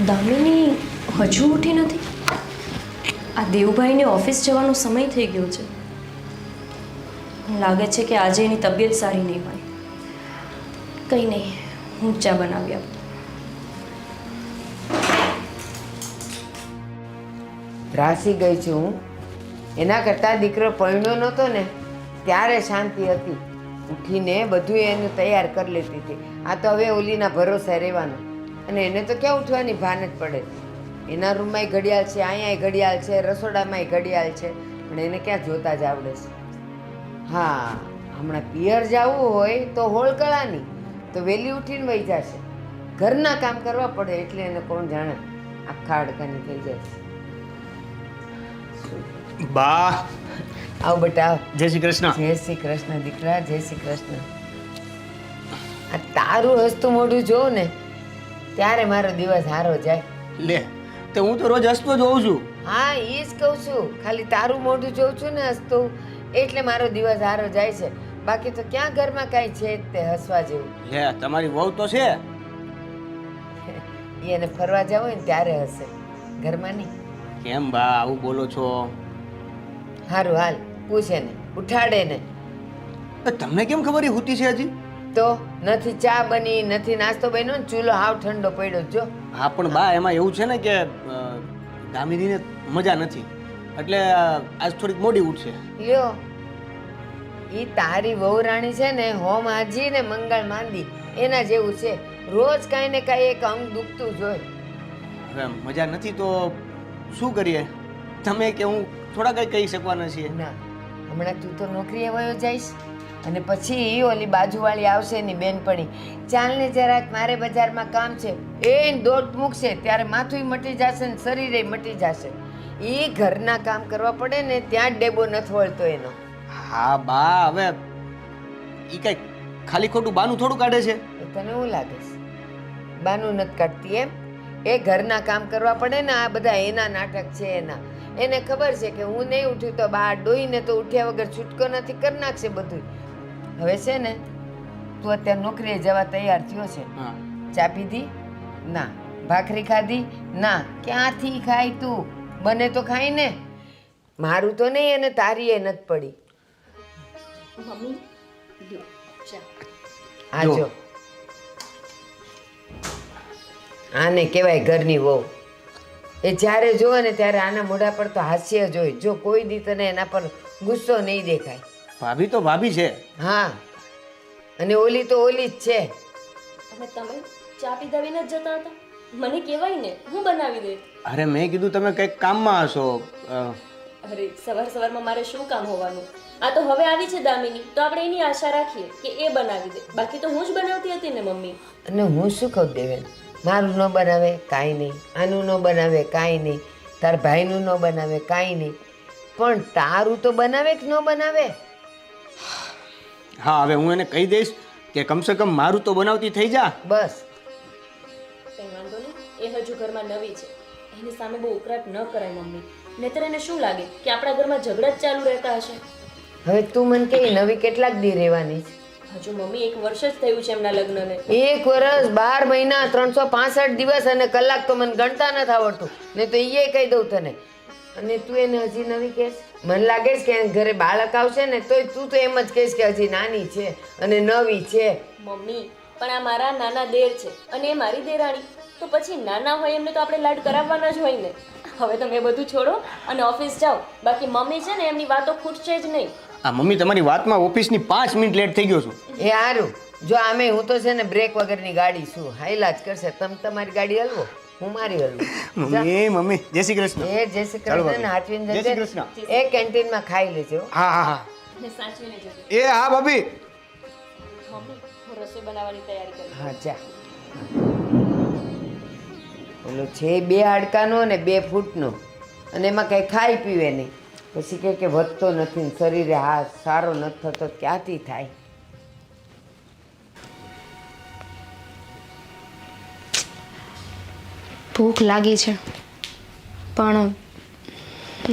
દામિની હજુ ઉઠી નથી? આ દેવભાઈને ઓફિસ જવાનો સમય થઈ ગયો છે. લાગે છે કે આજે એની તબિયત સારી નહીં હોય. કંઈ નહીં, હું ચા બનાવી આપું. ત્રાસી ગઈ છું હું. એના કરતાં દીકરો પરણ્યો નહોતો ને ત્યારે શાંતિ હતી. ઉઠીને બધું એનું તૈયાર કરી લેતી હતી. આ તો હવે ઓલીના ભરોસે રહેવાનું. અને એને તો ક્યાં ઉઠવાની ભાન જ પડે. એના રૂમમાંય ઘડિયાળ છે, અહીંયાય ઘડિયાળ છે, રસોડામાંય ઘડિયાળ છે, પણ એને ક્યાં જોતા જ આવડે છે. હા, હમણાં પિયર જવું હોય તો હોળકળાની તો વહેલી ઉઠીને વહી જશે. ઘરના કામ કરવા પડે એટલે એને કોણ જાણે આખા અડકાની થઈ જાય. બા, આવ બેટા આવ. જય શ્રી કૃષ્ણ. જય શ્રી કૃષ્ણ દીકરા, જય શ્રી કૃષ્ણ. આ તારું હસતું મોઢું જોઉં ને ત્યારે મારો દિવસ સારો જાય. લે, તે હું તો રોજ હસતો જોઉં છું. હા, એ જ કહું છું. ખાલી તારું મોઢું જોઉં છું ને હસતું એટલે મારો દિવસ સારો જાય છે. બાકી તો ક્યાં ઘરમાં કાંઈ છે જ તે હસવા જેવું. લે, તમારી વહુ તો છે. એને ફરવા જવું હોય ને ત્યારે હસે, ઘરમાં નહીં. કેમ બા આવું બોલો છો? સારું હાલ, પૂછે ને, ઉઠાડે ને. તમને કેમ ખબર એ હુતી છે હજી? તો નથી ચા બની, નથી નાસ્તો બન્યો ને ચૂલો હાવ ઠંડો પડ્યો જો. હા, પણ બા એમાં એવું છે ને કે દામિનીને મજા નથી એટલે આજ થોડીક મોડી ઉઠશે. લ્યો, ઈ તારી વહુરાણી છે ને હોમ હાજી ને મંગળ માંદી એના જેવું છે. રોજ કાંઈ ને કાંઈ એક અંગ દુખતું જ હોય. હવે મજા નથી તો શું કરીએ? તમે કે હું થોડા કંઈ કહી શકવાના છીએ. ના, હમણાં તું તો નોકરીએ વયો જઈશ અને પછી ઓલી બાજુવાળી આવશે એની બેનપણી, ચાલને જરાક મારે બજારમાં કામ છે, એ દોટ મૂકશે ત્યારે માથું મટી જશે ને શરીરે મટી જશે. એ ઘરના કામ કરવા પડે ને ત્યાં જ ડેબો નથી વળતો એનો. હા બા, હવે ઈ કઈ ખાલી ખોટું બાનું થોડું કાઢે છે. તો તને શું લાગે છે બાનું નથી કાઢતી એમ? એ ઘરના કામ કરવા પડે ને, આ બધા એના નાટક છે એના. એને ખબર છે કે હું નહીં ઉઠ્યું તો બહાર ડોઈને તો ઉઠ્યા વગર છૂટકો નથી, કરી નાખશે બધું. હવે છે ને તું અત્યારે નોકરીએ જવા તૈયાર થયો છે. હા, ચા પીધી? ના. ભાખરી ખાધી? ના. ક્યાંથી ખાય તું? બને તો ખાય ને. મારું તો નહીં અને તારી એ નથી પડી. મમ્મી, લ્યો ચા. આજો આને કહેવાય ઘરની વહુ. એ જ્યારે જોવે ને ત્યારે આના મોઢા પર તો હાસ્ય જ હોય. જો કોઈ દી તને એના પર ગુસ્સો નહીં દેખાય. ભાભી તો ભાભી છે. હા, અને ઓલી તો ઓલી જ છે. અને તમે ચા પીધા વિના જ જતા હતા? મને કહેવાય ને, હું બનાવી દે. અરે મેં કીધું તમે કંઈક કામમાં હશો. અરે સવારમાં મારે શું કામ હોવાનું? આ તો હવે આવી છે દામિની, તો આપણે એની આશા રાખીએ કે એ બનાવી દે. બાકી તો હું જ બનાવતી હતી ને મમ્મી. અને હું શું કહું દેવેન, મારું ન બનાવે કાંઈ નહીં, આનું ન બનાવે કાંઈ નહીં, તાર ભાઈનું ન બનાવે કાંઈ નહીં, પણ તારું તો બનાવે કે ન બનાવે? હા, હવે હું એને કહી દઈશ કે કમસે કમ મારું તો બનાવતી થઈ જા. બસ. કંઈ વાંધો નહીં, એ હજુ ઘરમાં નવી છે, એની સામે બહુ ઉકળાટ ન કરાય મમ્મી. નહીતર એને શું લાગે કે આપણા ઘરમાં ઝઘડા જ ચાલુ રહેતા હશે. હવે તું મને કે નવી કેટલાક દી રહેવાની છે? હજુ મમ્મી 1 વર્ષ જ થયું છે એમના લગ્નને. 1 વર્ષ 12 મહિના 365 દિવસ અને કલાક તો મને ગણતા નથી આવડતું, ને તો એ કહી દઉં તને. અને તું એને હજી નવી કહેશ? મને લાગે છે કે એને ઘરે બાળક આવશે ને તોય તું તો એમ જ કહીશ કે હજી નાની છે અને નવી છે. મમ્મી, પણ આ મારા નાના દેર છે અને એ મારી દેરાણી, તો પછી નાના હોય એમને તો આપણે લાડ કરાવવાના જ હોય ને. હવે તમે બધું છોડો અને ઓફિસ જાઓ. બાકી મમ્મી છે ને એમની વાતો ખૂટશે જ નહીં. આ મમ્મી તમારી વાતમાં ઓફિસની 5 મિનિટ લેટ થઈ ગયો છું. એ સારું. જો આમે હું તો છે ને બ્રેક વગરની ગાડી છું, હાઈલા જ કરશે. તમે તમારી ગાડી હલવો, હું મારી હલવું. મમ્મી જય શ્રી કૃષ્ણ. એ જય શ્રી કૃષ્ણ. હાચવીને જય શ્રી જજે. કૃષ્ણ. એ કેન્ટીનમાં ખાઈ લેજો. હા હા હા. અને સાચવીને જજો. એ હા ભાભી. મમ્મી, હું રસોઈ બનાવવાની તૈયારી કરું. હા જા. ઓલો છે 2 હાડકાનો ને 2 ફૂટનો, અને એમાં કંઈ ખાઈ પીવે નહીં. પછી કહે કે વધતો નથી ને શરીરે હા સારો નથી થતો, ક્યાંથી થાય? ભૂખ લાગી છે પણ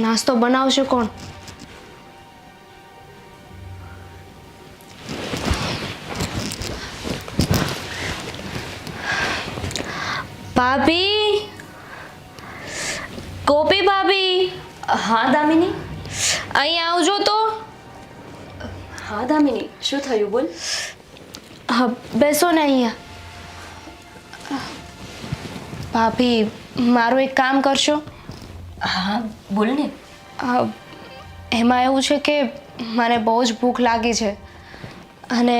નાસ્તો બનાવશે કોણ? ભાભી, ગોપી ભાભી, હા દામિની. અહીં આવજો તો. હા દામિની, શું થયું બોલ. હા, બેસો ને અહીંયા. ભાભી, મારું એક કામ કરશો? હા બોલ ને. એમાં એવું છે કે મને બહુ જ ભૂખ લાગી છે અને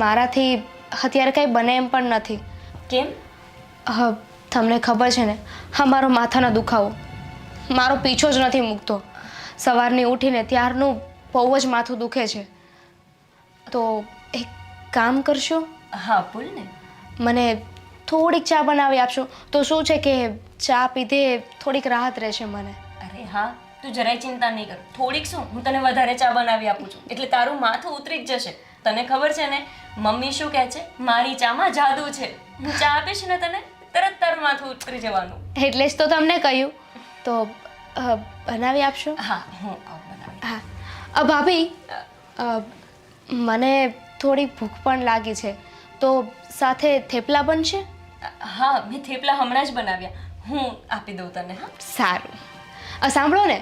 મારાથી અત્યારે કંઈ બને એમ પણ નથી. કેમ? તમને ખબર છે ને, હા, મારો માથાનો દુખાવો મારો પીછો જ નથી મૂકતો. સવારની ઉઠીને ત્યારનું બહુ જ માથું દુખે છે. તો એક કામ કરશો? હા બોલ ને. મને થોડીક ચા બનાવી આપશો તો શું છે કે ચા પીધે થોડીક રાહત રહેશે મને. અરે હા, તું જરાય ચિંતા નહીં કર. થોડીક શું, હું તને વધારે ચા બનાવી આપું છું એટલે તારું માથું ઉતરી જ જશે. તને ખબર છે ને, મમ્મી શું કહે છે, મારી ચામાં જાદુ છે. હું ચા આપીશ ને તને, તરત તારું માથું ઉતરી જવાનું. એટલે જ તો તમને કહ્યું. તો બનાવી આપશો? હા, હું બનાવી. હા. ભાભી, મને થોડી ભૂખ પણ લાગી છે તો સાથે થેપલા બનશે? હા, મેં થેપલા હમણાં જ બનાવ્યા. હું આપી દઉં તને. હા સારું. સાંભળો ને,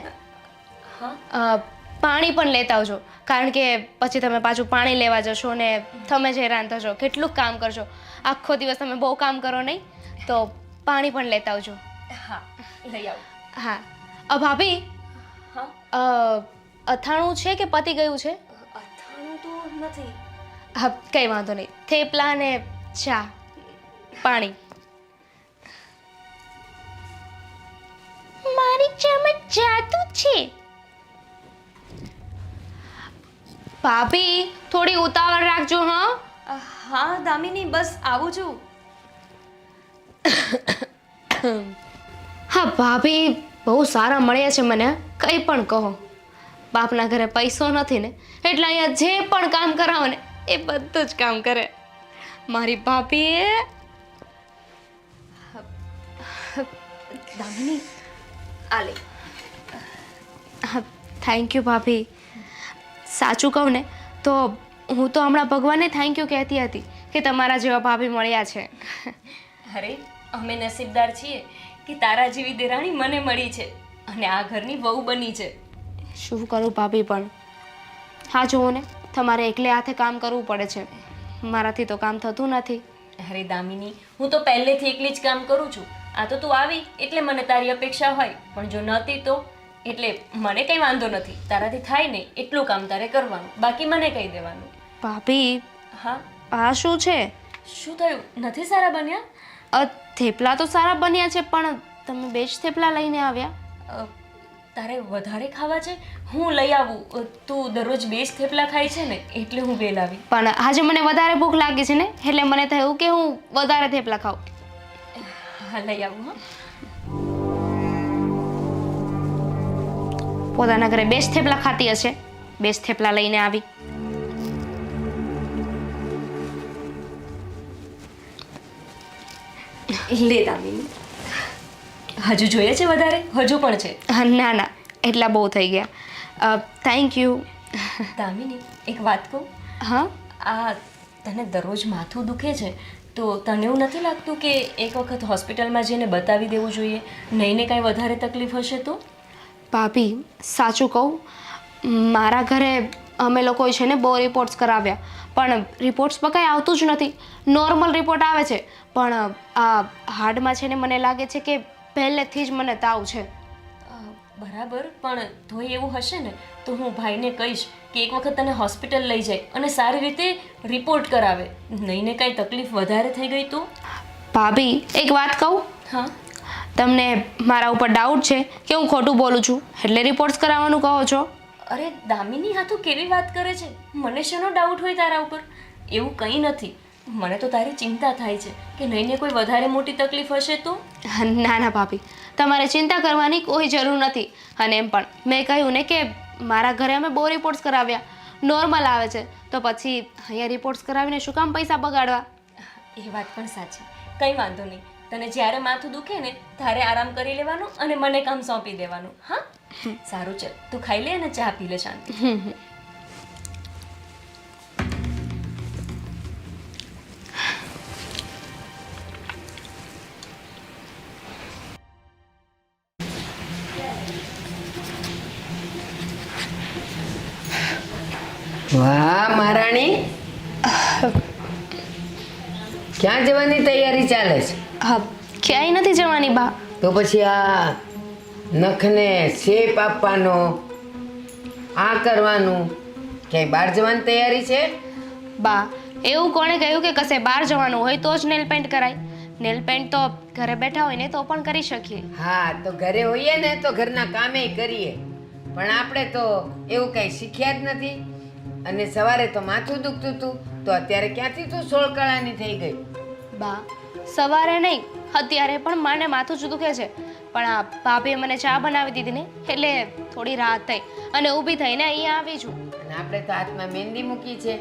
હા. પાણી પણ લેતા આવજો કારણ કે પછી તમે પાછું પાણી લેવા જશો ને તમે જ હેરાન થશો. કેટલું કામ કરશો, આખો દિવસ તમે બહુ કામ કરો નહીં, તો પાણી પણ લેતા આવજો. હા, લઈ આવું. હા. ભાભી, હા. અથાણું છે કે પતી ગયું છે? અથાણું તો નથી. હા, કંઈ વાંધો નહીં. થેપલા ને ચા, પાણી. મારી ચામાં જાદુ છે. ભાભી, થોડી ઉતાવળ રાખજો. હા હા દામિની, બસ આવું છું. હા ભાભી, બહુ સારા મળ્યા છે મને. કંઈ પણ કહો. બાપના ઘરે પૈસો નથી ને એટલે અહીંયા જે પણ કામ કરાવો ને એ બધું જ કામ કરે મારી ભાભી. દામિની, આ લે. થેન્ક યુ ભાભી. સાચું કહું ને તો હું તો હમણાં ભગવાનને થેન્ક યુ કહેતી હતી કે તમારા જેવા ભાભી મળ્યા છે. અરે, અમે નસીબદાર છીએ કે તારા જેવી દેરાણી મને મળી છે અને આ ઘરની વહુ બની છે. શું કરું ભાભી, પણ હા જુઓ ને, તમારે એકલે હાથે કામ કરવું પડે છે. મારાથી તો કામ થતું નથી. અરે દામિની, હું તો પહેલેથી એકલી જ કામ કરું છું. આ તો તું આવી એટલે મને તારી અપેક્ષા હોય, પણ જો નહોતી તો એટલે મને કંઈ વાંધો નથી. તારાથી થાય ને એટલું કામ તારે કરવાનું, બાકી મને કહી દેવાનું. ભાભી, હા. આ શું છે? શું થયું? નથી સારા બન્યા? થેપલા તો સારા બન્યા છે પણ તમે બે જ થેપલા લઈને આવ્યા. તારે વધારે ખાવા છે? હું લઈ આવું. તું દરરોજ 2 જ થેપલા ખાય છે ને એટલે હું 2 લાવી. પણ આજે મને વધારે ભૂખ લાગી છે ને એટલે મને થયું કે હું વધારે થેપલા ખાઉં. હા, લઈ આવું. હા. પોતાના ઘરે 2 જ થેપલા ખાતી હશે, 2 જ થેપલા લઈને આવી. લે દામિની, હજુ જોઈએ છે વધારે? હજુ પણ છે. ના ના, એટલા બહુ થઈ ગયા. Thank you. દામિની, એક વાત કહું? હા. આ તને દરરોજ માથું દુખે છે તો તને એવું નથી લાગતું કે એક વખત હોસ્પિટલમાં જઈને બતાવી દેવું જોઈએ? નહીં ને કાંઈ વધારે તકલીફ હશે તો? ભાભી, સાચું કહું, મારા ઘરે અમે લોકોએ છે ને બહુ રિપોર્ટ્સ કરાવ્યા પણ રિપોર્ટ્સમાં કાંઈ આવતું જ નથી. નોર્મલ રિપોર્ટ આવે છે પણ આ હાર્ટમાં છે ને મને લાગે છે કે પહેલેથી જ મને તાવ છે. બરાબર, પણ તોય એવું હશે ને તો હું ભાઈને કહીશ કે એક વખત તને હોસ્પિટલ લઈ જાય અને સારી રીતે રિપોર્ટ કરાવે. નહીં ને કાંઈ તકલીફ વધારે થઈ ગઈ તો? ભાભી, એક વાત કહું? હા. તમને મારા ઉપર ડાઉટ છે કે હું ખોટું બોલું છું એટલે રિપોર્ટ્સ કરાવવાનું કહો છો? અરે દામિની, હા તું કેવી વાત કરે છે? મને શેનો ડાઉટ હોય તારા ઉપર? એવું કંઈ નથી. મને તો તારી ચિંતા થાય છે કે નહીં ને કોઈ વધારે મોટી તકલીફ હશે તો? ના ના ભાભી, તમારે ચિંતા કરવાની કોઈ જરૂર નથી. અને એમ પણ મેં કહ્યું ને કે મારા ઘરે અમે બહુ રિપોર્ટ્સ કરાવ્યા, નોર્મલ આવે છે તો પછી અહીંયા રિપોર્ટ્સ કરાવીને શું કામ પૈસા બગાડવા? એ વાત પણ સાચી. કંઈ વાંધો નહીં. તને જ્યારે માથું દુખે ને ત્યારે આરામ કરી લેવાનું અને મને કામ સોંપી દેવાનું. હા, સારું, ચાલ તું ખાઈ લે અને ચા પી લે શાંતિ. વાહ મહારાણી, ક્યાં જવાની તૈયારી ચાલે છે? હા, ક્યાંય નથી જવાની બા. તો પછી આ નખને શેપ આપવાનો, આ કરવાનું, ક્યાંય બહાર જવાની તૈયારી છે? બા, એવું કોણે કહ્યું કે કશે બહાર જવાનું હોય તો જ નેલ પેન્ટ કરાય? નેલ પેન્ટ તો ઘરે બેઠા હોય ને તો પણ કરી શકીએ. હા, તો ઘરે હોઈએ ને તો ઘરના કામે કરીએ, પણ આપણે તો એવું કંઈ શીખ્યા જ નથી. અને સવારે તો માથું દુખતું હતું, તો અત્યારે ક્યાંથી તું 16 કળાની થઈ ગઈ? બા, સવારે નહીં, અત્યારે પણ માને માથું જ દુખે છે. પણ આ ભાભીએ મને ચા બનાવી દીધી ને એટલે થોડી રાહત થઈ અને ઊભી થઈને અહીંયા આવી છું. અને આપણે તો હાથમાં મહેંદી મૂકી છે,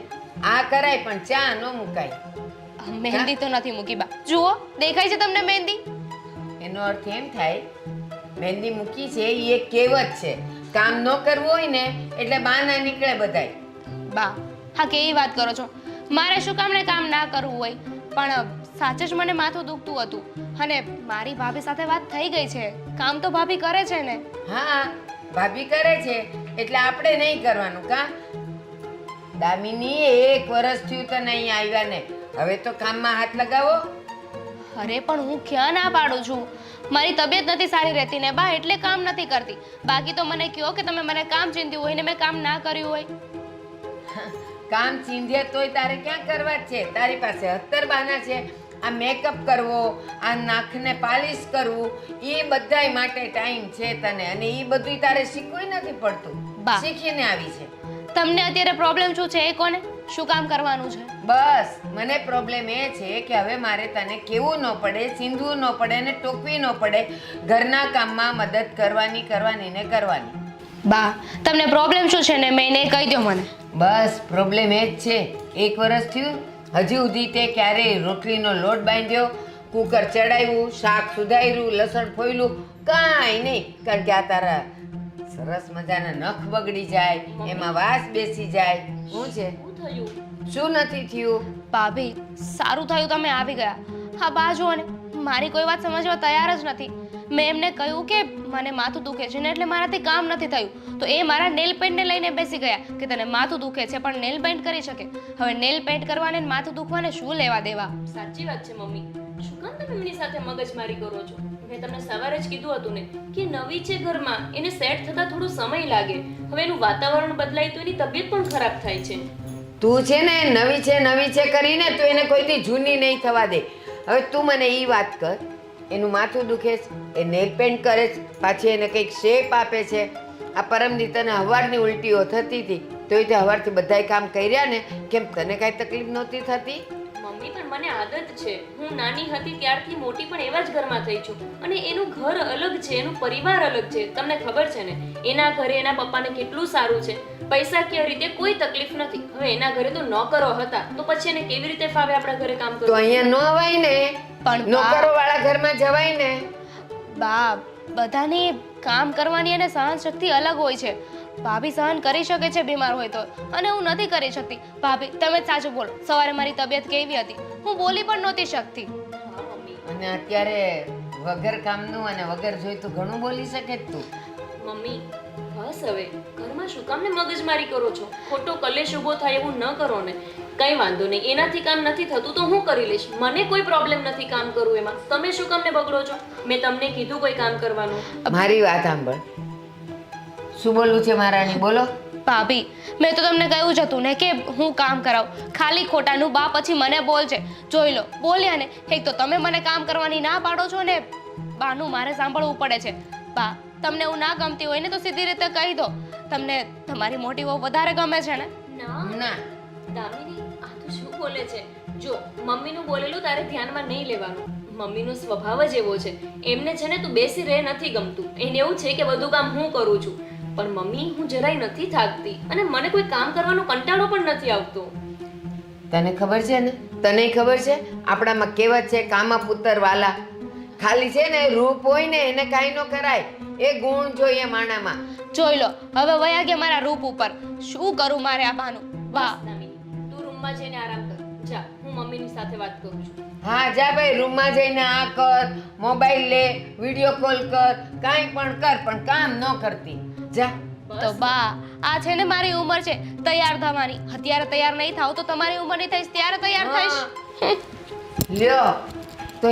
આ કરાય પણ ચા ન મુકાય. મહેંદી તો નથી મૂકી બા. જુઓ, દેખાય છે તમને મહેંદી? એનો અર્થ એમ થાય, મહેંદી મૂકી છે એ એક કહેવત છે, કામ ન કરવું હોય ને એટલે બહાના નીકળે બધાય. બા, હા કેવી વાત કરો છો? મારે શું કામને કામ ના કરવું હોય? પણ સાચે જ મને માથું દુખતું હતું અને મારી ભાભી સાથે વાત થઈ ગઈ છે. કામ તો ભાભી કરે છે ને. હા, ભાભી કરે છે એટલે આપણે નહીં કરવાનું કા? દામિની, 1 વર્ષ થયું તને અહીં આવ્યા ને, હવે તો કામમાં હાથ લગાવો. અરે પણ હું ક્યાં ના પાડું છું? મારી તબિયત નથી સારી રહેતી ને બા, એટલે કામ નથી કરતી. બાકી તો મને કહો કે તમે મને કામ ચીંધ્યું હોય ને મેં કામ ના કર્યું હોય. કામ ચીંધે તોય તારે ક્યાં કરવા જ છે? તારી પાસે 70 બહાના છે. આ મેકઅપ કરવો, આ નાખને પાલિશ કરવું, એ બધાય માટે ટાઈમ છે તને, અને એ બધું તારે શીખવું નથી પડતું. બા. શીખીને આવી છે. તમને અત્યારે પ્રોબ્લેમ શું છે એ કોને? શું કામ કરવાનું છે? બસ મને પ્રોબ્લેમ એ છે કે હવે મારે તને કેવું ન પડે, ચીંધવું ન પડે ને ટોકવી ન પડે. ઘરના કામમાં મદદ કરવાની ને કરવાની. બા, તમને પ્રોબ્લેમ શું છે ને મેં એને કહી દો મને. બસ પ્રોબ્લેમ એ જ છે. 1 વર્ષ થયું, હજી સુધી તે ક્યારેય રોટલીનો લોટ બાંધ્યો, કુકર ચડાવ્યું, શાક સુધાર્યું, લસણ ફોયલું, કાંઈ નહીં. કારણ કે આ તારા સરસ મજાના નખ બગડી જાય, એમાં વાસ બેસી જાય. શું છે? શું થયું? શું નથી થયું? ભાભી, સારું થયું તમે આવી ગયા. હા બા, જુઓ ને, મારી કોઈ વાત સમજવા તૈયાર જ નથી. મેં એમને કહ્યું કે મને માથું દુખે છે ને એટલે મારાથી કામ નથી થયું, તો એ મારા નેલ પેન્ટને લઈને બેસી ગયા કે તને માથું દુખે છે પણ નેલ પેન્ટ કરી શકે. હવે નેલ પેન્ટ કરવાને ને માથું દુખવાને શું લેવા દેવા? સાચી વાત છે મમ્મી. શું કામ તમે એમની સાથે મગજમારી કરો છો? મેં તમને સવારે જ કીધું હતું ને કે નવી છે ઘરમાં, એને સેટ થતા થોડો સમય લાગે. હવે એનું વાતાવરણ બદલાય તો એની તબિયત પણ ખરાબ થાય છે. તું છે ને નવી છે કરીને તું એને કોઈથી જૂની નહીં થવા દે. હવે તું મને એ વાત કર, એનું માથું દુખે છે, એ નેલ પેન્ટ કરે છે, પાછી એને કંઈક શેપ આપે છે. આ પરમદી તને હવારની ઉલટીઓ થતી હતી, તો એ હવારથી બધાય કામ કર્યા ને, કેમ તને કાંઈ તકલીફ નહોતી થતી? મમ્મી, પણ મને આદત છે. હું નાની હતી ત્યારથી મોટી પણ એવા જ ઘરમાં થઈ છું, અને એનું ઘર અલગ છે, એનું પરિવાર અલગ છે. તમને ખબર છે ને, એના ઘરે એના પપ્પાને કેટલું સારું છે, પૈસાકીય રીતે કોઈ તકલીફ નથી. હવે એના ઘરે તો નોકરો હતા, તો પછી એને કેવી રીતે ફાવે આપણા ઘરે કામ તો કરવું? અહીંયા ન અવાય ને, પણ નોકરો વાળા ઘરમાં જવાય ને. બા, બધાની કામ કરવાની અને સહન શક્તિ અલગ હોય છે. ભાભી સહન કરી શકે છે બીમાર હોય તો, અને હું નથી કરી શકતી. ભાભી, તમે જ સાચું બોલો. સવારે મારી તબિયત કેવી હતી? હું બોલી પણ નહોતી શકતી. હા મમ્મી. અને અત્યારે વગર કામનું અને વગર જોઈતું ઘણું બોલી શકે જ તું. મમ્મી, બસ હવે ઘરમાં શું કામને મગજમારી કરો છો? ખોટો કલેશ ઊભો થાય એવું ન કરો ને. કંઈ વાંધો નહીં, એનાથી કામ નથી થતું તો હું કરી લઈશ. મને કોઈ પ્રોબ્લેમ નથી કામ કરવું એમાં. તમે શું કામને બગડો છો? મેં તમને કીધું કોઈ કામ કરવાનું. મારી વાત સાંભળ. શું બોલવું છે મહારાણી? બોલો. ભાભી, મેં તો તમને કહ્યું જ હતું ને કે હું કામ કરાવું. ખાલી ખોટાનું બા પછી મને બોલ છે. જોઈ લો, બોલ્યા ને. એક તો તમે મને કામ કરવાની ના પાડો છો ને બાનું મારે સાંભળવું પડે છે. બા, તમને એવું ના ગમતી હોય ને તો સીધી રીતે કહી દો. તમને તમારી મોટી વહુ વધારે ગમે છે ને? ના, દામિની, આ તો શું બોલે છે? જો, મમ્મીનું બોલેલું તારે ધ્યાનમાં નહીં લેવાનું. મમ્મીનો સ્વભાવ જ એવો છે. એમને છે ને તું બેસી રહે નથી ગમતું. એને એવું છે કે બધું કામ હું કરું છું. પણ મમ્મી, હું જરાય નથી થાકતી, અને મને કોઈ કામ કરવાનો કંટાળો પણ નથી આવતો. તને ખબર છે ને, તને ખબર છે આપણામાં કહેવત છે, કામા પુત્ર વાલા. ખાલી છે ને રૂપ હોય ને એને કાંઈ ન કરાય, એ ગુણ જોઈએ માણામાં. જોઈ લો, હવે વયા ગયા મારા રૂપ ઉપર. શું કરું મારે આ બાનું? બા, દામિની, તું રૂમમાં જઈને આરામ કર. જા, હું મમ્મીની સાથે વાત કરું છું. હા જા ભાઈ, રૂમમાં જઈને આ કર, મોબાઈલ લે, વિડીયો કોલ કર, કાંઈ પણ કર, પણ કામ ન કરતી. જા. તો બા, આ છે ને મારી ઉંમર છે તૈયાર થવાની. અત્યારે તૈયાર નહીં થાવ તો તમારી ઉંમરની થઈશ ત્યારે તૈયાર થઈશ. લ્યો તો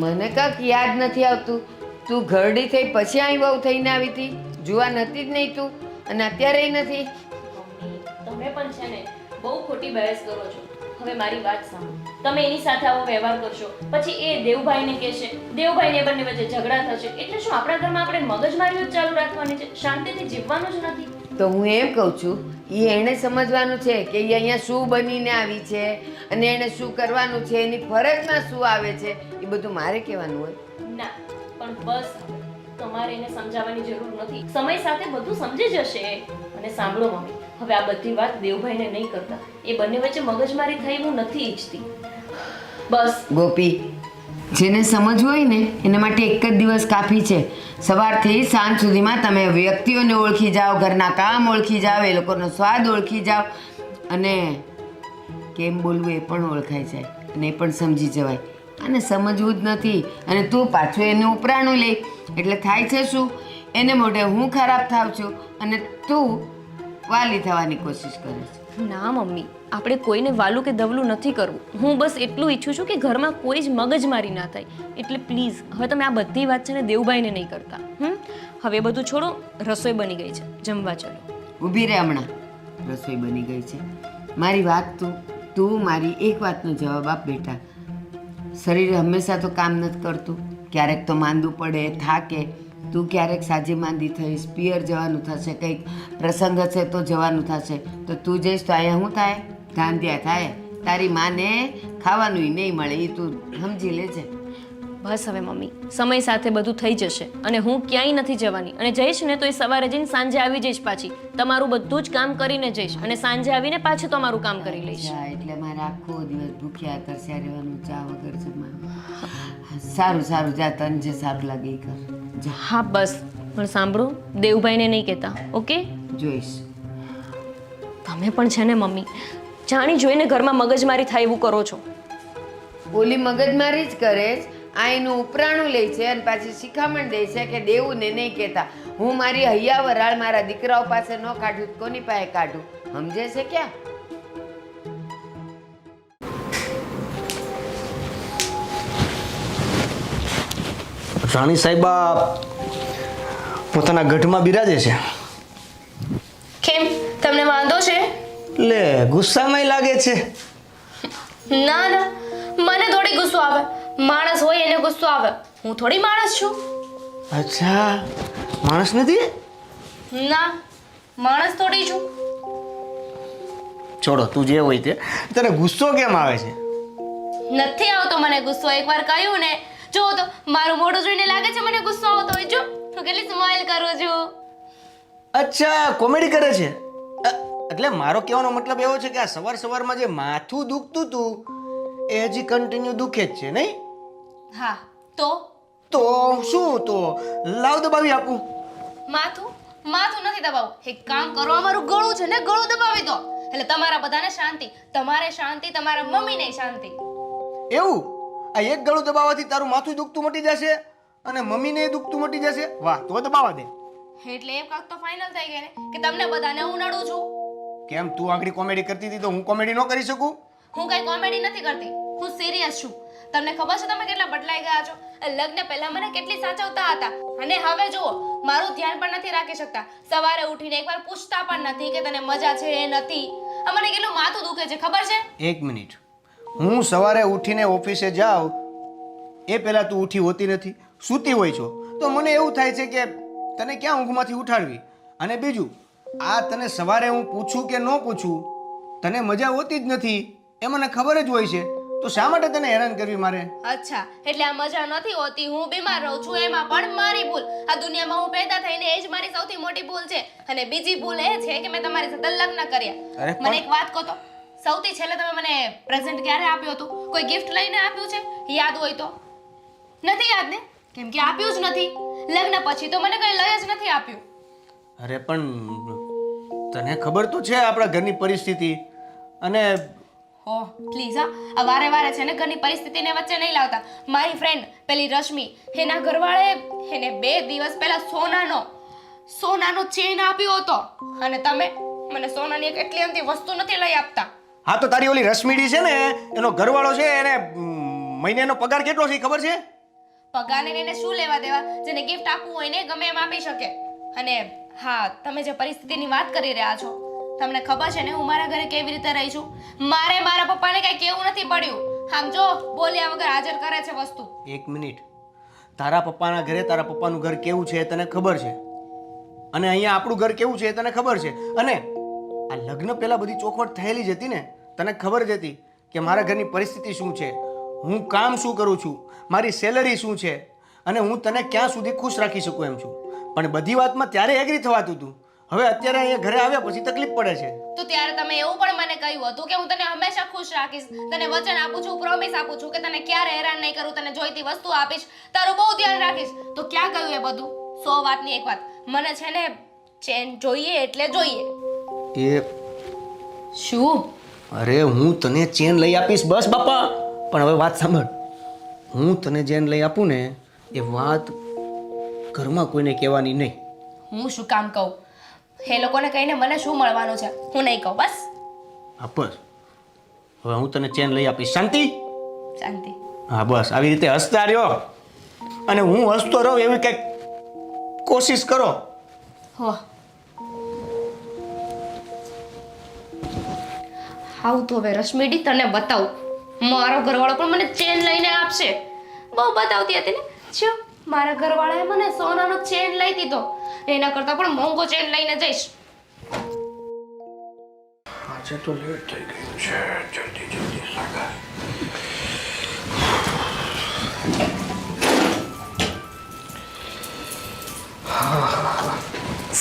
મને કાંક યાદ નથી આવતું. તું ઘરડી થઈ પછી અહીં બહુ થઈને આવી હતી. જુવા નથી જ નહીં તું, અને અત્યારે નથી. મમ્મી તમે પણ છે ને બહુ ખોટી બહેસ કરો છો. હવે મારી વાત સાંભળો. તમે એની સાથે આવો વ્યવહાર કરશો, પછી એ દેવભાઈને કહેશે, દેવભાઈને બંને વચ્ચે ઝઘડા થશે, એટલે શું આપણા ઘરમાં આપણે મગજમારીઓ જ ચાલુ રાખવાની છે? શાંતિથી જીવવાનું જ નથી. તો હું એમ કહું છું, એણે સમજવાનું છે કે એ અહીંયા શું બનીને આવી છે અને એણે શું કરવાનું છે, એની ફરજમાં શું આવે છે, એ બધું મારે કહેવાનું હોય. ના, પણ બસ હવે તમારે એને સમજાવવાની જરૂર નથી. સમય સાથે બધું સમજી જશે એ. અને સાંભળો મમ્મી, હવે આ બધી વાત દેવભાઈને નહીં કરતા. એ બંને વચ્ચે મગજમારી થઈ હું નથી ઈચ્છતી. બસ ગોપી, જેને સમજવું હોય ને એના માટે એક જ દિવસ કાફી છે. સવારથી સાંજ સુધીમાં તમે વ્યક્તિઓને ઓળખી જાઓ, ઘરના કામ ઓળખી જાઓ, એ લોકોનો સ્વાદ ઓળખી જાઓ, અને કેમ બોલવું એ પણ ઓળખાઈ જાય અને એ પણ સમજી જવાય. અને સમજવું જ નથી અને તું પાછું એને ઉપરાણું લે, એટલે થાય છે શું? એને મોઢે હું ખરાબ થાવ છું અને તું વાલી થવાની કોશિશ કરે છે. ના મમ્મી, આપણે કોઈને વાલું કે દવલું નથી કરવું. હું બસ એટલું ઈચ્છું છું કે ઘરમાં કોઈ જ મગજમારી ના થાય. એટલે પ્લીઝ હવે તમે આ બધી વાત છે ને દેવભાઈને નહીં કરતા. હવે એ બધું છોડો. રસોઈ બની ગઈ છે, જમવા ચલો. ઊભી રહે, હમણાં રસોઈ બની ગઈ છે. મારી વાત તું મારી એક વાતનો જવાબ આપ બેટા. શરીર હંમેશા તો કામ નથી કરતું, ક્યારેક તો માંદું પડે, થાકે. તું ક્યારેક સાજી માંદી થઈશ, પિયર જવાનું થશે, કંઈક પ્રસંગ હશે તો જવાનું થશે, તો તું જઈશ તો અહીંયા શું થાય? ધાંધિયા થાય. તારી માને ખાવાનું નહીં મળે, એ તું સમજી લેજે. બસ હવે મમ્મી, સમય સાથે બધું થઈ જશે અને હું ક્યાંય નથી જવાની. અને જઈશ ને તો એ સવારે જઈને સાંજે આવી જઈશ પાછી. તમારું બધું જ કામ કરીને જઈશ અને સાંજે આવીને પાછું તમારું કામ કરી લઈશ. અચ્છા, એટલે મારે આખો દિવસ ભૂખ્યા તરસ્યા રહેવાનું, ચા વગર જમવાનું. સારું સારું, જા, તને જે સારું લાગે એ કર. જા. હા બસ, પણ સાંભળો, દેવભાઈને નહીં કહેતા, ઓકે? જોઈશ. તમે પણ છે ને મમ્મી, જાણી જોઈને ઘરમાં મગજમારી થાય એવું કરો છો. ઓલી મગજમારી જ કરે છે, આ એનું ઉપરાણું લે છે અને પાછી શિખામણ દે છે કે દેવું ને નહીં કહેતા. હું મારી હૈયા વરાળ મારા દીકરાઓ પાસે ન કાઢું તો કોની પાસે કાઢું? સમજે છે ક્યાં? રાણી સાહેબા પોતાના ગઢમાં બિરાજે છે. કેમ, તમને વાંધો છે? લે, ગુસ્સામાં લાગે છે. ના ના, મને થોડી ગુસ્સો આવે. માણસ હોય એને ગુસ્સો આવે. હું થોડી માણસ છું. અચ્છા, માણસ નથી? ના, માણસ થોડી છું. છોડો, તું જે હોય તે. તને ગુસ્સો કેમ આવે છે? નથી આવતો મને ગુસ્સો. એકવાર કહ્યું ને, જો તો મારું મોઢું જોઈને લાગે છે મને ગુસ્સો આવતો હોય. જો હું કેટલી સ્માઈલ કરું છું. અચ્છા, કોમેડી કરે છે. એટલે મારો કહેવાનો મતલબ એવો છે કે આ સવાર સવારમાં જે માથું દુખતું હતું એ હજી કન્ટિન્યુ દુખે જ છે, નહીં? હા, તો તો શું? તો લાવ દબાવી આપું. માથું માથું નથી દબાવું. એક કામ કરો, અમારું ગળું છે ને, ગળું દબાવી દો. એટલે તમારા બધાને શાંતિ. તમારે શાંતિ, તમારા મમ્મીને શાંતિ. એવું? આ એક ગળું દબાવવાથી તારું માથું દુખતું મટી જશે અને મમ્મીને દુખતું મટી જશે? વાહ, તો દબાવવા દે. એટલે એમ કાંક તો ફાઇનલ થઈ ગઈ ને કે તમને બધાને હું નડું છું. કેમ, તું આગળ કોમેડી કરતી હતી તો હું કોમેડી ન કરી શકું? હું કઈ કોમેડી નથી કરતી, હું સિરિયસ છું. તમને ખબર છે તમે કેટલા બદલાઈ ગયા છો? લગ્ન પહેલા મને કેટલી સાચવતા હતા અને હવે જુઓ, મારું ધ્યાન પણ નથી રાખી શકતા. સવારે ઉઠીને એકવાર પૂછતા પણ નથી કે તને મજા છે એ નથી. આ મને કેટલું માથું દુખે છે ખબર છે? એક મિનિટ, હું સવારે ઉઠીને ઓફિસે જાઉં એ પહેલાં તું ઉઠી હોતી નથી, સૂતી હોય છો, તો મને એવું થાય છે કે તને ક્યાં ઊંઘમાંથી ઉઠાડવી. અને બીજું, આ તને સવારે હું પૂછું કે ન પૂછું, તને મજા હોતી જ નથી એ મને ખબર જ હોય છે, તો શા માટે તને હેરાન કરવી મારે? અચ્છા, એટલે આ મજા નથી હોતી, હું બીમાર રહું છું, એમાં પણ મારી ભૂલ. આ દુનિયામાં હું પેદા થઈને એ જ મારી સૌથી મોટી ભૂલ છે. અને બીજી ભૂલ એ છે કે મેં તમારી સાથે લગ્ન કર્યા. અરે મને એક વાત કહો તો, સૌથી છેલ્લે તમે મને પ્રેઝન્ટ ક્યારે આપ્યું હતું? કોઈ ગિફ્ટ લઈને આપ્યું છે? યાદ હોય તો. નથી યાદ ને? કેમ કે આપ્યું જ નથી. લગ્ન પછી તો મને કઈ લઈ જ નથી આપ્યું. અરે પણ તને ખબર તો છે આપણા ઘરની પરિસ્થિતિ. અને હો પ્લીઝ આ વારે વારે છે ને ઘરની પરિસ્થિતિને વચ્ચે નહીં લાવતા. મારી ફ્રેન્ડ પેલી રશ્મિ, એના ઘરવાળે એને 2 દિવસ પહેલા સોનાનો ચેન આપ્યો હતો અને તમે મને સોનાની એક એટલી અમથી વસ્તુ નથી લઈ આપતા. હા તો તારી ઓલી રશ્મિડી છે ને એનો ઘરવાળો છે એને મહિનાનો પગાર કેટલો છે ઈ ખબર છે? પગારને એને શું લેવા દેવા? જેને ગિફ્ટ આપવું હોય ને ગમે એમ આપી શકે. અને હા, તમે જે પરિસ્થિતિની વાત કરી રહ્યા છો, તમને ખબર છે ને હું મારા ઘરે કેવી રીતે રહી છું? મારે મારા પપ્પાને કઈ કેવું નથી પડ્યું. આમ જો બોલ્યા વગર હાજર કરે છે વસ્તુ. એક મિનિટ, તારા પપ્પાના ઘરે તારા પપ્પાનું ઘર કેવું છે એ તને ખબર છે, અને અહીંયા આપણું ઘર કેવું છે એ તને ખબર છે. અને આ લગ્ન પહેલા બધી ચોખવટ થયેલી જ હતી ને, તને ખબર જ હતી કે મારા ઘરની પરિસ્થિતિ શું છે, હું કામ શું કરું છું, મારી સેલરી શું છે, અને હું તને ક્યાં સુધી ખુશ રાખી શકું એમ છું. પણ બધી વાતમાં ત્યારે એગ્રી થવાતું હતું. હવે અત્યારે અહીંયા ઘરે આવ્યા પછી તકલીફ પડે છે. તો ત્યારે તમે એવું પણ મને કહ્યું હતું કે હું તને હંમેશા ખુશ રાખીશ, તને વચન આપું છું, પ્રોમિસ આપું છું કે તને ક્યારે હેરાન નહીં કરું, તને જોઈતી વસ્તુ આપીશ, તારું બહુ ધ્યાન રાખીશ. તો ક્યાં ગયું એ બધું? 100 વાતની એક વાત, મને છે ને ચેન જોઈએ એટલે જોઈએ. એ શું? અરે હું તને ચેન લઈ આપીશ બસ બાપા. પણ હવે વાત સાંભળ, હું તને ચેન લઈ આપું ને એ વાત ઘરમાં કોઈને કહેવાની નહીં. હું શું કામ કહું? એ લોકોને કહીને મને શું મળવાનું છે? હું નહીં કહું બસ. હા બસ, હવે હું તને ચેન લઈ આપીશ. શાંતિ? શાંતિ. હા બસ, આવી રીતે હસતા રહ્યો અને હું હસતો રહું એવી કંઈક કોશિશ કરો. હો, આવું તો હવે રશ્મિડી તને બતાવું. મારો ઘરવાળો પણ મને ચેન લઈને આપશે. બહુ બતાવતી હતી ને. જો મારા ઘરવાળાએ મને સોનાનો ચેન લઈ દીધો, એના કરતાં પણ મોંઘો ચેન લઈને જઈશ. આજે તો લેટ થઈ ગયું છે, જલ્દી જલ્દી સાગર.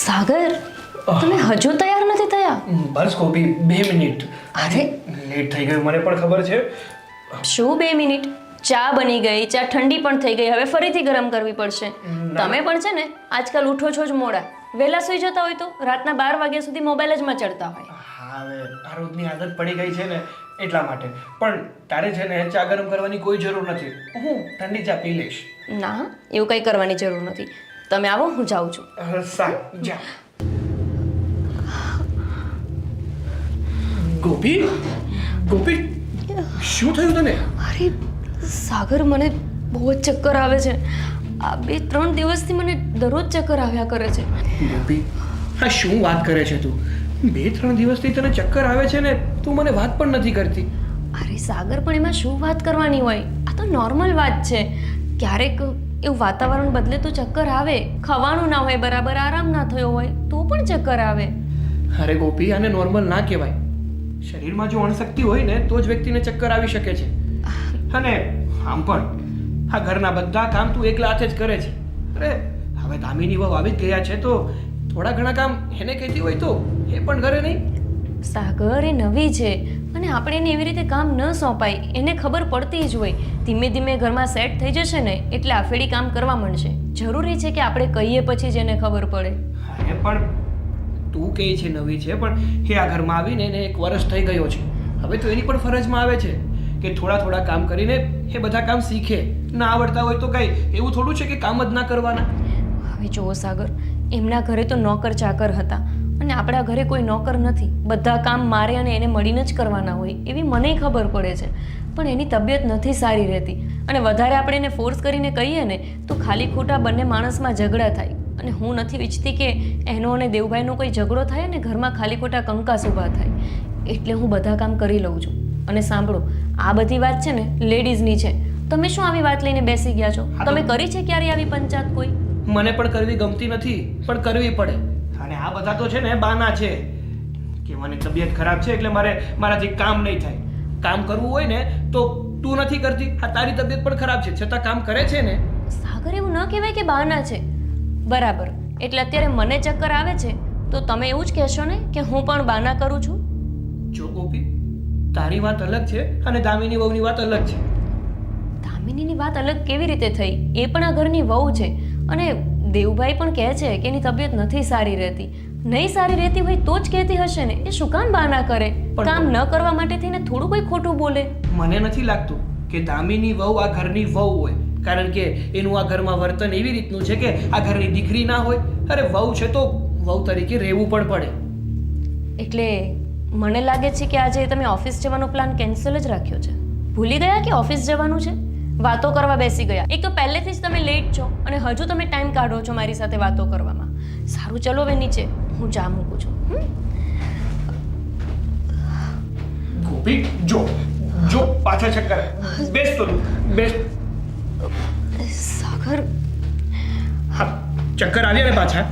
સાગર, તમે હજુ તૈયાર નથી થયા? બસ ગોપી, 2 મિનિટ. અરે લેટ થઈ ગયું મને પણ ખબર છે. શું 2 મિનિટ? ચા બની ગઈ, ચા ઠંડી પણ થઈ ગઈ, હવે ફરીથી ગરમ કરવી પડશે. તમે પણ છે ને આજકાલ ઉઠો છો જ મોડા. વહેલા સૂઈ જતા હોય તો રાતના 12 વાગ્યા સુધી મોબાઈલ જ મચડતા હોય. હા, હવે આ રોજની આદત પડી ગઈ છે ને એટલા માટે. પણ તારે છે ને ચા ગરમ કરવાની કોઈ જરૂર નથી, હું ઠંડી ચા પી લઈશ. ના, એવું કંઈ કરવાની જરૂર નથી. તમે આવો, હું જાઉં છું. સારું, જા. ગોપી, ગોપી, શું થયું તને? અરે સાગર, મને બહુ જ ચક્કર આવે છે. આ 2-3 દિવસથી મને દરરોજ ચક્કર આવ્યા કરે છે. ગોપી, હા શું વાત કરે છે તું? 2-3 દિવસથી તને ચક્કર આવે છે ને તું મને વાત પણ નથી કરતી. અરે સાગર, પણ એમાં શું વાત કરવાની હોય? આ તો નોર્મલ વાત છે. ક્યારેક એવું વાતાવરણ બદલે તો ચક્કર આવે. ખાવાનું ના હોય બરાબર, આરામ ના થયો હોય તો પણ ચક્કર આવે. અરે ગોપી, આને નોર્મલ ના કહેવાય. શરીરમાં જો અણશક્તિ હોય ને તો જ વ્યક્તિને ચક્કર આવી શકે છે. અને આમ પણ આ ઘરના બધા કામ તું એકલા હાથે જ કરે છે. અરે હવે દામિની વહુ આવી જ ગયા છે તો થોડા ઘણા કામ એને કહેતી હોય તો એ પણ કરે નહીં. સાગર, એ નવી છે અને આપણે એને એવી રીતે કામ ન સોંપાય. એને ખબર પડતી જ હોય. ધીમે ધીમે ઘરમાં સેટ થઈ જશે ને એટલે આફેડી કામ કરવા માંડશે. જરૂરી છે કે આપણે કહીએ પછી જ એને ખબર પડે. અરે પણ તું કહે છે નવી છે, પણ એ આ ઘરમાં આવીને એને 1 વર્ષ થઈ ગયો છે. હવે તો એની પણ ફરજમાં આવે છે કે થોડા થોડા કામ કરીને એ બધા કામ શીખે. ના આવડતા હોય તો કઈ એવું થોડું છે કે કામ જ ના કરવાના. હવે જુઓ સાગર, એમના ઘરે તો નોકર ચાકર હતા અને આપણા ઘરે કોઈ નોકર નથી. બધા કામ મારે અને એને મળીને જ કરવાના હોય એવી મને ખબર પડે છે. પણ એની તબિયત નથી સારી રહેતી અને વધારે આપણે એને ફોર્સ કરીને કહીએ ને તો ખાલી ખોટા બંને માણસમાં ઝઘડા થાય. અને હું નથી ઈચ્છતી કે એનો અને દેવભાઈનો કોઈ ઝઘડો થાય અને ઘરમાં ખાલી ખોટા કંકાસ ઊભા થાય. એટલે હું બધા કામ કરી લઉં છું. અને સાંભળો, આ બધી વાત છે ને લેડીઝની છે. તમે શું આવી વાત લઈને બેસી ગયા છો? તમે કરી છે ક્યારે આવી પંચાયત કોઈ? મને પણ કરવી ગમતી નથી પણ કરવી પડે. અને આ બધા તો છે ને બાના છે કે મને તબિયત ખરાબ છે એટલે મારાથી કામ નહીં થાય. કામ કરવું હોય ને તો તું નથી કરતી. આ તારી તબિયત પણ ખરાબ છે છતાં કામ કરે છે ને. સાગર, એવું ન કહેવાય કે બહાના છે. બરાબર, એટલે અત્યારે મને ચક્કર આવે છે તો તમે એવું જ કહેશો ને કે હું પણ બાના કરું છું? જો ગોપી, તારી વાત અલગ છે અને દામિની વહુની વાત અલગ છે. દામિનીની વાત અલગ કેવી રીતે થઈ? એ પણ આ ઘરની વહુ છે. અને દેવભાઈ પણ કહે છે કે એની તબિયત નથી સારી રહેતી. નહીં સારી રહેતી હોય તો જ કહેતી હશે ને. એ શું કામ બહાના કરે? કામ ન કરવા માટે થઈને થોડું કોઈ ખોટું બોલે? મને નથી લાગતું કે દામિની વહુ આ ઘરની વહુ હોય, કારણ કે એનું આ ઘરમાં વર્તન એવી રીતનું છે કે આ ઘરની દીકરી ના હોય અરે વહુ છે તો વહુ તરીકે રહેવું પણ પડે. એટલે મને લાગે છે કે આજે તમે ઓફિસ જવાનો પ્લાન કેન્સલ જ રાખ્યો છે. ભૂલી ગયા કે ઓફિસ જવાનું છે? વાતો કરવા બેસી ગયા. એક તો પહેલેથી જ તમે લેટ છો અને હજુ તમે ટાઈમ કાઢો છો મારી સાથે વાતો કરવામાં. સારું, ચલો હવે નીચે, હું ચા મૂકું છું. ગોપી જો જો પાછા ચક્કર. બેસ તો બેસ. સાગર, હા, ચક્કર આવ્યા ને પાછા?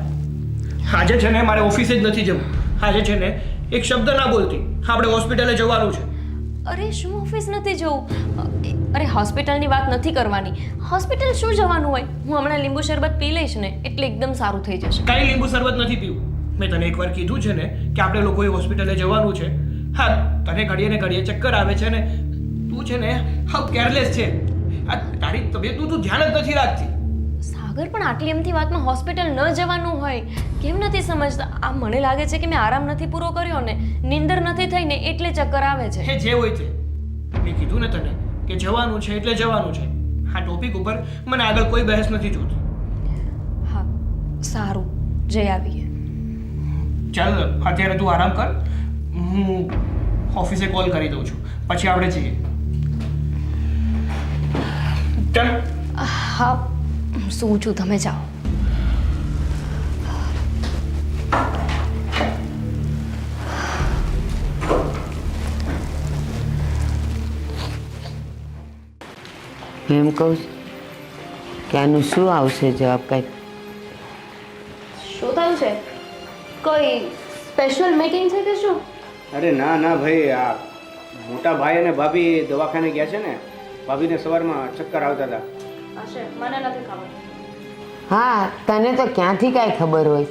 આજે છે ને મારે ઓફિસે જ નથી જવું. આજે છે ને એક શબ્દ ના બોલતી, આપણે હોસ્પિટલે જવાનું છે. અરે શું ઓફિસ નથી જવું? અરે હોસ્પિટલની વાત નથી કરવાની. હોસ્પિટલ શું જવાનું હોય? હું હમણાં લીંબુ શરબત પી લઈશ ને એટલે એકદમ સારું થઈ જશે. કાંઈ લીંબુ શરબત નથી પીવું. મેં તને એકવાર કીધું છે ને કે આપણે લોકોએ હોસ્પિટલે જવાનું છે. હા, તને ઘડીએ ને ઘડીએ ચક્કર આવે છે ને તું છે ને હાવ કેરલેસ છે. આ તારી તબિયતનું તું ધ્યાન જ નથી રાખતી. સાગર, પણ આટલી એમથી વાતમાં હોસ્પિટલ ન જવાનું હોય કેમ નથી સમજતા? આ મને લાગે છે કે મેં આરામ નથી પૂરો કર્યો ને, નીંદર નથી થઈ ને એટલે ચક્કર આવે છે. હે જે હોય તે. મેં કીધું ને તને કે જવાનું છે એટલે જવાનું છે. આ ટોપિક ઉપર મને આગળ કોઈ બહેસ નથી જોતી. હા, સારું, જઈ આવીએ. ચાલ અત્યારે તું આરામ કર, હું ઓફિસે કોલ કરી દઉં છું, પછી આપણે જઈએ. ચાલ. હા, શું છું, તમે જાઓ. એમ કહું છું કે આનું શું આવશે જવાબ? કાંઈ શું થયું છે? કોઈ સ્પેશિયલ મીટિંગ છે કે શું? અરે ના ના ભાઈ, આ મોટા ભાઈ અને ભાભી દવાખાને ગયા છે ને, ભાભીને સવારમાં ચક્કર આવતા હતા. હશે, મને નથી ખબર. હા, તને તો ક્યાંથી કાંઈ ખબર હોય?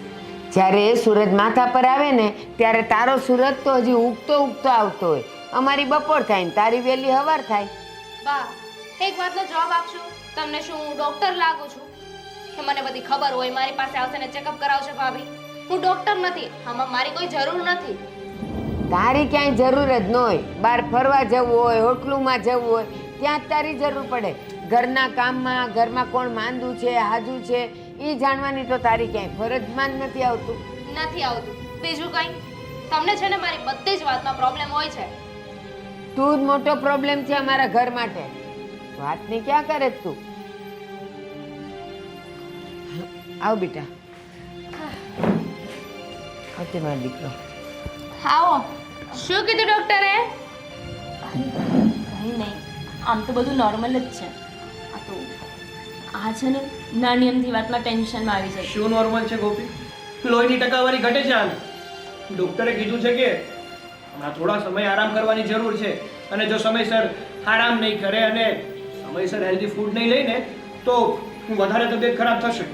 જ્યારે એ સૂરજ માથા પર આવે ને ત્યારે તારો સૂરજ તો હજી ઉગતો ઉગતો આવતો હોય. અમારી બપોર થાય ને તારી વહેલી હવાર થાય. બા, એક વાતનો જવાબ આપશો? તમને શું હું ડોક્ટર લાગુ છું કે મને બધી ખબર હોય? મારી પાસે આવશે ને ચેકઅપ કરાવશે ભાભી? હું ડોક્ટર નથી, આમાં મારી કોઈ જરૂર નથી. તારી ક્યાંય જરૂર જ ન હોય. બહાર ફરવા જવું હોય, હોટલુમાં જવું હોય, ત્યાં જ તારી જરૂર પડે. ઘરના કામમાં, ઘરમાં કોણ માંદું છે, હાજુ છે, એ જાણવાની તો તારી ક્યાંય ફરજમાં જ નથી આવતું. નથી આવતું. બીજું કંઈ? તમને છે ને મારી બધી જ વાતમાં પ્રોબ્લેમ હોય છે. તું જ મોટો પ્રોબ્લેમ છે અમારા ઘર માટે. વાતની ક્યાં કરે છે તું? આવ બેટા, આવતી મારો દીકરો. આવો. શું કીધું ડોક્ટરે? કંઈ નહીં, આમ તો બધું નોર્મલ જ છે. આ તો આ છે ને નાની અમથી વાતમાં ટેન્શનમાં આવી જાય. શું નોર્મલ છે ગોપી? લોહીની ટકાવારી ઘટે છે આને. ડોક્ટરે કીધું છે કે હમણાં થોડા સમય આરામ કરવાની જરૂર છે, અને જો સમયસર આરામ નહીં કરે અને સમયસર હેલ્ધી ફૂડ નહીં લઈને તો વધારે તબિયત ખરાબ થશે.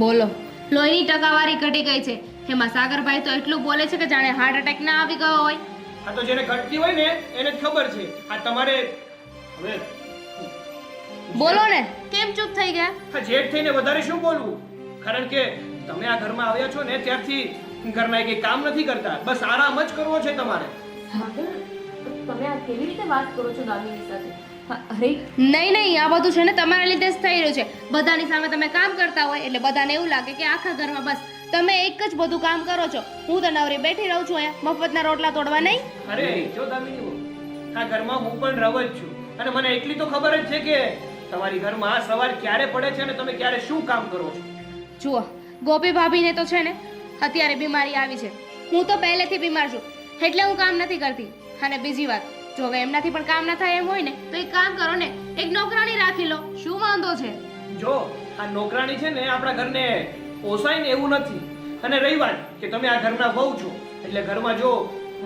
બોલો, લોહીની ટકાવારી ઘટી ગઈ છે. એમાં સાગરભાઈ તો એટલું બોલે છે કે જાણે હાર્ટ એટેક ના આવી ગયો હોય. આ તો જેને ઘટતી હોય ને એને જ ખબર છે. આ તમારે હવે બોલો ને, કેમ ચૂપ થઈ ગયા? હા, જેઠ થઈને વધારે શું બોલવું? કારણ કે તમે આ ઘરમાં આવ્યા છો ને ત્યારથી ઘરના એક કામ નથી કરતા, બસ આરામ જ કરવો છે તમારે. તમે આ કેવી રીતે વાત કરો છો દામિની સાથે? અરે નહીં નહીં, આ બધું છે ને તમારા લીધે જ થઈ રહ્યું છે. બધાની સામે તમે કામ કરતા હોય એટલે બધાને એવું લાગે કે આખા ઘરમાં બસ તમે એક જ બધું કામ કરો છો. હું તો નવરી બેઠી રહું છું અહીંયા મફતના રોટલા તોડવા નહીં. અરે જો દામિની બહુ, આ ઘરમાં હું પણ રવ જ છું, અને મને એટલી તો ખબર જ છે કે તમારી ઘરમાં સવાર ક્યારે પડે છે અને તમે ક્યારે શું કામ કરો છો. જુઓ, ગોપી ભાભીને તો છે ને અત્યારે બીમારી આવી છે. હું તો પહેલેથી બીમાર છું એટલે હું કામ નથી કરતી. અને બીજી વાત, જો હવે એમનાથી પણ કામ ના થાય એમ હોય ને તો એક કામ કરો ને, એક નોકરાણી રાખી લો. શું વાંધો છે? જો આ નોકરાણી છે ને આપણા ઘરને પોસાય ને એવું નથી. અને રહી વાત કે તમે આ ઘરના વહુ છો, એટલે ઘરમાં જો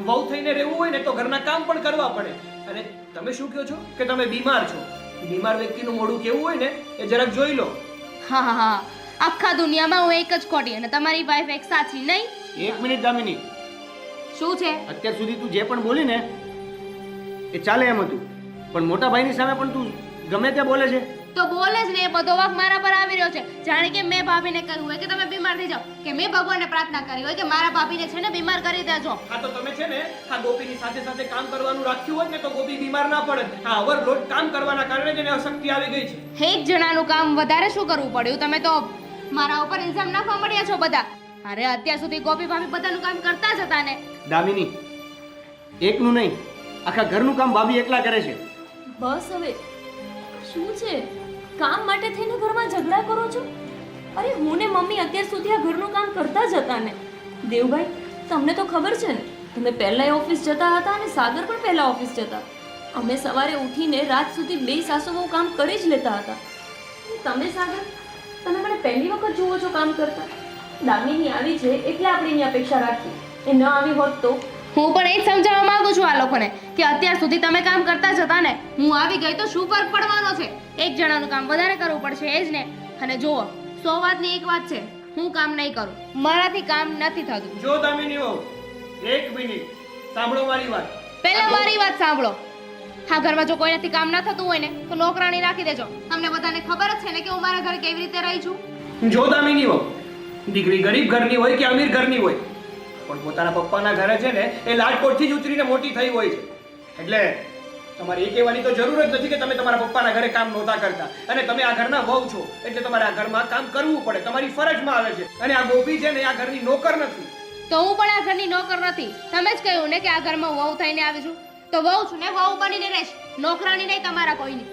વહુ થઈને રહેવું હોય ને તો ઘરના કામ પણ કરવા પડે. અને તમે શું કહો છો કે તમે બીમાર છો? બીમાર વ્યક્તિનું મોઢું કેવું હોય ને એ જરાક જોઈ લો. હા હા હા, આખા દુનિયામાં હું એક જ ખોટી અને તમારી વાઈફ એક સાચી નહીં. એક મિનિટ દામિની, શું છે? અત્યાર સુધી તું જે પણ બોલી ને એ ચાલે એમ હતું, પણ મોટા ભાઈની સામે પણ તું ગમે તે બોલે છે. તો બોલે જ ને, એ બધો વાંક મારા પર આવી રહ્યો છે. જાણે કે મેં ભાભીને કહ્યું હોય કે તમે બીમાર થઈ જાઓ, કે મેં ભગવાનને પ્રાર્થના કરી હોય કે મારા ભાભીને છે ને બીમાર કરી દેજો. હા તો તમે છે ને આ ગોપીની સાથે સાથે કામ કરવાનું રાખ્યું હોત ને તો ગોપી બીમાર ના પડે. આ ઓવરલોડ કામ કરવાના કારણે જ એને અશક્તિ આવી ગઈ છે. એક જણાનું કામ વધારે શું કરવું પડ્યું? તમે તો મારા ઉપર ઇલ્ઝામ નાખવા મળ્યા છો બધા. અરે અત્યાર સુધી ગોપી ભાભી બધાનું કામ કરતા જ હતા ને. દામિની, એકનું નહીં, આખા ઘરનું કામ ભાભી એકલા કરે છે. બસ હવે શું છે? કામ માટે થઈને ઘરમાં ઝઘડા કરો છો? અરે હું ને મમ્મી અત્યાર સુધી આ ઘરનું કામ કરતા જ હતા ને. દેવભાઈ, તમને તો ખબર છે ને, તમે પહેલાંય ઓફિસ જતા હતા અને સાગર પણ પહેલાં ઓફિસ જતા. અમે સવારે ઉઠીને રાત સુધી બે સાસુ વહુ કામ કરી જ લેતા હતા. તમે સાગર, તમે મને પહેલી વખત જુઓ છો કામ કરતા. દામિની આવી છે એટલે આપણે એની અપેક્ષા રાખી. એ ન આવી હોત તો હું પણ એ જ સમજાવવા માંગુ છું આ લોકોને કે અત્યાર સુધી તમે કામ કરતા જ હતા ને. હું આવી ગઈ તો શું ફરક પડવાનો છે? એક જણાનું કામ વધારે કરવું પડશે એ જ ને. અને જુઓ, 100 વાતની એક વાત છે, હું કામ નહીં કરું, મારાથી કામ નથી થતું. જો દામિની વહુ, એક મિનિટ સાંભળો મારી વાત. પહેલા મારી વાત સાંભળો. હા, ઘરમાં જો કોઈનાથી કામ ન થતું હોય ને તો નોકરાણી રાખી દેજો. તમને બધાને ખબર જ છે ને કે હું મારા ઘરે કેવી રીતે રહી છું. જો દામિની વહુ, દીકરી ગરીબ ઘરની હોય કે અમીર ઘરની હોય, પણ પોતાના પપ્પાના ઘરે છે ને એ લાડકોટથી જ ઉતરીને મોટી થઈ હોય છે. એટલે તમારે એ કહેવાની તો જરૂર જ નથી કે તમે તમારા પપ્પાના ઘરે કામ નહોતા કરતા અને તમે આ ઘરના વહુ છો એટલે તમારે આ ઘરમાં કામ કરવું પડે, તમારી ફરજમાં આવે છે. અને આ ગોપી છે ને આ ઘરની નોકર નથી. તો હું પણ આ ઘરની નોકર નથી. તમે જ કહ્યું ને કે આ ઘરમાં વહુ થઈને આવી છું, તો વહુ છું ને વહુ બનીને રહીશ, નોકરાણી નહીં તમારા કોઈની.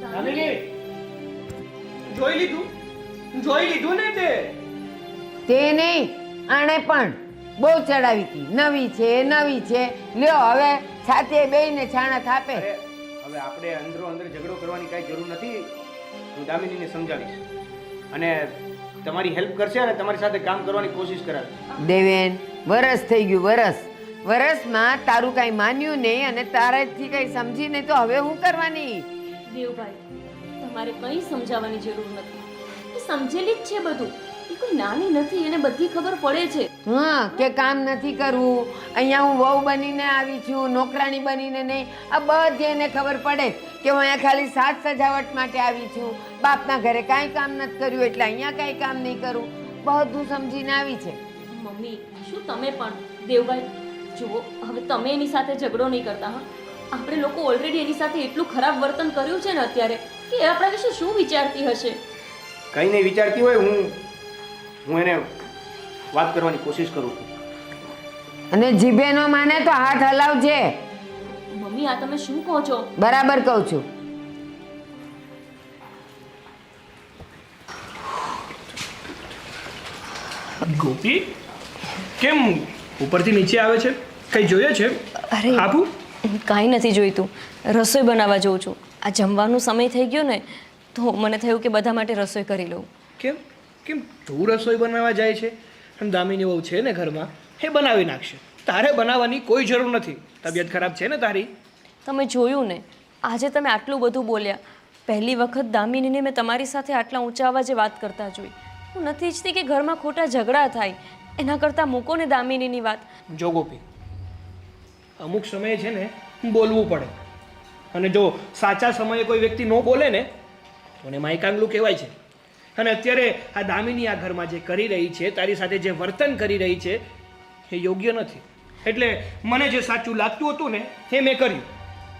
દામિની, જોઈ લીધું ને તે નહીં, આણે પણ બહુ ચડાવી હતી. નવી છે લ્યો હવે સાથે બેયને છાણા થાપે. અરે હવે આપણે અંદરો અંદર ઝઘડો કરવાની કાંઈ જરૂર નથી. હું દામિનીને સમજાવીશ અને તમારી હેલ્પ કરશે અને તમારી સાથે કામ કરવાની કોશિશ કરાવીશ. દેવેન, વરસ થઈ ગયું. વરસમાં તારું કાંઈ માન્યું નહીં અને તારાથી કાંઈ સમજી નહીં તો હવે હું કરવાની? દેવભાઈ, તમારે કંઈ સમજાવવાની જરૂર નથી. એ સમજેલી જ છે બધું. એ કોઈ નાની નથી, એને બધી ખબર પડે છે. હા, કે કામ નથી કરવું, અહીંયા હું વહુ બનીને આવી છું, નોકરાણી બનીને નહીં. આ બધી એને ખબર પડે કે હું અહીંયા ખાલી સાજ સજાવટ માટે આવી છું. બાપના ઘરે કાંઈ કામ નથી કર્યું એટલે અહીંયા કાંઈ કામ નહીં કરું. બધું સમજીને આવી છે. મમ્મી, શું તમે પણ? દેવભાઈ જુઓ, હવે તમે એની સાથે ઝઘડો નહીં કરતા. હા, આપણે લોકો ઓલરેડી એની સાથે એટલું ખરાબ વર્તન કર્યું છે ને અત્યારે કે એ આપણા વિશે શું વિચારતી હશે. કંઈ નહીં વિચારતી હોય, હું એને વાત કરવાની કોશિશ કરું છું. અને જીભે ન માને તો હાથ હલાવજે. મમ્મી, આ તમે શું કહો છો? બરાબર કહું છું. ગોપી કેમ ઉપરથી નીચે આવે છે? કઈ જોઈએ છે? અરે આપું? કાંઈ નથી જોઈતું. રસોઈ બનાવવા જઉં છું. આ જમવાનો સમય થઈ ગયો ને તો મને થયું કે બધા માટે રસોઈ કરી લઉં. કેમ કેમ તું રસોઈ બનાવવા જાય છે? અને દામિની વહુ છે ને ઘરમાં, એ બનાવી નાખશે. તારે બનાવવાની કોઈ જરૂર નથી. તબિયત ખરાબ છે ને તારી? તમે જોયું ને, આજે તમે આટલું બધું બોલ્યા. પહેલી વખત દામિનીને મેં તમારી સાથે આટલા ઊંચા અવાજે વાત કરતા જોઈ. હું નથી ઈચ્છતી કે ઘરમાં ખોટા ઝઘડા થાય. એના કરતાં મૂકો ને દામિનીની વાત. જો ગોપી, અમુક સમયે છે ને બોલવું પડે. અને જો સાચા સમયે કોઈ વ્યક્તિ ન બોલે ને તો એને માયકાંગલું કહેવાય છે. અને અત્યારે આ દામિની આ ઘરમાં જે કરી રહી છે, તારી સાથે જે વર્તન કરી રહી છે એ યોગ્ય નથી. એટલે મને જે સાચું લાગતું હતું ને એ મેં કર્યું.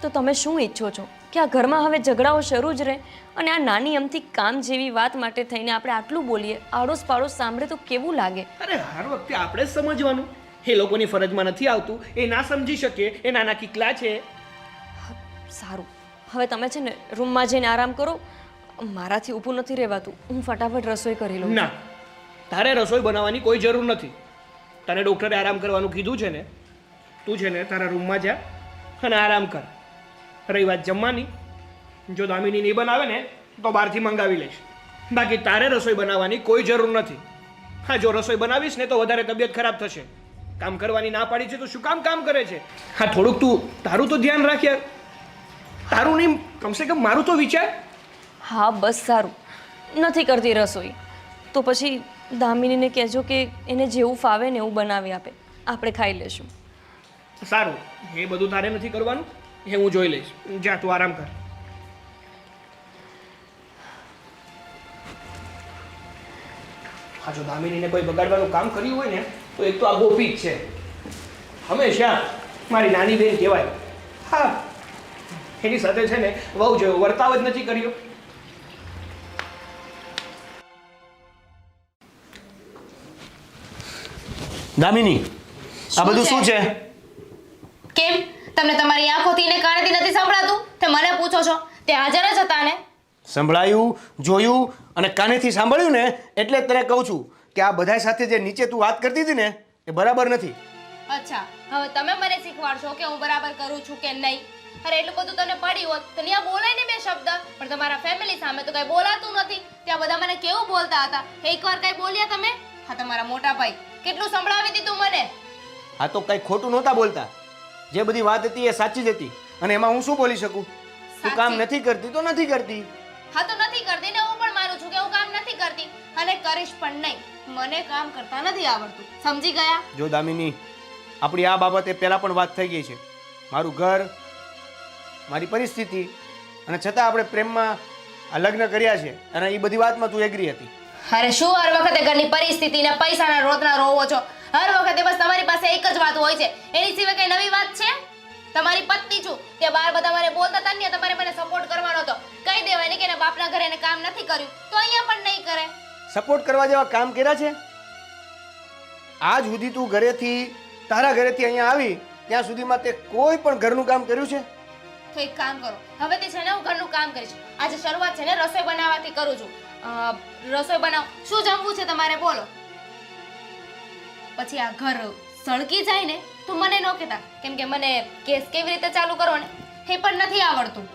તો તમે શું ઈચ્છો છો કે આ ઘરમાં હવે ઝઘડાઓ શરૂ જ રહે? અને આ નાની અમથી કામ જેવી વાત માટે થઈને આપણે આટલું બોલીએ, આડોશ પાડોશ સાંભળે તો કેવું લાગે? અરે હર વખતે આપણે જ સમજવાનું? એ લોકોની ફરજમાં નથી આવતું, એ ના સમજી શકે, એ નાના કિકલા છે. સારું, હવે તમે છે ને રૂમમાં જઈને આરામ કરો. મારાથી ઊભું નથી રહેવાતું. હું ફટાફટ રસોઈ કરી લઉં. ના, તારે રસોઈ બનાવવાની કોઈ જરૂર નથી. તને ડૉક્ટરે આરામ કરવાનું કીધું છે ને, તું છે ને તારા રૂમમાં જા અને આરામ કર. રહી વાત જમવાની, જો દામિની નહીં બનાવે ને તો બહારથી મંગાવી લઈશ. બાકી તારે રસોઈ બનાવવાની કોઈ જરૂર નથી. હા, જો રસોઈ બનાવીશ ને તો વધારે તબિયત ખરાબ થશે. કામ કરવાની ના પાડી છે તો શું કામ કરે છે? હા, થોડુંક તું તારું તો ધ્યાન રાખ યાર. તારું નહીં, કમસે કમ મારું તો વિચાર. હા બસ સારું, નથી કરતી રસોઈ તો પછી દામિનીને કહેજો કે એને જેવું ફાવે ને એવું બનાવી આપે, આપણે ખાઈ લેશું. સારું, એ બધું તારે નથી કરવાનું, એ હું જોઈ લઈશ. જા તું આરામ કર. હા, જો દામિનીને કોઈ બગાડવાનું કામ કર્યું હોય ને તો એક તો આ ગોપી જ છે. હંમેશા મારી નાની બેન કહેવાય. હા, એની સાથે છે ને વહુ જેવો વર્તાવ જ નથી કર્યો. દામિની આ બધું શું છે? કેમ તમને તમારી આંખોથી ને કાનેથી નથી સંભળાતું તે મને પૂછો છો? તે હાજર જ હતા ને? સંભળાયું, જોયું અને કાનેથી સાંભળ્યું ને એટલે જ તને કહું છું કે આ બધા સાથે જે નીચે તું વાત કરતી હતી ને એ બરાબર નથી. અચ્છા, હવે તમે મને શીખવાડશો કે હું બરાબર કરું છું કે નહીં? અરે એટલું બધું તને પડી હોત તો ત્યાં બોલાય ને બે શબ્દ, પણ તમારા ફેમિલી સામે તો કઈ બોલાતું નથી. ત્યાં બધા મને કેવું બોલતા હતા, એકવાર કઈ બોલ્યા તમે? હા, તમારા મોટા ભાઈ કેટલું સંભળાવી દીધું મને. આ તો કઈ ખોટું નહોતા બોલતા, જે બધી વાત હતી એ સાચી જ હતી અને એમાં હું શું બોલી શકું? તું કામ નથી કરતી તો નથી કરતી. હા તો નથી કરતી ને હું પણ માનું છું કે હું કામ નથી કરતી અને કરીશ પણ નહીં. મને કામ કરતા નથી આવડતું, સમજી ગયા? જો દામિની, આપણી આ બાબતે પહેલા પણ વાત થઈ ગઈ છે. મારું ઘર, મારી પરિસ્થિતિ અને છતાં આપણે પ્રેમમાં આ લગ્ન કર્યા છે અને એ બધી વાતમાં તું એગ્રી હતી. અરે શું હર વખતે ઘરની પરિસ્થિતિ ને પૈસાના રોતના રોવો છો? હર વખતે બસ તમારી પાસે એક જ વાત હોય છે, એની સિવાય કઈ નવી વાત છે? તમારી પત્ની છું તે બાર બધા મને બોલતા હતા ને તમારે મને સપોર્ટ કરવાનો હતો. કહી દેવાય ને કે એના બાપના ઘરે એને કામ નથી કર્યું તો અહીંયા પણ નહીં કરે. સપોર્ટ કરવા જેવા કામ કર્યા છે? આજ સુધી તું ઘરેથી, તારા ઘરેથી અહીંયા આવી ત્યાં સુધીમાં તે કોઈ પણ ઘરનું કામ કર્યું છે? તો એક કામ કરો, હવેથી છે ને હું ઘરનું કામ કરીશ. આજે શરૂઆત છે ને રસોઈ બનાવવાથી કરું છું. રસોઈ બનાવ, શું જમવું છે તમારે બોલો? પછી આ ઘર સળગી જાય ને તો મને ન કહેતા, કેમ કે મને ગેસ કેવી રીતે ચાલુ કરવો ને એ પણ નથી આવડતું.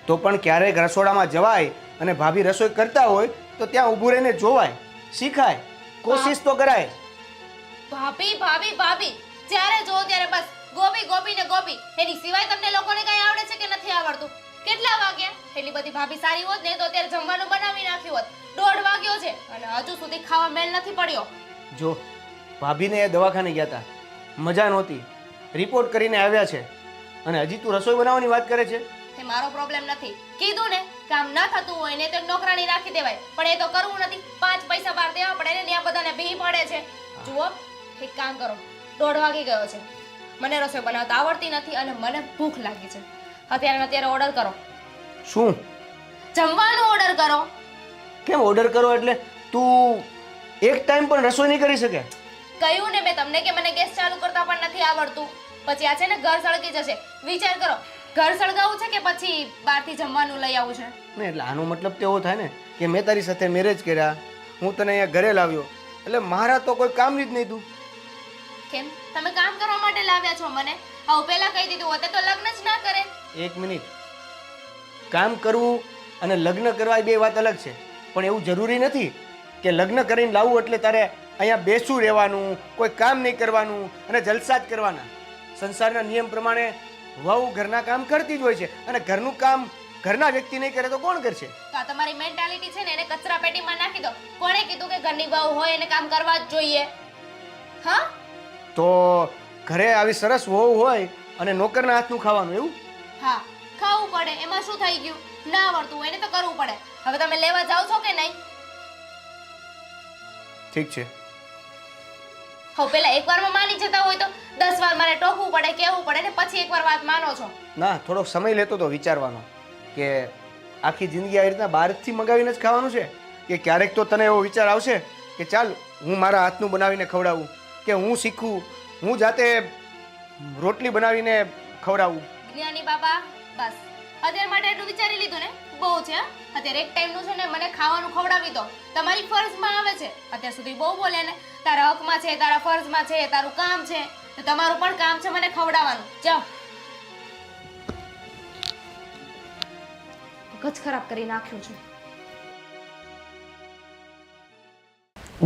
તો પણ ક્યારેક રસોડામાં જવાય અને ભાભી રસોઈ કરતા હોય તો ત્યાં ઊભું રહીને જોવાય, શીખાય, કોશિશ તો કરાય. ભાભી ભાભી ભાભી જ્યારે જો ત્યારે બસ ગોપી ગોપી ને ગોપી, એની સિવાય તમને લોકોને કઈ આવડે છે કે નથી આવડતું? કેટલા વાગ્યા? એટલી બધી ભાભી સારી હોત ને તો અત્યારે જમવાનું બનાવી નાખ્યું હોત. 1:30 વાગ્યો છે અને હજુ સુધી ખાવા મેળ નથી પડ્યો. જો ભાભીને એ દવાખાને ગયા હતા, મજા નહોતી, રિપોર્ટ કરીને આવ્યા છે અને હજી તું રસોઈ બનાવવાની વાત કરે છે? એ મારો પ્રોબ્લેમ નથી. કીધું ને કામ ના થતું હોય ને તો નોકરાણી રાખી દેવાય, પણ એ તો કરવું નથી. 5 પૈસા બહાર દેવા પડે ને ત્યાં બધાને ભી પડે છે. જુઓ, એક કામ કરો, 1:30 વાગી ગયો છે, મને રસોઈ બનાવતા આવડતી નથી અને મને ભૂખ લાગી છે. અત્યારે ઓર્ડર કરો. શું? જમવાનું ઓર્ડર કરો. કેમ ઓર્ડર કરો એટલે તું એક ટાઈમ પણ રસોઈ નહીં કરી શકે? કહ્યું ને મેં તમને કે મને ગેસ ચાલુ કરતા પણ નથી આવડતું. પછી આ છે ને ઘર સળગી જશે. વિચાર કરો, ઘર સળગાવવું છે કે પછી બહારથી જમવાનું લઈ આવવું છે? ને એટલે આનો મતલબ તો એવો થાય ને કે મેં તારી સાથે મેરેજ કર્યા, હું તને અહીંયા ઘરે લાવ્યો, એટલે મારા તો કોઈ કામની જ નહીં તું. કેમ તમે કામ કરવા માટે લાવ્યા છો મને? આવું પહેલા કહી દીધું હોત તો લગ્ન જ ના કરે. એક મિનિટ, કામ કરવું અને લગ્ન કરવા એ બે વાત અલગ છે. પણ એવું જરૂરી નથી કે લગ્ન કરીને લાવવું એટલે તારે અહીંયા બેસું રહેવાનું, કોઈ કામ નહીં કરવાનું અને જલસા જ કરવાના. સંસારના નિયમ પ્રમાણે વહુ ઘરના કામ કરતી જ હોય છે અને ઘરનું કામ ઘરના વ્યક્તિ નહીં કરે તો કોણ કરશે? તો આ તમારી મેન્ટાલિટી છે ને એને કચરા પેટીમાં નાખી દો. કોણે કીધું કે ઘરની વહુ હોય એને કામ કરવા જ જોઈએ? હા, તો ઘરે આવી સરસ વહુ હોય અને નોકરના હાથનું ખાવાનું એવું? હા, ખાવું પડે, એમાં શું થઈ ગયું? ના આવડતું હોય એને તો કરવું પડે. હવે તમે લેવા જાવ છો કે નહીં? ઠીક છે. હવે પેલા એકવારમાં માની જતા હોય તો 10 વાર મારે ટોકવું પડે, કહેવું પડે ને પછી એકવાર વાત માનો છો. ના, થોડોક સમય લેતો તો વિચારવાનો કે આખી જિંદગી આવી રીતના બહારથી મંગાવીને જ ખાવાનું છે કે ક્યારેક તો તને એવો વિચાર આવશે કે ચાલ હું મારા હાથનું બનાવીને ખવડાવું, કે હું શીખું, હું જાતે રોટલી બનાવીને ખવડાવું. જ્ઞાની બાબા, બસ અત્યાર માટે એટલું વિચારી લીધું ને? બહુ છે. અત્યારે એક ટાઈમનું છે ને મને ખાવાનું ખવડાવી દો, તમારી ફરજમાં આવે છે. અત્યાર સુધી બહુ બોલે ને તારા હકમાં છે, તારા ફરજમાં છે, તારું કામ છે, તો તમારું પણ કામ છે મને ખવડાવવાનું. જાઓ. મગજ ખરાબ કરી નાખ્યું છે.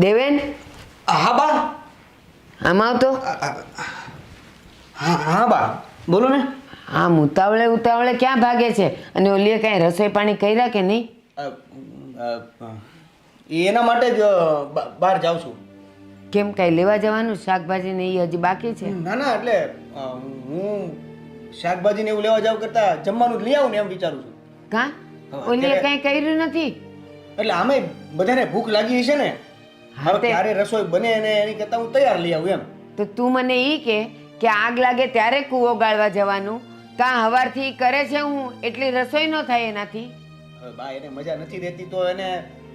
દેવેન, હા બા. આમ આવતો. હા બા, બોલો ને. આમ ઉતાવળે ઉતાવળે ક્યાં ભાગે છે? અને ઓલીએ કાંઈ રસોઈ પાણી કર્યા કે નહીં? એના માટે જ બહાર જાઉં છું. કેમ કાંઈ લેવા જવાનું? શાકભાજી ને એ હજી બાકી છે? ના ના, એટલે હું શાકભાજી ને એવું લેવા જાવ કરતા જમવાનું જ લઈ આવું ને એમ વિચારું છું. કાં ઓલીએ કાંઈ કર્યું નથી? એટલે આમે બધાને ભૂખ લાગી છે ને, હવે ક્યારે રસોઈ બને ને એની કરતા હું તૈયાર લઈ આવું એમ. તો તું મને એ કે આગ લાગે ત્યારે કૂવો ગાળવા જવાનું, કાં હવારથી કરે છે હું એટલી રસોઈ ન થાય એનાથી? હવે બા એને મજા નથી રહેતી તો એને,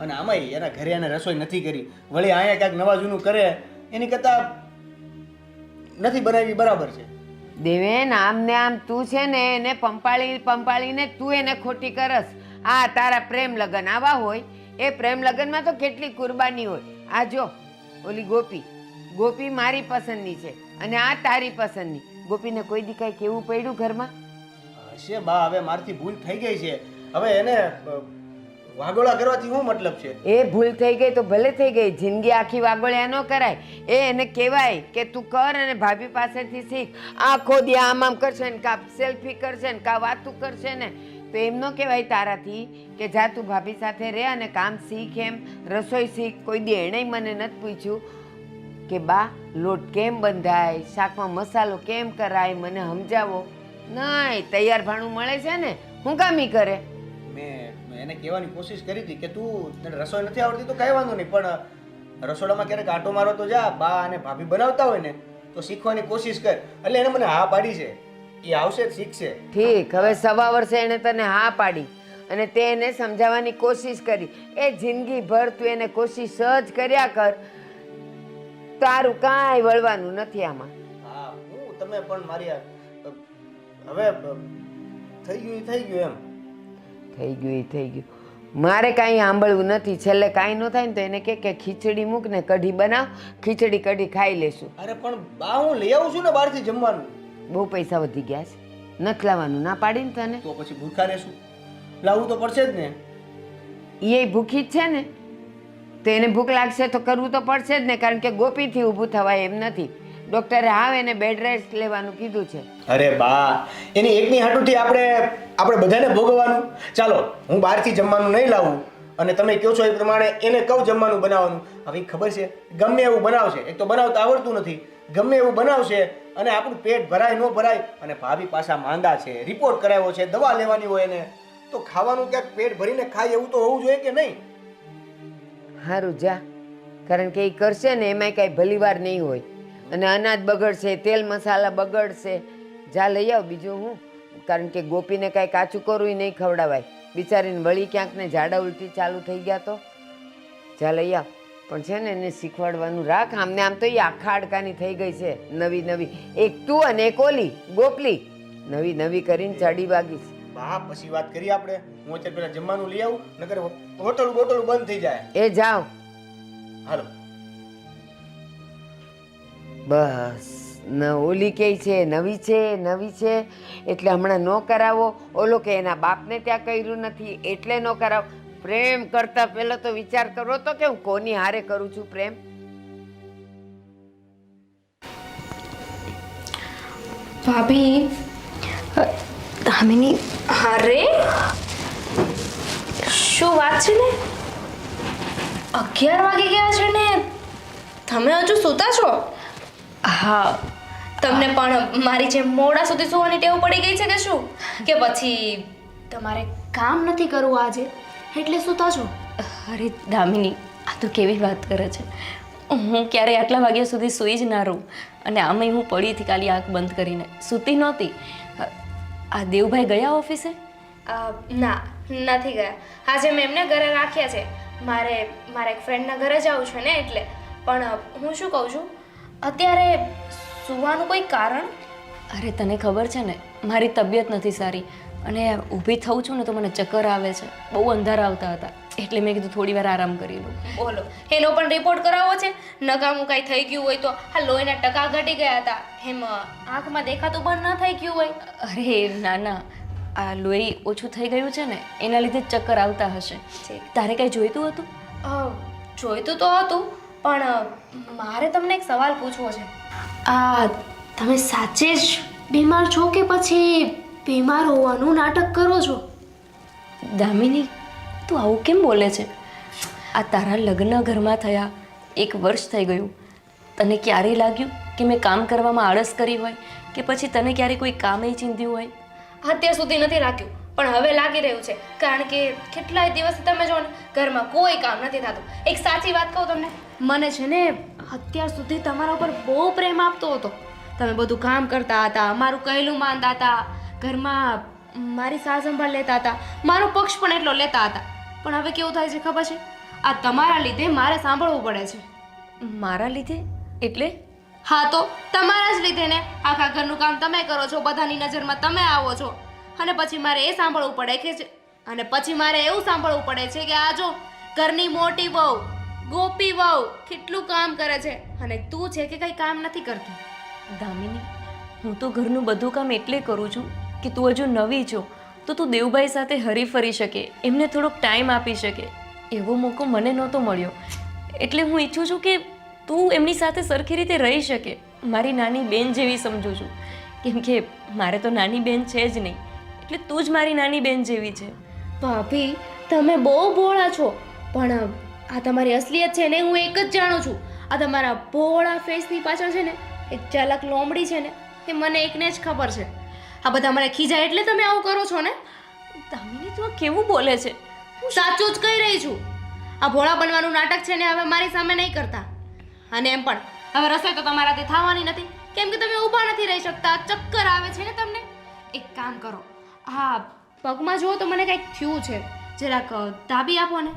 અને આમાંય એના ઘરે એને રસોઈ નથી કરી, વળી અહીંયા ક્યાંક નવા જૂનું કરે એની કરતાં નથી બનાવી બરાબર છે. દેવેન આમ ને આમ તું છે ને એને પંપાળીને તું એને ખોટી કરસ. આ તારા પ્રેમ લગ્ન આવા હોય, એ પ્રેમ લગ્નમાં તો કેટલી કુરબાની હોય. આ જો ઓલી ગોપી મારી પસંદની છે અને આ તારી પસંદની. ગોપીને કોઈ દી કાંઈ કેવું પડ્યું ઘરમાં? હશે બા, હવે મારથી ભૂલ થઈ ગઈ છે. હવે એને વાગોળા કરવાથી શું મતલબ છે? એ ભૂલ થઈ ગઈ તો ભલે થઈ ગઈ, જિંદગી આખી વાગોળ્યા ન કરાય. એને કહેવાય કે તું કર અને ભાભી પાસેથી શીખ. આખો દી આમ કરશે ને કા સેલ્ફી કરશે ને કા વાતું કરશે ને તો એમ ન કહેવાય તારાથી કે જા તું ભાભી સાથે રહે અને કામ શીખ, એમ રસોઈ શીખ. કોઈ દી એણેય મને નથી પૂછ્યું કે બા લોટ કેમ બંધાય, શાકમાં મસાલો કેમ કરાય, મને સમજાવો. નહીં, તૈયાર ભાણું મળે છે ને, હું કામ ઈ કરે? મેં એને કહેવાની કોશિશ કરી હતી કે તું તને રસોઈ નથી આવડતી તો કાંઈ વાંધો નહીં, પણ રસોડામાં ક્યારેક આંટો મારો તો જા. બા અને ભાભી બનાવતા હોય ને તો શીખવાની કોશિશ કર. એટલે એને મને હા પાડી છે, એ આવશે જ શીખશે. ઠીક, હવે 1.25 વર્ષે એને તને હા પાડી અને તે એને સમજાવવાની કોશિશ કરી. એ જિંદગીભર તું એને કોશિશ જ કર્યા કર, તારું કાંઈ વળવાનું નથી આમાં. હા, હું તમે પણ મારી હવે થઈ ગયું એમ. થઈ ગયું. મારે કાંઈ સાંભળવું નથી. છેલ્લે કાંઈ ન થાય ને તો એને કે ખીચડી મૂક ને કઢી બનાવ, ખીચડી કઢી ખાઈ લેશું. અરે પણ બા હું લઈ આવું છું ને બહારથી જમવાનું. બહુ પૈસા વધી ગયા છે, નથી લાવવાનું. ના પાડીને તને તો પછી ભૂખા રહેશું? લાવવું તો પડશે જ ને. એ ભૂખી જ છે ને, તો એને ભૂખ લાગશે તો કરવું તો પડશે જ ને, કારણ કે ગોપીથી ઊભું થવાય એમ નથી. ડૉક્ટરે હાવ એને બેડ રેસ્ટ લેવાનું કીધું છે. અરે બા, એની એકની હાટુથી આપણે બધાને ભોગવવાનું. ચાલો હું બહારથી જમવાનું નહીં લાવું અને તમે કહો છો એ પ્રમાણે એને કહું જમવાનું બનાવવાનું. હવે ખબર છે ગમે એવું બનાવશે, એક તો બનાવતા આવડતું નથી, ગમે એવું બનાવશે અને આપણું પેટ ભરાય ન ભરાય અને ભાભી પાછા માંદા છે, રિપોર્ટ કરાવ્યો છે, દવા લેવાની હોય એને, તો ખાવાનું ક્યાંક પેટ ભરીને ખાય એવું તો હોવું જોઈએ કે નહીં? સારું જા, કારણ કે એ કરશે ને એમાંય કાંઈ ભલીવાર નહીં હોય અને અનાજ બગડશે, તેલ મસાલા બગડશે. જા લઈ આવ, બીજું હું. કારણ કે ગોપીને કાંઈ કાચું કરવું નહીં ખવડાવાય, બિચારીને વળી ક્યાંક ને ઝાડા ઉલટી ચાલુ થઈ ગયા તો. જા લઈ આવ. પણ છે ને એને શીખવાડવાનું રાખ. આમને આમ તો એ આખા હાડકાની થઈ ગઈ છે, નવી. એક તું અને એક ઓલી ગોપલી નવી કરીને ચડી વાગીશ. બા પછી વાત કરીએ આપણે. હું અત્યારે પેલા જમવાનું લઈ આવું, નકર હોટલ બંધ થઈ જાય. એ જાઓ. હાલો. બસ ઓલી કે છે નવી છે એટલે હમણાં ન કરાવો. ઓલો કે એના બાપને ત્યાં કર્યું નથી એટલે ન કરાવો. પ્રેમ કરતા પહેલા તો વિચાર કરો તો કે હું કોની હારે કરું છું પ્રેમ. ભાભી, દામિની અરે શું વાત છે ને, 11 વાગી ગયા છે ને તમે હજુ સૂતા છો? હા, તમને પણ મારી જેમ મોડા સુધી સૂવાની ટેવ પડી ગઈ છે કે શું? કે પછી તમારે કામ નથી કરવું આજે એટલે સૂતા છો? અરે દામિની, આ તો કેવી વાત કરે છે. હું ક્યારેય આટલા વાગ્યા સુધી સૂઈ જ ના રહું. અને આમાંય હું પડી હતી ખાલી આંખ બંધ કરીને, સૂતી નહોતી. આ દેવભાઈ ગયા ઓફિસે? ના, નથી ગયા. આજે મેં એમને ઘરે રાખ્યા છે. મારા એક ફ્રેન્ડના ઘરે જાઉં છું ને એટલે. પણ હું શું કહું છું, અત્યારે સૂવાનું કોઈ કારણ? અરે તને ખબર છે ને મારી તબિયત નથી સારી અને ઊભી થઉં છું ને તો મને ચક્કર આવે છે. બહુ અંધારા આવતા હતા એટલે મેં કીધું થોડી વાર આરામ કરી લઉં. બોલો, એનો પણ રિપોર્ટ કરાવવો છે? નકામું કાંઈ થઈ ગયું હોય તો? આ લોહીના ટકા ઘટી ગયા હતા એમ આંખમાં દેખાતું બંધ ન થઈ ગયું હોય? અરે ના, આ લોહી ઓછું થઈ ગયું છે ને એના લીધે જ ચક્કર આવતા હશે. તારે કંઈ જોઈતું હતું? જોઈતું તો હતું, પણ મારે તમને એક સવાલ પૂછવો છે. તમે સાચે જ બીમાર છો કે પછી બીમાર હોવાનું નાટક કરો છો? દામિની, તું આવું કેમ બોલે છે? આ તારા લગ્ન ઘરમાં થયા 1 વર્ષ થઈ ગયું. તને ક્યારેય લાગ્યું કે મેં કામ કરવામાં આળસ કરી હોય કે પછી તને ક્યારે કોઈ કામે ચીંધ્યું હોય? અત્યાર સુધી નથી લાગ્યું, પણ હવે લાગી રહ્યું છે. કારણ કે કેટલાય દિવસથી તમે જો ને ઘરમાં કોઈ કામ નથી થતું. એક સાચી વાત કહું તમને, મને છે ને અત્યાર સુધી તમારા ઉપર બહુ પ્રેમ આપતો હતો. તમે બધું કામ કરતા હતા, મારું કહેલું માનતા હતા, ઘરમાં મારી સાર સંભાળ લેતા હતા, મારો પક્ષ પણ એટલો લેતા હતા. પણ હવે કેવું થાય છે ખબર છે? આ તમારા લીધે મારે સાંભળવું પડે છે. મારા લીધે એટલે? હા તો તમારા જ લીધે ને આખા ઘરનું કામ તમે કરો છો, બધાની નજરમાં તમે આવો છો, અને પછી મારે એ સાંભળવું પડે અને પછી મારે એવું સાંભળવું પડે છે કે આ જો ઘરની મોટી વહુ ગોપી વહુ કેટલું કામ કરે છે અને તું છે કે કંઈ કામ નથી કરતી. દામિની, હું તો ઘરનું બધું કામ એટલે કરું છું કે તું હજુ નવી છો, તો તું દેવભાઈ સાથે હરી ફરી શકે, એમને થોડોક ટાઈમ આપી શકે. એવો મોકો મને નહોતો મળ્યો, એટલે હું ઈચ્છું છું કે તું એમની સાથે સરખી રીતે રહી શકે. મારી નાની બેન જેવી સમજું છું, કેમ કે મારે તો નાની બેન છે જ નહીં, એટલે તું જ મારી નાની બેન જેવી છે. ભાભી તમે બહુ ભોળા છો, પણ આ તમારી અસલિયત છે ને હું એક જ જાણું છું. આ તમારા ભોળા ફેસની પાછળ છે ને એક ચાલાક લોમડી છે ને, એ મને એકને જ ખબર છે. આ બધા મને ખીજાય એટલે તમે આવું કરો છો ને? દામિની, તું આ કેવું બોલે છે? હું સાચું જ કહી રહી છું. આ ભોળા બનવાનું નાટક છે ને હવે મારી સામે નહીં કરતા. અને એમ પણ હવે રસોઈ તો તમારાથી થવાની નથી, કેમ કે તમે ઊભા નથી રહી શકતા, ચક્કર આવે છે ને તમને. એક કામ કરો, હા પગમાં જુઓ તો મને કંઈક થયું છે, જરાક દાબી આપો ને.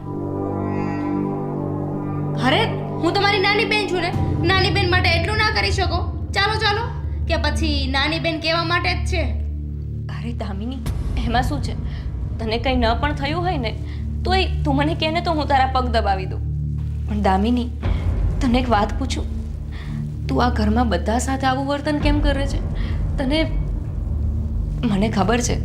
અરે હું તમારી નાની બેન છું ને, નાની બેન માટે એટલું ના કરી શકો? ચાલો ચાલો, કે પછી નાની બેન કહેવા માટે જ છે? અરે દામિની, એમાં શું છે? તને કંઈ ન પણ થયું હોય ને તોય તું મને કહે ને તો હું તારા પગ દબાવી દઉં. પણ દામિની, તને એક વાત પૂછું, તું આ ઘરમાં બધા સાથે આવું વર્તન કેમ કરે છે? મને ખબર છે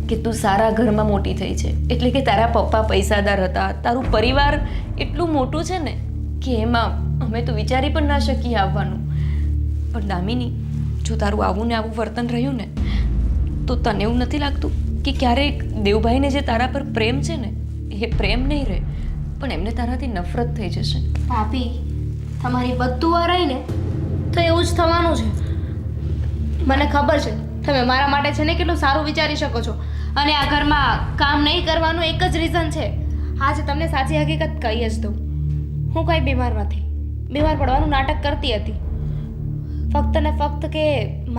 કે તું સારા ઘરમાં મોટી થઈ છે, એટલે કે તારા પપ્પા પૈસાદાર હતા, તારું પરિવાર એટલું મોટું છે ને કે એમાં અમે તો વિચારી પણ ના શકીએ આવવાનું. પણ દામિની, જો તારું આવું ને આવું વર્તન રહ્યું ને તો તને એવું નથી લાગતું કે ક્યારેક દેવભાઈને જે તારા પર પ્રેમ છે ને એ પ્રેમ નહીં રહે, પણ એમને તારાથી નફરત થઈ જશે? ભાભી તમારી બધું આ રહીને તો એવું જ થવાનું છે. મને ખબર છે તમે મારા માટે છે ને કેટલું સારું વિચારી શકો છો, અને આ ઘરમાં કામ નહીં કરવાનું એક જ રીઝન છે. આજે તમને સાચી હકીકત કહી જ દઉં, હું કંઈ બીમાર નથી. બીમાર પડવાનું નાટક કરતી હતી, ફક્ત ને ફક્ત કે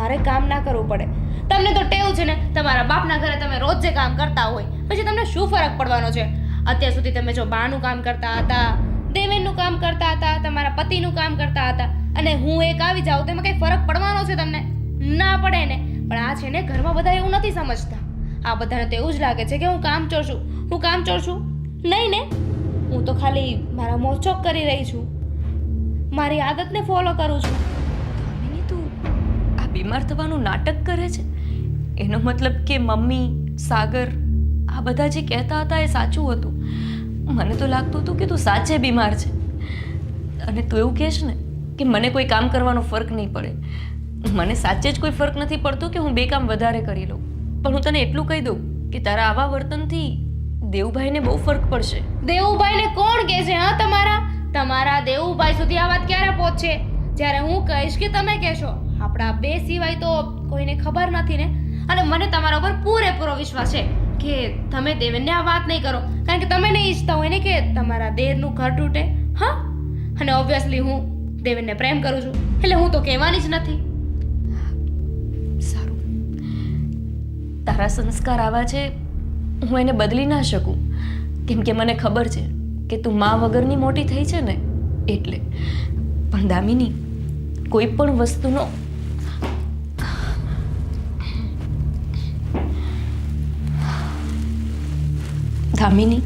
મારે કામ ના કરવું પડે. તમને તો ટેવ છે ને, તમારા બાપના ઘરે તમે રોજ જે કામ કરતા હોય, પછી તમને શું ફરક પડવાનો છે? અત્યાર સુધી તમે જો બાનું કામ કરતા હતા, દેવેનનું કામ કરતા હતા, તમારા પતિનું કામ કરતા હતા, અને હું એક આવી જાઉં તો એમાં કંઈ ફરક પડવાનો છે તમને? ના પડે ને. પણ આ છે ને ઘરમાં બધા એવું નથી સમજતા. આ બધાને તો એવું જ લાગે છે કે હું કામચોર છું. હું કામચોર છું નહીં ને, હું તો ખાલી મારા મોજશોખ કરી રહી છું, મારી આદતને ફોલો કરું છું. દામિની, તું આ બીમાર થવાનું નાટક કરે છે? એનો મતલબ કે મમ્મી, સાગર આ બધા જે કહેતા હતા એ સાચું હતું? મને તો લાગતું હતું કે તું સાચે બીમાર છે, અને તું એવું કહેશ ને કે મને કોઈ કામ કરવાનો ફરક નહીં પડે. મને સાચે જ કોઈ ફરક નથી પડતો કે હું બે કામ વધારે કરી લઉં, પણ હું તને એટલું કહી દઉં કે તારા આવા વર્તનથી દેવુભાઈને બહુ ફરક પડશે. દેવુભાઈને કોણ કહે છે? હા તમારા દેવુભાઈ સુધી આ વાત ક્યારે પહોંચશે? જ્યારે હું કહીશ કે તમે કહેશો. આપણા બે સિવાય તો કોઈને ખબર નથી ને. અને મને તમારા ઉપર પૂરેપૂરો વિશ્વાસ છે કે તમે દેવેનને આ વાત નહીં કરો, કારણ કે તમે નહીં ઈચ્છતા હોય ને કે તમારા દેરનું ઘર તૂટે. હા, અને ઓબ્વિયસલી હું દેવેનને પ્રેમ કરું છું, એટલે હું તો કહેવાની જ નથી. સારું, તારા સંસ્કાર આવા છે, હું એને બદલી ના શકું, કેમ કે મને ખબર છે કે તું મા વગરની મોટી થઈ છે ને એટલે. પણ દામિની, કોઈ પણ વસ્તુનો દામિની,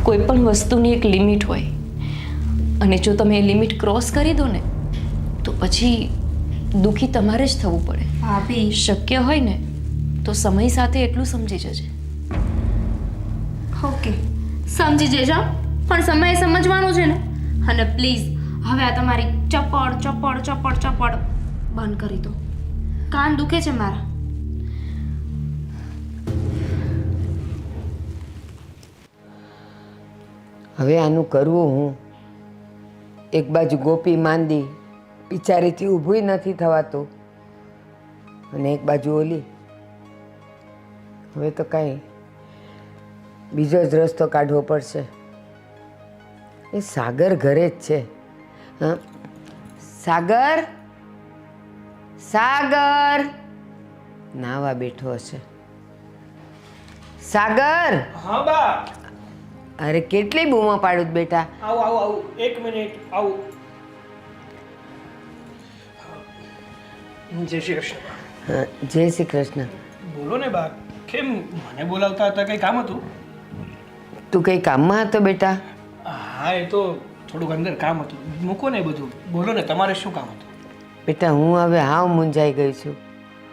કોઈ પણ વસ્તુની એક લિમિટ હોય, અને જો તમે એ લિમિટ ક્રોસ કરી દો ને તો પછી દુઃખી તમારે જ થવું પડે. ભાભી શક્ય હોય ને તો સમય સાથે એટલું સમજી જજે. ઓકે, સમજી જજો, પણ સમયે સમજવાનું છે ને. અને પ્લીઝ હવે આ તમારી ચપડ બંધ કરી દો. કાન દુખે છે મારા. હવે આનું કરવું હું? એક બાજુ ગોપી માંદી, બિચારીથી ઊભું નથી થવાતું, અને એક બાજુ ઓલી. હવે તો કાંઈ બીજો જ રસ્તો કાઢવો પડશે. એ સાગર ઘરે જ છે. હા, સાગર નાવા બેઠો હશે. સાગર! હા બા. અરે કેટલી બૂમો પાડું બેટા. આવું એક મિનિટ આવું. જય શ્રી કૃષ્ણ. જય શ્રી કૃષ્ણ. બોલો ને બા, કેમ મને બોલાવતા હતા? કંઈ કામ હતું? તું કંઈ કામમાં હતો બેટા? હા, એ તો થોડુંક અંદર કામ હતું. મૂકો ને એ બધું, બોલો ને તમારે શું કામ હતું? બેટા હું હવે હાવ મૂંઝાઈ ગઈ છું.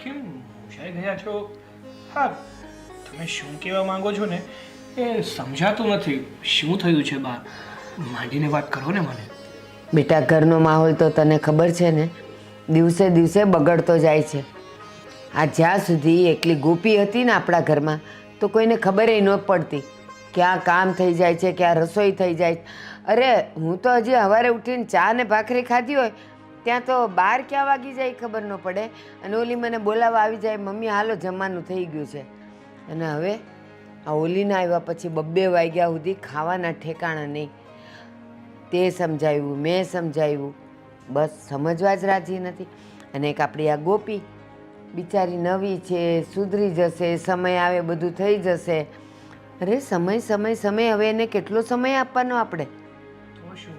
કેમ મૂંઝાઈ ગયા છો? હા, તમે શું કહેવા માંગો છો ને એ સમજાતું નથી. શું થયું છે બા? માંડીને વાત કરો ને મને. બેટા ઘરનો માહોલ તો તને ખબર છે ને, દિવસે દિવસે બગડતો જાય છે. આ જ્યાં સુધી એકલી ગોપી હતી ને આપણા ઘરમાં તો કોઈને ખબર ન પડતી ક્યાં કામ થઈ જાય છે, ક્યાં રસોઈ થઈ જાય છે. અરે હું તો હજી સવારે ઉઠીને ચા ને ભાખરી ખાધી હોય ત્યાં તો 12 ક્યાં વાગી જાય ખબર ન પડે, અને ઓલી મને બોલાવવા આવી જાય, મમ્મી હાલો જમવાનું થઈ ગયું છે. અને હવે આ ઓલીના આવ્યા પછી 2 વાગ્યા સુધી ખાવાના ઠેકાણા નહીં. તે સમજાવ્યું, મેં સમજાવ્યું, બસ સમજવા જ રાજી નથી. અને એક આપણી આ ગોપી બિચારી નવી છે, સુધરી જશે, સમય આવે બધું થઈ જશે. અરે સમય સમય સમય, હવે એને કેટલો સમય આપવાનો આપણે? તો શું?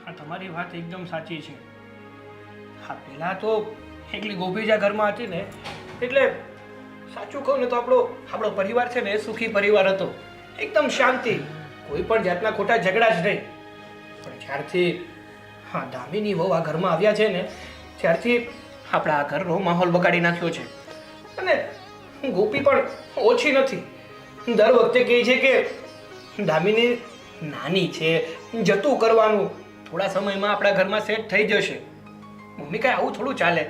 હા, તમારી વાત એકદમ સાચી છે. હા, પહેલાં તો એકલી ગોપીજા ઘરમાં હતી ને એટલે સાચું કહું ને તો આપણો પરિવાર છે ને એ સુખી પરિવાર હતો. એકદમ શાંતિ, કોઈ પણ જાતના ખોટા ઝઘડા જ નહીં. પણ જ્યારથી દામિની વહુ આ ઘરમાં આવ્યા છે ને ત્યારથી આપણા આ ઘરનો માહોલ બગાડી નાખ્યો છે. અને ગોપી પણ ઓછી નથી. દર વખતે કહે છે કે દામિની નાની છે, જતું કરવાનું, થોડા સમયમાં આપણા ઘરમાં સેટ થઈ જશે. મમ્મી કાંઈ આવું થોડું ચાલે?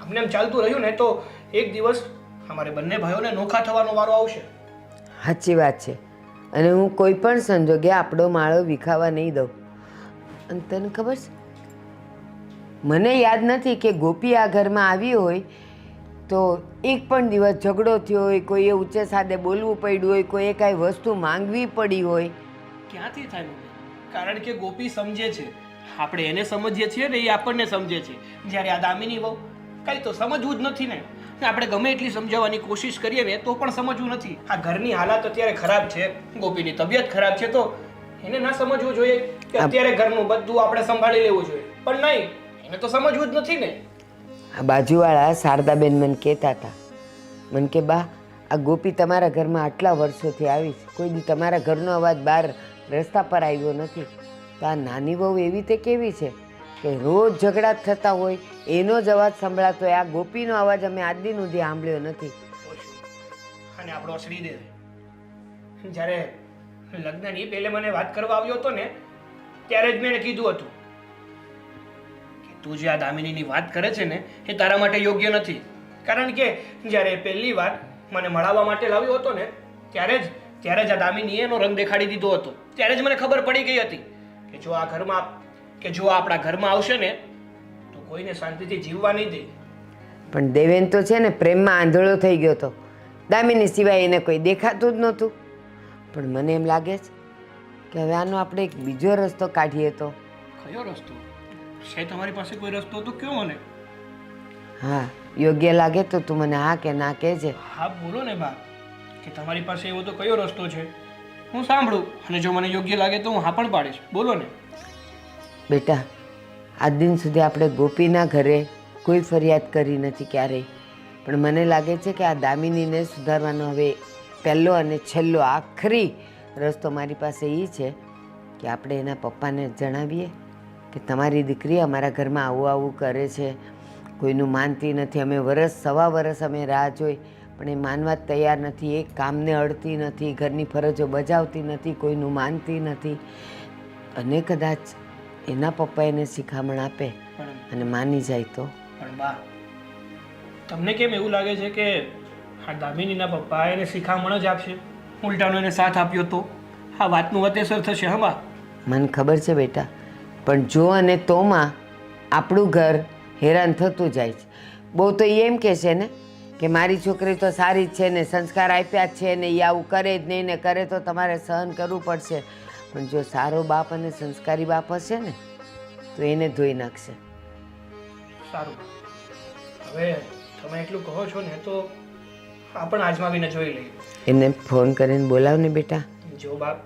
આમને એમ ચાલતું રહ્યું ને તો એક દિવસ અમારે બંને ભાઈઓને નોખા થવાનો વારો આવશે. સાચી વાત છે. અને હું કોઈ પણ સંજોગે આપણો માળો વિખાવા નહીં દઉં. અને તને ખબર છે, મને યાદ નથી કે ગોપી આ ઘરમાં આવી હોય તો એક પણ દિવસ ઝઘડો થયો હોય, કોઈએ ઊંચે સાદે બોલવું પડ્યું હોય, કોઈએ કાંઈ વસ્તુ માંગવી પડી હોય. ક્યાંથી થાય મમ્મી? કારણ કે ગોપી સમજે છે, આપણે એને સમજીએ છીએ ને એ આપણને સમજે છે. જ્યારે આ દામિની વહુ કાંઈ તો સમજવું જ નથી ને. આપણે ગમે એટલી સમજાવવાની કોશિશ કરીએ ને તો પણ સમજવું નથી. આ ઘરની હાલત અત્યારે ખરાબ છે, ગોપીની તબિયત ખરાબ છે, તો એને ના સમજવું જોઈએ કે અત્યારે ઘરનું બધું આપણે સંભાળી લેવું જોઈએ. પણ નહીં, એને તો સમજવું જ નથી ને. આ બાજુવાળા શારદાબેન મને કહેતા હતા, મને કે બા આ ગોપી તમારા ઘરમાં આટલા વર્ષોથી આવી છે, કોઈ દી તમારા ઘરનો અવાજ બહાર રસ્તા પર આવ્યો નથી. તો આ નાની વહુ એવી તે કેવી છે કે રોજ ઝઘડા થતા હોય, એનો જ અવાજ સંભળાતો હોય. આ ગોપીનો અવાજ અમે આજ દિન સુધી સાંભળ્યો નથી. અને આપણો શ્રીદેવ જ્યારે લગ્નની પહેલે મને વાત કરવા આવ્યો હતો ને ત્યારે જ મેં એને કીધું હતું કે તું જે આ દામિનીની વાત કરે છે ને એ તારા માટે યોગ્ય નથી. કારણ કે જ્યારે પહેલી વાત મને મળાવવા માટે લાવ્યો હતો ને ત્યારે જ આ દામિનીએ એનો રંગ દેખાડી દીધો હતો. ત્યારે જ મને ખબર પડી ગઈ હતી કે જો આપણા ઘરમાં આવશે ને તો કોઈને શાંતિથી જીવવા નહીં દે. પણ દેવેન તો છે ને પ્રેમમાં આંધળો થઈ ગયો હતો. દામિની સિવાય એને કોઈ દેખાતું જ નહોતું. પણ મને એમ લાગે છે કે હવે આનો આપણે એક બીજો રસ્તો કાઢીએ તો. કયો રસ્તો છે? તમારી પાસે કોઈ રસ્તો તો કયો મને. હા, યોગ્ય લાગે તો તું મને હા કે ના કહેજે. હા બોલો ને બા, કે તમારી પાસે એવો તો કયો રસ્તો છે, હું સાંભળું, અને જો મને યોગ્ય લાગે તો હું હા પણ પાડીશ. બોલો ને. બેટા, આજ દિન સુધી આપણે ગોપીના ઘરે કોઈ ફરિયાદ કરી નથી ક્યારેય. પણ મને લાગે છે કે આ દામિનીને સુધારવાનો હવે પહેલો અને છેલ્લો આખરી રસ્તો મારી પાસે એ છે કે આપણે એના પપ્પાને જણાવીએ કે તમારી દીકરી અમારા ઘરમાં આવું આવું કરે છે, કોઈનું માનતી નથી. અમે સવા વરસ અમે રાહ જોઈ પણ એ માનવા જ તૈયાર નથી. એક કામને અડતી નથી, ઘરની ફરજો બજાવતી નથી, કોઈનું માનતી નથી. અને કદાચ એના પપ્પા એને શિખામણ આપે અને માની જાય તો. પણ બા, તમને કેમ એવું લાગે છે કે આ દામિનીના પપ્પા એને શિખામણ જ આપશે, ઉલટાનો એને સાથ આપ્યો તો આ વાતનું વતેસર થશે? હા બા, મને ખબર છે બેટા, પણ જો અને તોમાં આપણું ઘર હેરાન થતું જાય છે. બહુ તો એમ કહે છે ને કે મારી છોકરી તો સારી જ છે ને, સંસ્કાર આપ્યા જ છે ને, એ આવું કરે જ નહીં ને, કરે તો તમારે સહન કરવું પડશે. પણ જો સારો બાપ અને સંસ્કારી બાપ હશે ને તો એને ધોઈ નાખશે. સારું, હવે તમે એટલું કહો છો ને તો આપણે આજમાવીને જોઈ લઈએ. એને ફોન કરીને બોલાવ ને બેટા. જો બાપ,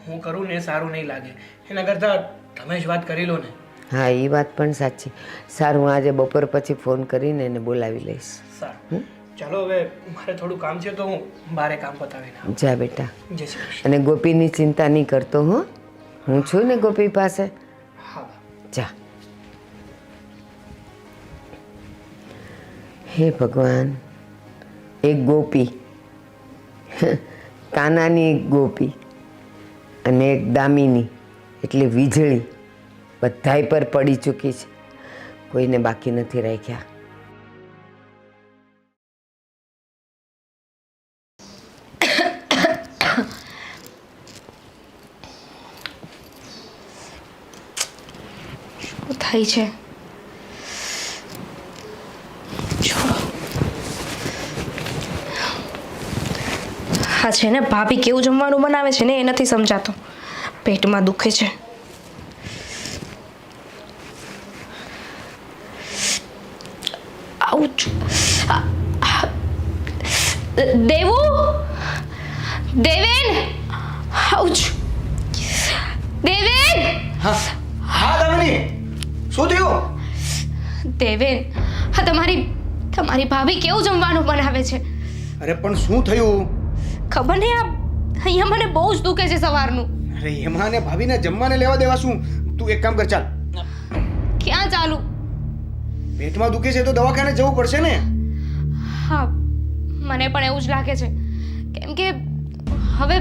હું કરું ને સારું નહીં લાગે, એના કરતાં તમે જ વાત કરી લો ને. હા એ વાત પણ સાચી. સારું, હું આજે બપોર પછી ફોન કરીને એને બોલાવી લઈશ. સારું, ચાલો હવે મારે થોડું કામ છે તો હું બારે કામ પતાવીને આવું. જા બેટા. જય શ્રી કૃષ્ણ. અને ગોપીની ચિંતા નહીં કરતો હો, હું છું ને ગોપી પાસે. હા. જા. હે ભગવાન, એક ગોપી, કાનાની એક ગોપી અને એક દામિની એટલે વીજળી બધાય પર પડી ચૂકી છે, કોઈને બાકી નથી રાખ્યા. શું થાય છે? હા છે ને, ભાભી કેવું જમવાનું બનાવે છે ને એ નથી સમજાતું. પેટમાં દુખે છે. આઉચ. દેવુ, દેવેન, આઉચ. દેવેન, હા હા દામિની, શું થયું? દેવેન, હા તમારી ભાભી કેવું જમવાનું બનાવે છે? અરે પણ શું થયું? ખબર નહીં, આ અહીંયા મને બહુ જ દુખે છે સવારનું. અરે એમાં ને ભાભીને જમવાને લેવા દેવા શું? તું એક કામ કર, ચાલ. ક્યાં ચાલુ? પેટમાં દુખે છે તો દવાખાને જવું પડશે ને. હા, મને પણ એવું જ લાગે છે, કેમ કે હવે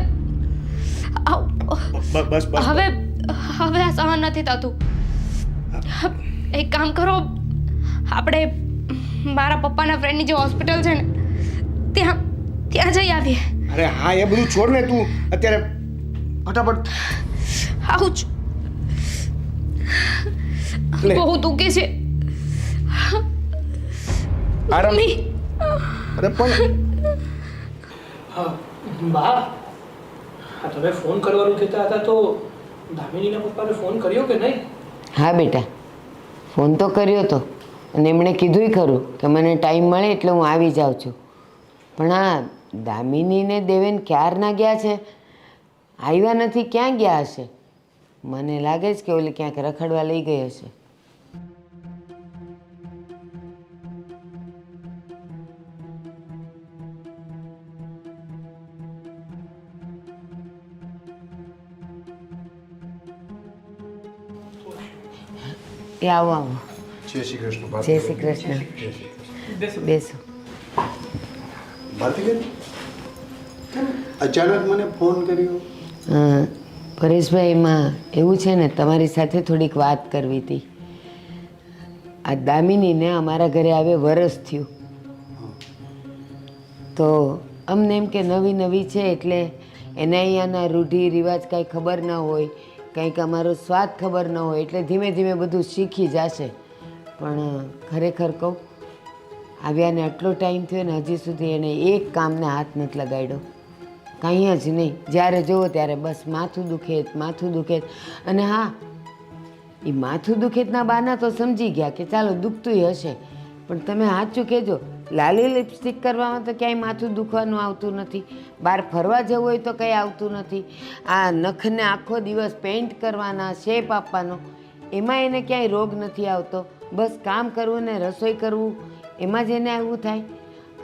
બસ હવે આ સહન નથી થતું. એક કામ કરો, આપણે મારા પપ્પાના ફ્રેન્ડની જે હોસ્પિટલ છે ને ત્યાં જઈ આવીએ. અરે હા, એ બધું છોડ ને, તું અત્યારે ફટાફટ. આઉચ. લે. બહુ દુખે છે. આરામ. મમ્મી, અરે પણ હા બા, હા તમે ફોન કરવાનું કહેતા હતા તો દામિનીના પપ્પાને ફોન કર્યો કે નહીં? હા બેટા, ફોન તો કર્યો હતો અને એમણે કીધુંય ખરું કે મને ટાઈમ મળે એટલે હું આવી જાઉં છું. પણ આ દામિનીને દેવેન ક્યારના ગયા છે, આવ્યા નથી. ક્યાં ગયા હશે? મને લાગે છે કે ઓલી ક્યાંક રખડવા લઈ ગઈ હશે. એ આવો આવો. જય શ્રી કૃષ્ણ. જય શ્રી કૃષ્ણ. બેસો. ભારતીબેન, અચાનક મને ફોન કર્યો? પરેશભાઈ, એમાં એવું છે ને, તમારી સાથે થોડીક વાત કરવી હતી. આ દામિનીને અમારા ઘરે આવે વરસ થયું, તો અમને એમ કે નવી નવી છે એટલે એને અહીંયાના રૂઢિ રિવાજ કાંઈ ખબર ન હોય, કંઈક અમારો સ્વાદ ખબર ન હોય, એટલે ધીમે ધીમે બધું શીખી જશે. પણ ખરેખર કહું, આવ્યાને આટલો ટાઈમ થયો ને હજી સુધી એણે એક કામને હાથ નથી લગાડ્યો, કાંઈ જ નહીં. જ્યારે જુઓ ત્યારે બસ માથું દુખે માથું દુખે. અને હા, એ માથું દુખેતના બહાના તો સમજી ગયા કે ચાલો દુખતુંય હશે, પણ તમે સાચું કહેજો, લાલી લિપસ્ટિક કરવામાં તો ક્યાંય માથું દુખવાનું આવતું નથી, બહાર ફરવા જવું હોય તો કંઈ આવતું નથી, આ નખને આખો દિવસ પેઇન્ટ કરવાના, શેપ આપવાનો, એમાં એને ક્યાંય રોગ નથી આવતો. બસ કામ કરવું ને રસોઈ કરવું, એમાં જ એને આવું થાય.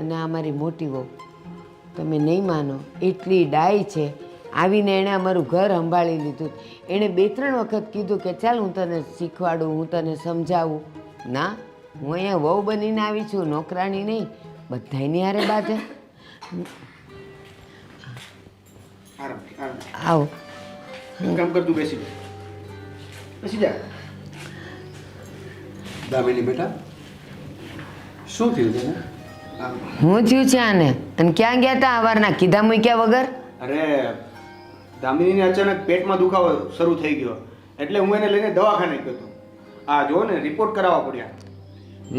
અને આ મારી મોટી વહુ, તમે નહીં માનો એટલી ડાય છે, આવીને એણે અમારું ઘર સંભાળી લીધું. એણે 2-3 વખત કીધું કે ચાલ હું તને શીખવાડું, હું તને સમજાવું. ના, હું અહીંયા વહુ બનીને આવી છું, નોકરાણી નહીં. બધાયની હારે બાધે. આરામથી, આરામથી. આવો. એક કામ કર, તું બેસી જા. બેસી જા. દામિની બેટા, શું થયું તને? હું થયું છે આને? અને ક્યાં ગયા હતા સવારના કીધા મૂક્યા વગર? અરે દામિનીને અચાનક પેટમાં દુખાવો શરૂ થઈ ગયો એટલે હું એને લઈને દવાખાને ગયો હતો. આ જો ને, રિપોર્ટ કરાવવા પડ્યા.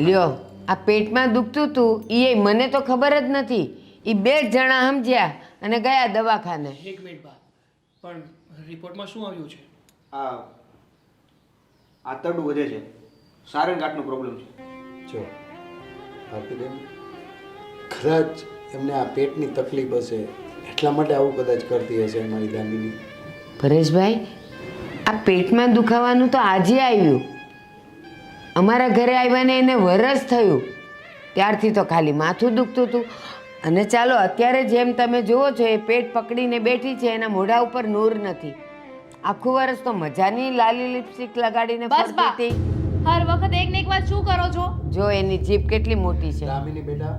લ્યો, આ પેટમાં દુખતું હતું એ મને તો ખબર જ નથી. એ 2 જણા સમજ્યા અને ગયા દવાખાને. એક મિનિટ બા, પણ રિપોર્ટમાં શું આવ્યું છે? આ આંતરડું વધે છે, સારંગ ગાંઠનો પ્રોબ્લેમ છે. જો ભારતીબેન, કદાચ એમને આ પેટની તકલીફ હશે એટલા માટે આવું કદાચ કરતી હશે અમારી દામિની. પરેશભાઈ, આ પેટમાં દુખાવાનું તો આજે આવ્યું, અમારા ઘરે આવ્યાને એને વરસ થયું ત્યારથી તો ખાલી માથું દુખતું હતું. અને ચાલો અત્યારે જેમ તમે જુઓ છો એ પેટ પકડીને બેઠી છે, એના મોઢા ઉપર નૂર નથી. આખું વરસ તો મજાની લાલી લિપસ્ટિક લગાડીને બસ ફરતી બા હતી. હર વખત એક ને એક વાત શું કરો છો? જો એની જીભ કેટલી મોટી છે. દામિની બેટા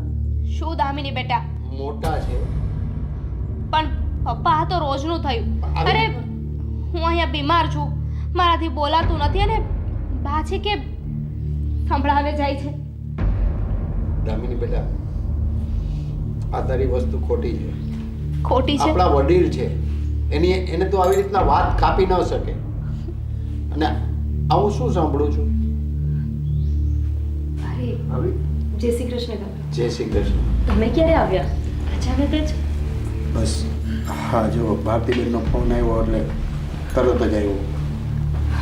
શું દામિની બેટા? મોટા છે. પણ પપ્પા આ તો રોજનું થયું. અરે હું અહીંયા બીમાર છું, મારાથી બોલાતું નથી અને બા છે કે સંભળાવે જાય છે. દામિની બેટા આ તારી વસ્તુ ખોટી છે. ખોટી છે? આપણા વડીલ છે, એને તો આવી રીતના વાત કાપી ન શકે. અને આવું શું સાંભળું છું? અરે આવી જય શ્રી કૃષ્ણ કાકા. જય શ્રી કૃષ્ણ. તમે ક્યારે આવ્યા? અચાનક જ. બસ હા, જો ભારતીબેનનો ફોન આવ્યો એટલે તરત જ આવ્યો.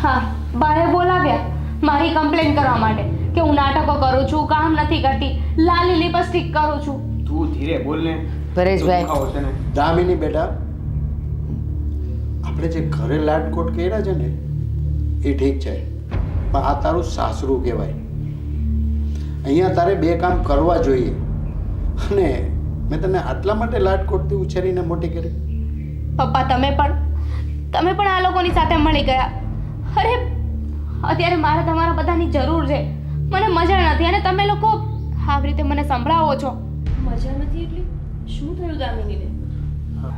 હા, બાએ બોલાવ્યા મારી કમ્પ્લેન કરવા માટે કે હું નાટકો કરું છું, કામ નથી કરતી, લાલી લિપસ્ટિક કરું છું. તું ધીરે બોલ ને. પરેશભાઈ. દુખાવો છે ને. દામિની બેટા આપણે જે ઘરે લાટકોટ કર્યા છે ને એ ઠીક છે, પણ આ તારું સાસરું કહેવાય. અહીંયા તારે બે કામ કરવા જોઈએ. અને મેં તને આટલા માટે લાટકોટથી ઉછેરીને મોટી કરી. પપ્પા તમે પણ આ લોકોની સાથે મળી ગયા. અરે અત્યારે મારે તમારા બધાની જરૂર છે, મને મજા નથી અને તમે લોકો આવી રીતે મને સંભળાવો છો. મજા નથી એટલે શું થયું દામિનીને?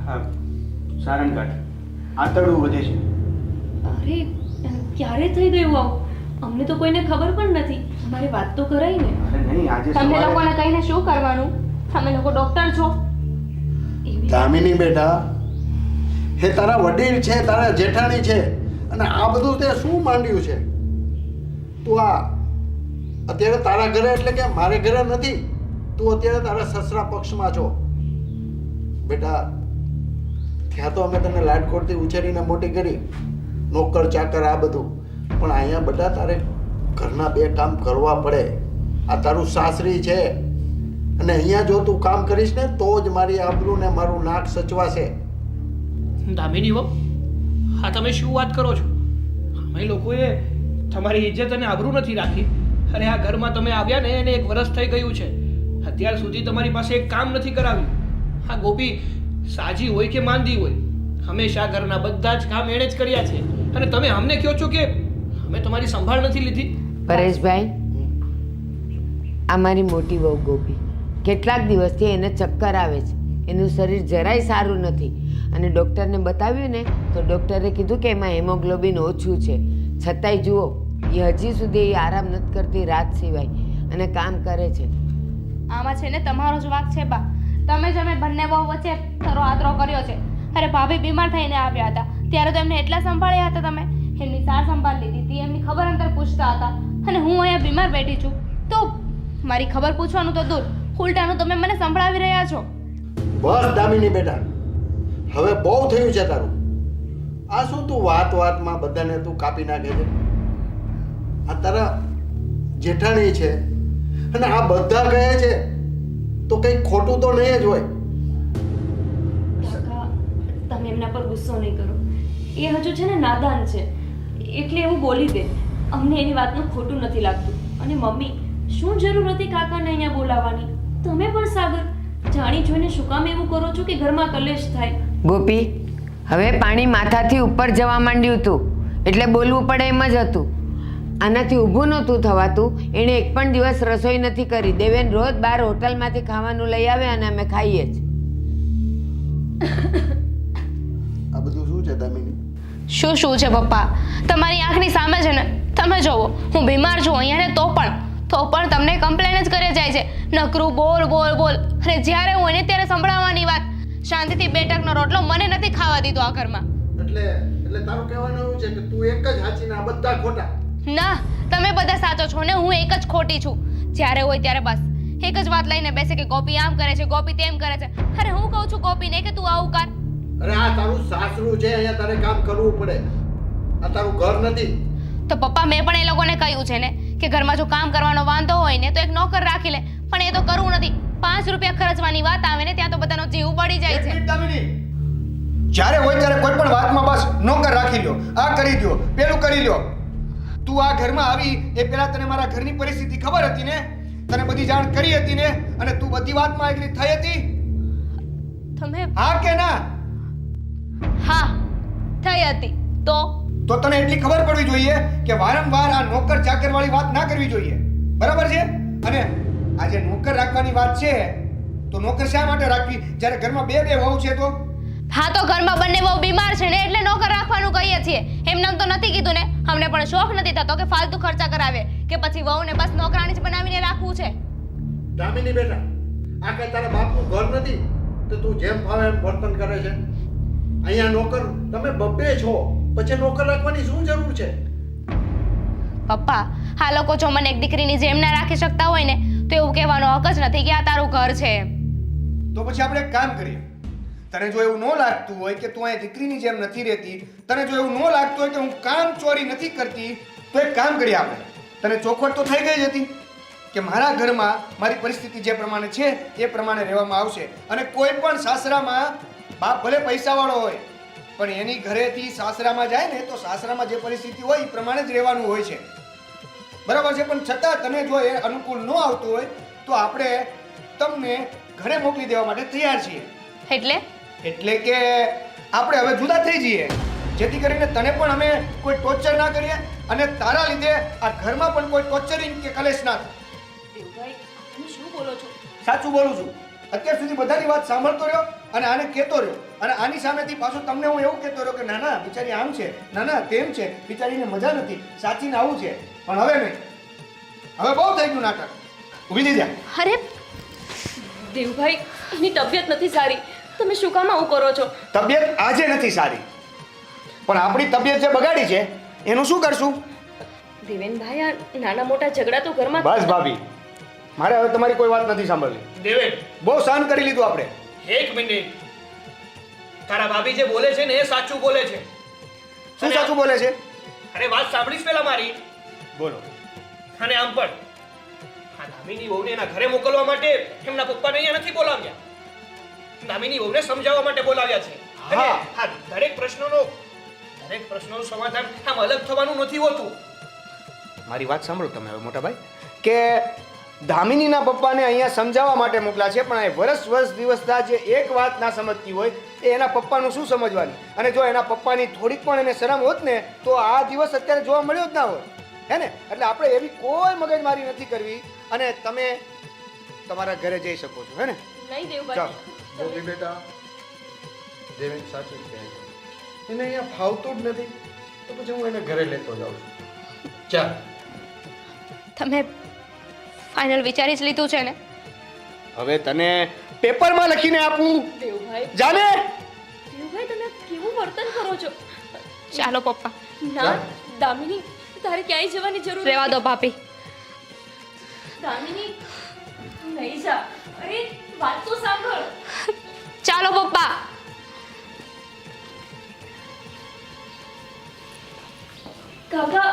હા, સારંગઘાટ આંતરડું વધે છે. અરે ક્યારે થઈ ગયું આવું? અમને તો કોઈને ખબર પણ નથી. અમારે વાત તો કરાઈ ને. અરે નહીં, આજે તમને સવારે લોકોને કહીને શું કરવાનું? તમે લોકો ડોક્ટર છો. એવી દામિની બેટા હે તારા વડીલ છે, તારા જેઠાણી છે, અને આ બધું તે શું માંડ્યું છે? તું આ અત્યારે તારા ઘરે એટલે કે મારે ઘરે નથી, તું અત્યારે તારા સસરા પક્ષમાં છો. બેટા ત્યાં તો અમે તને લાટકોટથી ઉછેરીને મોટી કરી, નોકર ચાકર આ બધું, પણ અહીંયા બધા તારે ઘરના બે કામ કરવા પડે. આ તારું સાસરી છે, અને અહીંયા જો તું કામ કરીશ ને તો જ મારી આબરૂ ને મારું નાક સચવાશે. દામિની હો, હા તમે શું વાત કરો છો? અમે લોકોએ તમારી ઇજ્જત અને આબરૂ નથી રાખી. અરે આ ઘરમાં તમે આવ્યા ને એને 1 વર્ષ થઈ ગયું છે. અત્યાર સુધી તમારી પાસે એક કામ નથી કરાવ્યું. હા ગોપી, સાજી હોય કે માંદી હોય, હંમેશા ઘરના બધા જ કામ એણે જ કર્યા છે. અને તમે અમને કહો છો કે અમે તમારી સંભાળ નથી લીધી. પરેશભાઈ, આ મારી મોટી વહુ ગોપી કેટલાક દિવસથી એને ચક્કર આવે છે. એનું શરીર જરાય સારું નથી અને ડૉક્ટરને બતાવ્યું ને તો ડૉક્ટરે કીધું કે એમાં હેમોગ્લોબિન ઓછું છે. છતાંય જુઓ એ હજી સુધી એ આરામ નથી કરતી રાત સિવાય અને કામ કરે છે. આમાં છે ને તમારો જ વાંક છે બા. તમે જ અમે બંને બહુ વચ્ચે થરો આતરો કર્યો છે. અરે ભાભી બીમાર થઈને આવ્યા હતા ત્યારે તો એમને એટલા સંભાળ્યા હતા, તમે એમની સાર સંભાળ લીધી હતી, એમની ખબર અંતર પૂછતા હતા. અને હું અહીંયા બીમાર બેઠી છું તો મારી ખબર પૂછવાનું તો દૂર, ઉલટાનું તમે મને સંભળાવી રહ્યા છો. બસ દામિની બેટા, હવે બહુ થયું છે તારું. આ શું તું વાતમાં બધાને તું કાપી નાખે છે? આ તારા જેઠાણી છે અને આ બધા કહે છે તો કંઈક ખોટું તો નહીં જ હોય. કાકા તમે એમના પર ગુસ્સો નહીં કરો. એ હજુ છે ને નાદાન છે એટલે એવું બોલી દે. અમને એની વાતનું ખોટું નથી લાગતું. અને મમ્મી, શું જરૂર હતી કાકાને અહીંયા બોલાવવાની? તમે પણ સાગર જાણી જોઈને શું કામ એવું કરો છો કે ઘરમાં કલેશ થાય? ગોપી, હવે પાણી માથાથી ઉપર જવા માંડ્યું હતું એટલે બોલવું પડે એમ જ હતું. આનાથી ઊભું નહોતું થવાતું. એણે એક પણ દિવસ રસોઈ નથી કરી. દેવેન રોજ બહાર હોટલમાંથી ખાવાનું લઈ આવે અને અમે ખાઈએ જ. આ બધું શું છે દામિની? શું છે પપ્પા? તમારી આંખની સામે છે ને, તમે જોવો હું બીમાર છું અહીંયા ને તો પણ તમને કમ્પ્લેન જ કરે જાય છે. નકરું બોલ બોલ બોલ. અને જ્યારે હું એને ત્યારે સંભળાવવાની વાત, શાંતિથી 2 ટકનો રોટલો મને નથી ખાવા દીધો આ ઘરમાં. એટલે તારું કહેવાનું એવું છે કે તું એક જ હાચી ને આ બધા ખોટા? ના, તમે બધા સાચો છો ને હું એક જ ખોટી છું. જ્યારે હોય ત્યારે બસ એક જ વાત લઈને બેસે કે ગોપી આમ કરે છે, ગોપી તેમ કરે છે. અરે હું કહું છું ગોપીને કે તું આવું કર. અરે આ તારું સાસરું છે, અહીંયા તારે કામ કરવું પડે. આ તારું ઘર નથી. તો પપ્પા મેં પણ એ લોકોને કહ્યું છે ને કે ઘરમાં જો કામ કરવાનો વાંધો હોય ને તો એક નોકર રાખી લે, પણ એ તો કરવું નથી. 5 રૂપિયા ખર્ચવાની વાત આવે ને ત્યાં તો બધાનો જીવ પડી જાય છે. જ્યારે હોય ત્યારે કોઈ પણ વાતમાં બસ નોકર રાખી લ્યો, આ કરી દો, પેલું કરી લ્યો. તું આ ઘરમાં આવી એ પહેલા તને મારા ઘરની પરિસ્થિતિ ખબર હતી ને? તને બધી જાણ કરી હતી ને? અને તું બધી વાતમાં એગ્રી થઈ હતી? તમે હા કે ના? હા થઈ હતી તો તો તને એટલી ખબર પડવી જોઈએ કે વારંવાર આ નોકર ચાકર વાળી વાત ના કરવી જોઈએ. બરાબર છે? અને આ જે નોકર રાખવાની વાત છે તો નોકર શા માટે રાખવી જ્યારે ઘરમાં બે બે વહુ છે તો? હા તો ઘરમાં બંને બહુ બીમાર છે ને એટલે નોકર રાખવાનું કહીએ છીએ. એમને તો નથી કીધું ને, અમને પણ શોખ નથી થતો કે ફાલતુ ખર્ચા કરાવે કે પછી વહુને બસ નોકરાણી જ બનાવીને રાખવું છે. દામિની બેટા, આ કઈ તારા બાપનું ઘર નથી તો તું જેમ ફાવે એમ વર્તન કરે છે? અહીંયા નોકર તમે બબ્બે છો, પછી નોકર રાખવાની શું જરૂર છે? પપ્પા, આ લોકો જો મને એક દીકરીની જેમ ના રાખી શકતા હોય ને તો એવું કહેવાનો હક જ નથી કે આ તારું ઘર છે એમ. તો પછી આપણે એક કામ કરીએ. તને જો એવું ન લાગતું હોય કે તું અહીંયા દીકરીની જેમ નથી રહેતી, તને જો એવું ન લાગતું હોય કે હું કામ ચોરી નથી કરતી, તો એક કામ કરીએ આપણે. તને ચોખવટ તો થઈ ગઈ જ હતી કે મારા ઘરમાં મારી પરિસ્થિતિ જે પ્રમાણે છે એ પ્રમાણે રહેવામાં આવશે. અને કોઈ પણ સાસરામાં બાપ ભલે પૈસાવાળો હોય પણ એની ઘરેથી સાસરામાં જાય ને તો સાસરામાં જે પરિસ્થિતિ હોય એ પ્રમાણે જ રહેવાનું હોય છે. બરાબર છે? પણ છતાં તને જો એ અનુકૂળ ન આવતું હોય તો આપણે તમને ઘરે મોકલી દેવા માટે તૈયાર છીએ. એટલે કે આપણે હવે જુદા થઈ જઈએ, જેથી કરીને તને પણ અમે કોઈ ટોર્ચર ના કરીએ અને તારા લીધે આ ઘરમાં પણ કોઈ ટોર્ચરિંગ કે કલેશ ના થાય. દેવભાઈ, તમે શું બોલો છો? સાચું બોલું છું. અત્યાર સુધી બધાની વાત સાંભળતો રહ્યો અને આને કહેતો રહ્યો અને આની સામેથી પાછો તમને હું એવું કહેતો રહ્યો કે ના ના બિચારી આમ છે, ના ના તેમ છે, બિચારીને મજા નથી, સાચીને આવું છે. પણ હવે નહીં, હવે બહુ થઈ ગયું નાટક. ઊભી થઈ જા. અરે દેવભાઈ, એની તબિયત નથી સારી, તમે શું કામ આવું કરો છો? તબિયત આજે નથી સારી પણ આપણી તબિયત જે બગાડી છે એનું શું કરશું? દેવેનભાઈ, આ નાના મોટા ઝઘડા તો ઘરમાં બસ ભાભી, મારે હવે તમારી કોઈ વાત નથી સાંભળવી. દેવેન, બહુ સહન કરી લીધું આપણે. એક મિનિટ. તારા ભાભી જે બોલે છે ને એ સાચું બોલે છે. શું સાચું બોલે છે? અરે વાત સાંભળીશ પેલા મારી. બોલો. અને આમ પણ આ દામિની વહુને એના ઘરે મોકલવા માટે એમના પપ્પાને અહીંયા નથી બોલાવ્યા. દામિની વહુને સમજાવવા માટે બોલાવ્યા છે. અને આ દરેક પ્રશ્નોનું સમાધાન આમ અલગ થવાનું નથી હોતું. મારી વાત સાંભળો તમે હવે મોટા ભાઈ, કે દામિનીના પપ્પાને અહીંયા સમજાવવા માટે મોકલા છે પણ એ વર્ષ દિવસના જે એક વાત ના સમજતી હોય એ એના પપ્પાનું શું સમજવાની? અને જો એના પપ્પાની થોડીક પણ એને શરમ હોત ને તો આ દિવસ અત્યારે જોવા મળ્યો જ ના હોત. હે ને? એટલે આપણે એવી કોઈ મગજમારી નથી કરવી અને તમે તમારા ઘરે જઈ શકો છો. હે ને? નહીં દેવભાઈ, બોલી બેટા, દેવેન સાચું કહે છે. એને અહીંયા ફાવતું જ નથી તો પછી હું એને ઘરે લેતો જાઉં છું. ચાલ. તમે ફાઇનલ વિચારી જ લીધું છે ને? હવે તને પેપરમાં લખીને આપું. દેવભાઈ, જાને. દેવભાઈ, તમે કેવું વર્તન કરો છો? ચાલો પપ્પા. ના દામિની, તારે ક્યાંય જવાની જરૂર રહેવા દો ભાભી. દામિની, તું નહીં જા. અરે વાત તો સાંભળ. ચાલો પપ્પા. કાકા,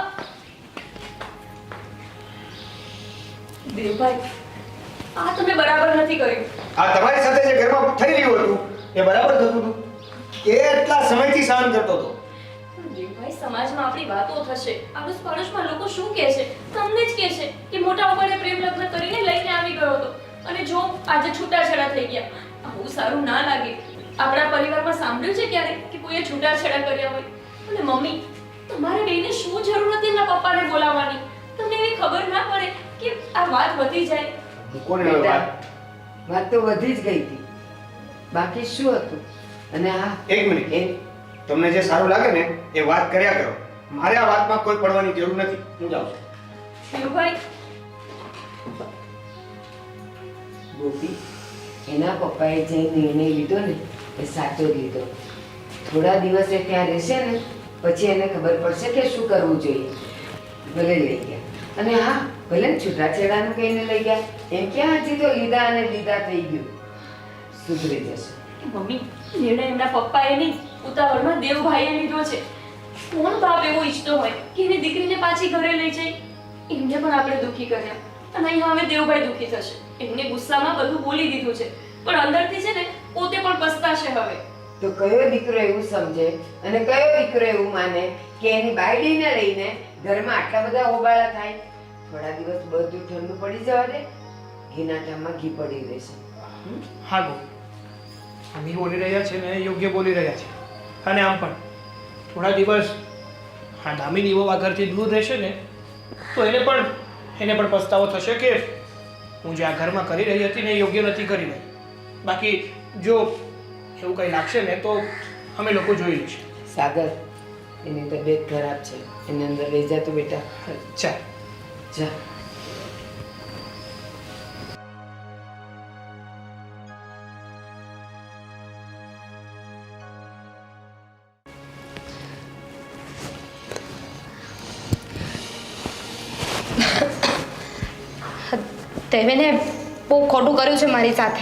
દેવભાઈ, આ તમે બરાબર નથી કર્યું. આ તમારી સાથે જે ઘરમાં થઈ રહ્યું હતું એ બરાબર થતું હતું? કેટલા સમયથી સહન કરતો હતો? દેવભાઈ, સમાજમાં આપણી વાતો થશે, આડોશ પાડોશમાં લોકો શું કહેશે? તમને જ કહેશે કે મોટા ઉંમરે પ્રેમ લગ્ન કરીને લઈને આવી ગયો હતો અને જો આજે છૂટાછેડા થઈ ગયા. આવું સારું ના લાગે. આપણા પરિવારમાં સાંભળ્યું છે ક્યારે કે કોઈએ છૂટાછેડા કર્યા હોય? અને મમ્મી, તમારે બેને શું જરૂર હતી એમના પપ્પાને બોલાવવાની? તમને એવી ખબર ના પડે કે આ વાત વધી જાય? કોને હવે વાત? વાત તો વધી જ ગઈ હતી, બાકી શું હતું? અને હા, એક મિનિટ. તમને જે સારું લાગે ને એ વાત કર્યા કરો. મારે આ વાતમાં કોઈ પડવાની જરૂર નથી. હું જાઉં છું. દેવભાઈ, ગોપી, એના પપ્પાએ જે નિર્ણય લીધો ને એ સાચો જ લીધો. થોડા દિવસ એ ત્યાં રહેશે ને પછી એને ખબર પડશે કે શું કરવું જોઈએ. ભલે લઈ ગયા. અને હા, ભલે ને છૂટાછેડાનું કહીને લઈ ગયા, એમ ક્યાં હજી તો લીધા અને લીધા થઈ ગયું. સુધરી જશે. મમ્મી, નિર્ણય એમના પપ્પાએ નહીં, ઉતાવળમાં દેવભાઈએ લીધો છે. કોણ બાપ એવો ઈચ્છતો હોય કે એની દીકરીને પાછી ઘરે લઈ જાય? એમને પણ આપણે દુઃખી કર્યા અને અહીંયા હવે દેવભાઈ દુઃખી થશે. એમને ગુસ્સામાં બધું બોલી દીધું છે પણ અંદરથી છે ને પોતે પણ પસ્તાશે હવે. તો કયો દીકરો એવું સમજે અને કયો દીકરો એવું માને કે એની બાયડીને લઈને ઘરમાં આટલા બધા હોબાળા થાય, થોડા દિવસ બધું ઠંડુ પડી જવા દે, ઘીના ટાઈમમાં ઘી પડી રહેશે. હા ગો, અમે બોલી રહ્યા છે ને યોગ્ય બોલી રહ્યા છે. અને આમ પણ થોડા દિવસ હા દામિની વહુ આ ઘરથી દૂર રહેશે ને તો એને પણ પસ્તાવો થશે કે હું જે આ ઘરમાં કરી રહી હતી ને એ યોગ્ય નથી કરી રહી. બાકી જો એવું કંઈ લાગશે ને તો અમે લોકો જોઈ લઈશું. સાગર, એની તબિયત ખરાબ છે, એને અંદર લઈ જા તું બેટા. ચાલ. જા. દેવેને બહુ ખોટું કર્યું છે મારી સાથે.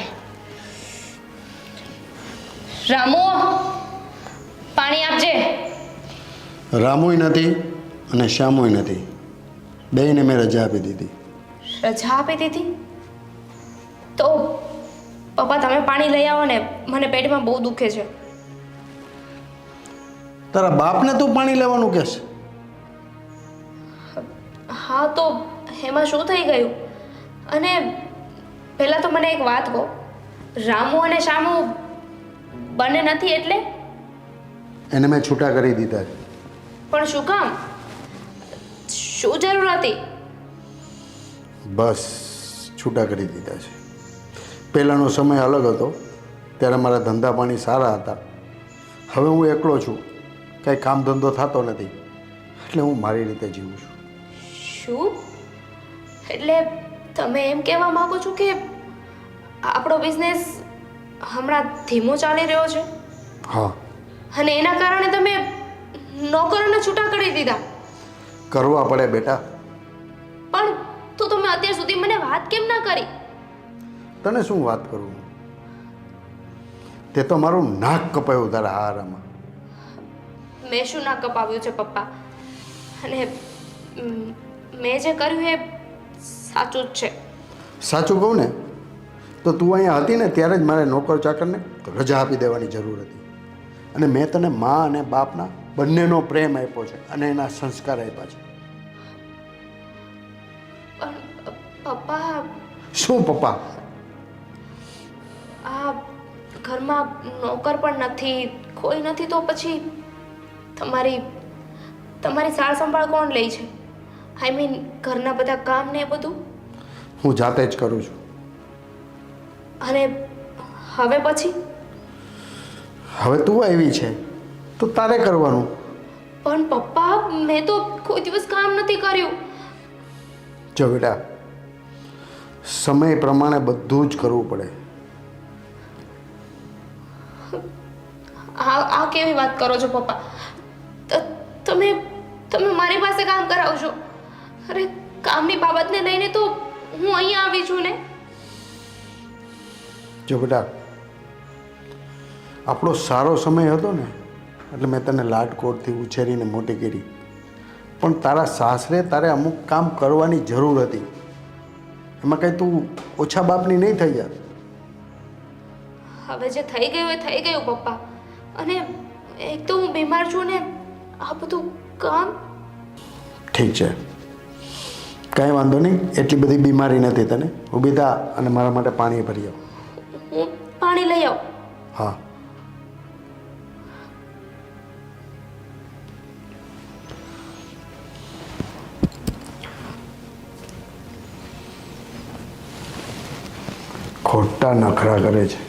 રામુ, પાણી આપજે. રામુય નથી અને શ્યામુય નથી, બેયને મેં રજા આપી દીધી. રજા આપી દીધી? તો પપ્પા તમે પાણી લઈ આવો ને, મને પેટમાં બહુ દુખે છે. તારા બાપને તું પાણી લેવાનું કહેશ? હા તો એમાં શું થઈ ગયું? અને પહેલાં તો મને એક વાત કહો, રામુ અને શ્યામુ બંને નથી એટલે? એને મેં છૂટા કરી દીધા છે. પણ શું કામ? શું જરૂર હતી? બસ છૂટા કરી દીધા છે. પહેલાંનો સમય અલગ હતો, ત્યારે મારા ધંધા પાણી સારા હતા. હવે હું એકલો છું, કાંઈ કામ ધંધો થતો નથી, એટલે હું મારી રીતે જીવું છું. શું? એટલે તમે એમ કહેવા માંગો છો કે આપણો બિઝનેસ હમણાં ધીમો ચાલી રહ્યો છે હા, અને એના કારણે તમે નોકરોને છૂટા કરી દીધા? કરવા પડે બેટા. પણ તો તમે અત્યાર સુધી મને વાત કેમ ના કરી? તને શું વાત કરું? તે તો મારું નાક કપાયું તારા હારામાં. મેં શું ના કપાવ્યું છે પપ્પા? અને મેં જે કર્યું એ સાચું જ છે. સાચું કહું ને તો તું અહીંયા હતી ને ત્યારે જ મારે નોકર ચાકરને રજા આપી દેવાની જરૂર હતી. અને મેં તને મા અને બાપના બંનેનો પ્રેમ આપ્યો છે અને એના સંસ્કાર આપ્યા છે. પણ પપ્પા, શું પપ્પા? આ ઘરમાં નોકર પણ નથી, કોઈ નથી, તો પછી તમારી સાર સંભાળ કોણ લે છે? આઈ મીન ઘરના બધા કામ ને એ બધું? હું જાતે જ કરું છું. અને હવે પછી? હવે તું આવી છે તો તારે કરવાનું. પણ પપ્પા, મેં તો કોઈ દિવસ કામ નથી કર્યું. જો બેટા, સમય પ્રમાણે બધું જ કરવું પડે. આ કેવી વાત કરો છો પપ્પા? તમે મારી પાસે કામ કરાવશો? અરે કામની બાબતને લઈને તો હું અહીંયા આવી છું ને. જો બેટા, આપણો સારો સમય હતો ને એટલે મેં તને લાડકોડથી ઉછેરીને મોટી કરી. પણ તારા સાસરે તારે અમુક કામ કરવાની જરૂર હતી. એમાં કંઈ તું ઓછા બાપની નહીં થઈ યાર. હવે જે થઈ ગયું એ થઈ ગયું પપ્પા. અને એક તો હું બીમાર છું ને આ બધું કામ. ઠીક છે, કાંઈ વાંધો નહીં. એટલી બધી બીમારી નથી તને. ઊભી થા અને મારા માટે પાણી ભરી આવ. હું પાણી લઈ આવું? હા. ખોટા નખરા કરે છે.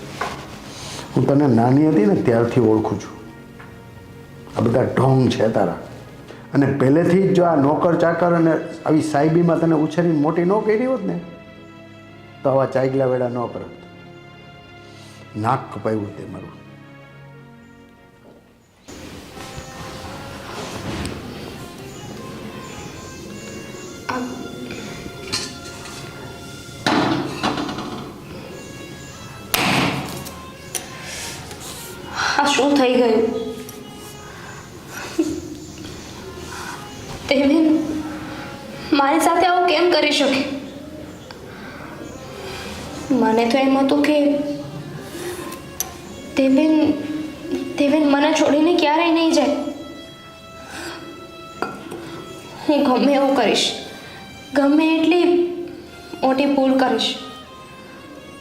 હું તને નાની હતી ને ત્યારથી ઓળખું છું. આ બધા ઢોંગ છે તારા. અને પહેલેથી જ જો આ નોકર ચાકર અને આવી સાહેબીમાં તને ઉછેરીને મોટી ન કરી હોત ને તો આવા ચાગલા વેડા ન કરત. નાક કપાયું તે મારું. આ શું થઈ ગયું? તેમેન મારી સાથે આવું કેમ કરી શકે? મને તો એમ હતું કે દેવેન મને છોડીને ક્યારેય નહીં જાય. હું ગમે એવું કરીશ, ગમે એટલી મોટી ભૂલ કરીશ,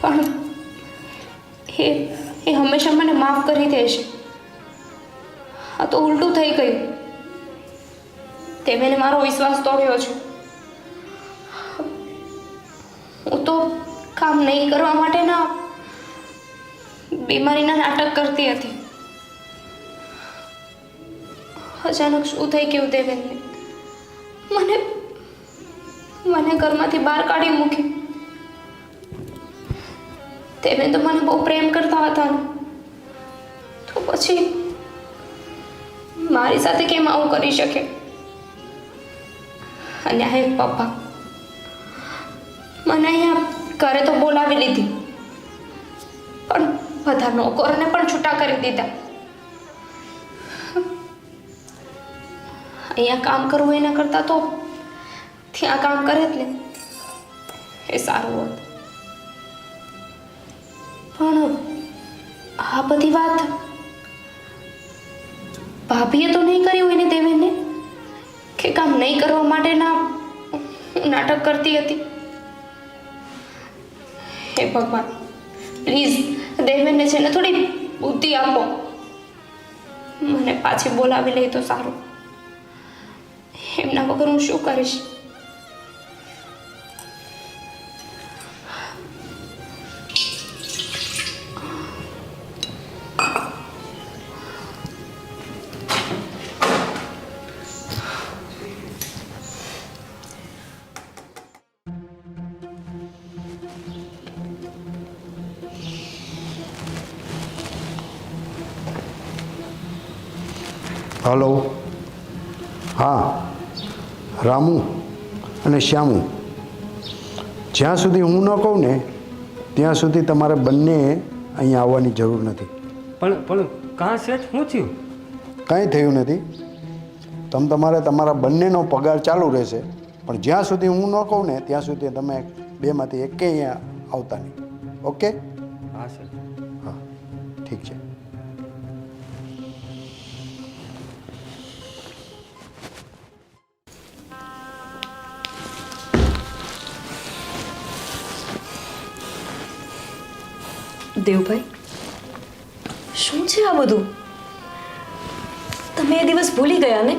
પણ એ હંમેશા મને માફ કરી દેશે. આ તો ઉલટું થઈ ગયું. તે મેં મારો વિશ્વાસ તોડ્યો છે. હું તો કામ નહીં કરવા માટેના બીમારીના નાટક કરતી હતી. અચાનક શું થઈ ગયું દેવેનને? મને ઘરમાંથી બહાર કાઢી મૂકી. દેવેન તો મને બહુ પ્રેમ કરતા હતા ને, તો પછી મારી સાથે કેમ આવું કરી શકે? અને આ એક પપ્પા મને અહીંયા ઘરે તો બોલાવી લીધી, પણ બધા નોકરોને પણ છૂટા કરી દીધા. અહીંયા કામ કરવું એના કરતાં તો ત્યાં કામ કરે જ ને એ સારું હોત. પણ આ બધી વાત ભાભીએ તો નહીં કરી હોય ને દેવેનને, કે કામ નહીં કરવા માટેના નાટક કરતી હતી. હે ભગવાન, પ્લીઝ દેવેનને છે ને થોડી બુદ્ધિ આપો. મને પાછી બોલાવી લે તો સારું. એમના વગર હું શું કરીશ? હલો, હા, રામુ અને શ્યામુ, જ્યાં સુધી હું ન કહું ને ત્યાં સુધી તમારે બંને અહીંયા આવવાની જરૂર નથી. પણ કાં શેઠ શું થયું? કાંઈ થયું નથી. તમારે તમારા બંનેનો પગાર ચાલુ રહેશે, પણ જ્યાં સુધી હું ન કહું ને ત્યાં સુધી તમે બેમાંથી એકે અહીંયા આવતા નહીં. ઓકે? હા સર. હા, ઠીક છે. દેવભાઈ, શું છે આ બધું? તમે એ દિવસ ભૂલી ગયા ને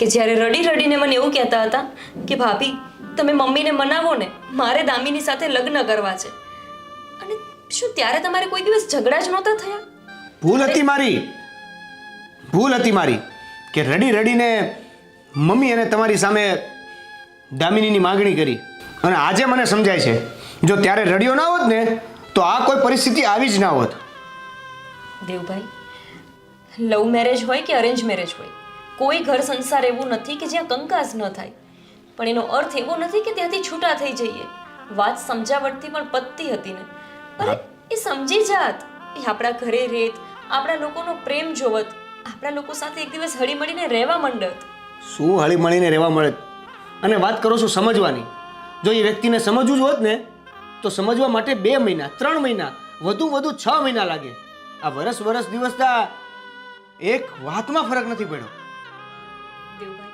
કે જ્યારે રડી રડીને મને એવું કહેતા હતા કે ભાભી તમે મમ્મીને મનાવો ને, મારે દામિની સાથે લગ્ન કરવા છે. અને શું ત્યારે તમારે કોઈ દિવસ ઝઘડા જ નહોતા થયા? ભૂલ હતી મારી કે રડી રડીને મમ્મી અને તમારી સામે દામિનીની માગણી કરી. અને આજે મને સમજાય છે, જો ત્યારે રડ્યો ના હોત ને તો આ કોઈ પરિસ્થિતિ આવી જ ના હોત. દેવભાઈ, લવ મેરેજ હોય કે અરેન્જ મેરેજ હોય, કોઈ ઘર સંસાર એવું નથી કે જ્યાં કંકાસ ન થાય. પણ એનો અર્થ એવો નથી કે ત્યાંથી છૂટા થઈ જઈએ. વાત સમજાવટથી પણ પતતી હતી ને. અરે એ સમજી જાત, એ આપણા ઘરે રેત, આપણા લોકોનો પ્રેમ જોવત, આપણા લોકો સાથે એક દિવસ હળીમળીને રહેવા માંડત. શું હળીમળીને રહેવા મળે? અને વાત કરો છો સમજવાની. જો એ વ્યક્તિને સમજવું જ હોત ને તો સમજવા માટે 2 મહિના, 3 મહિના, વધુ 6 મહિના લાગે. આ વર્ષ દિવસના એક વાતમાં ફરક નથી પડ્યો. દેવભાઈ,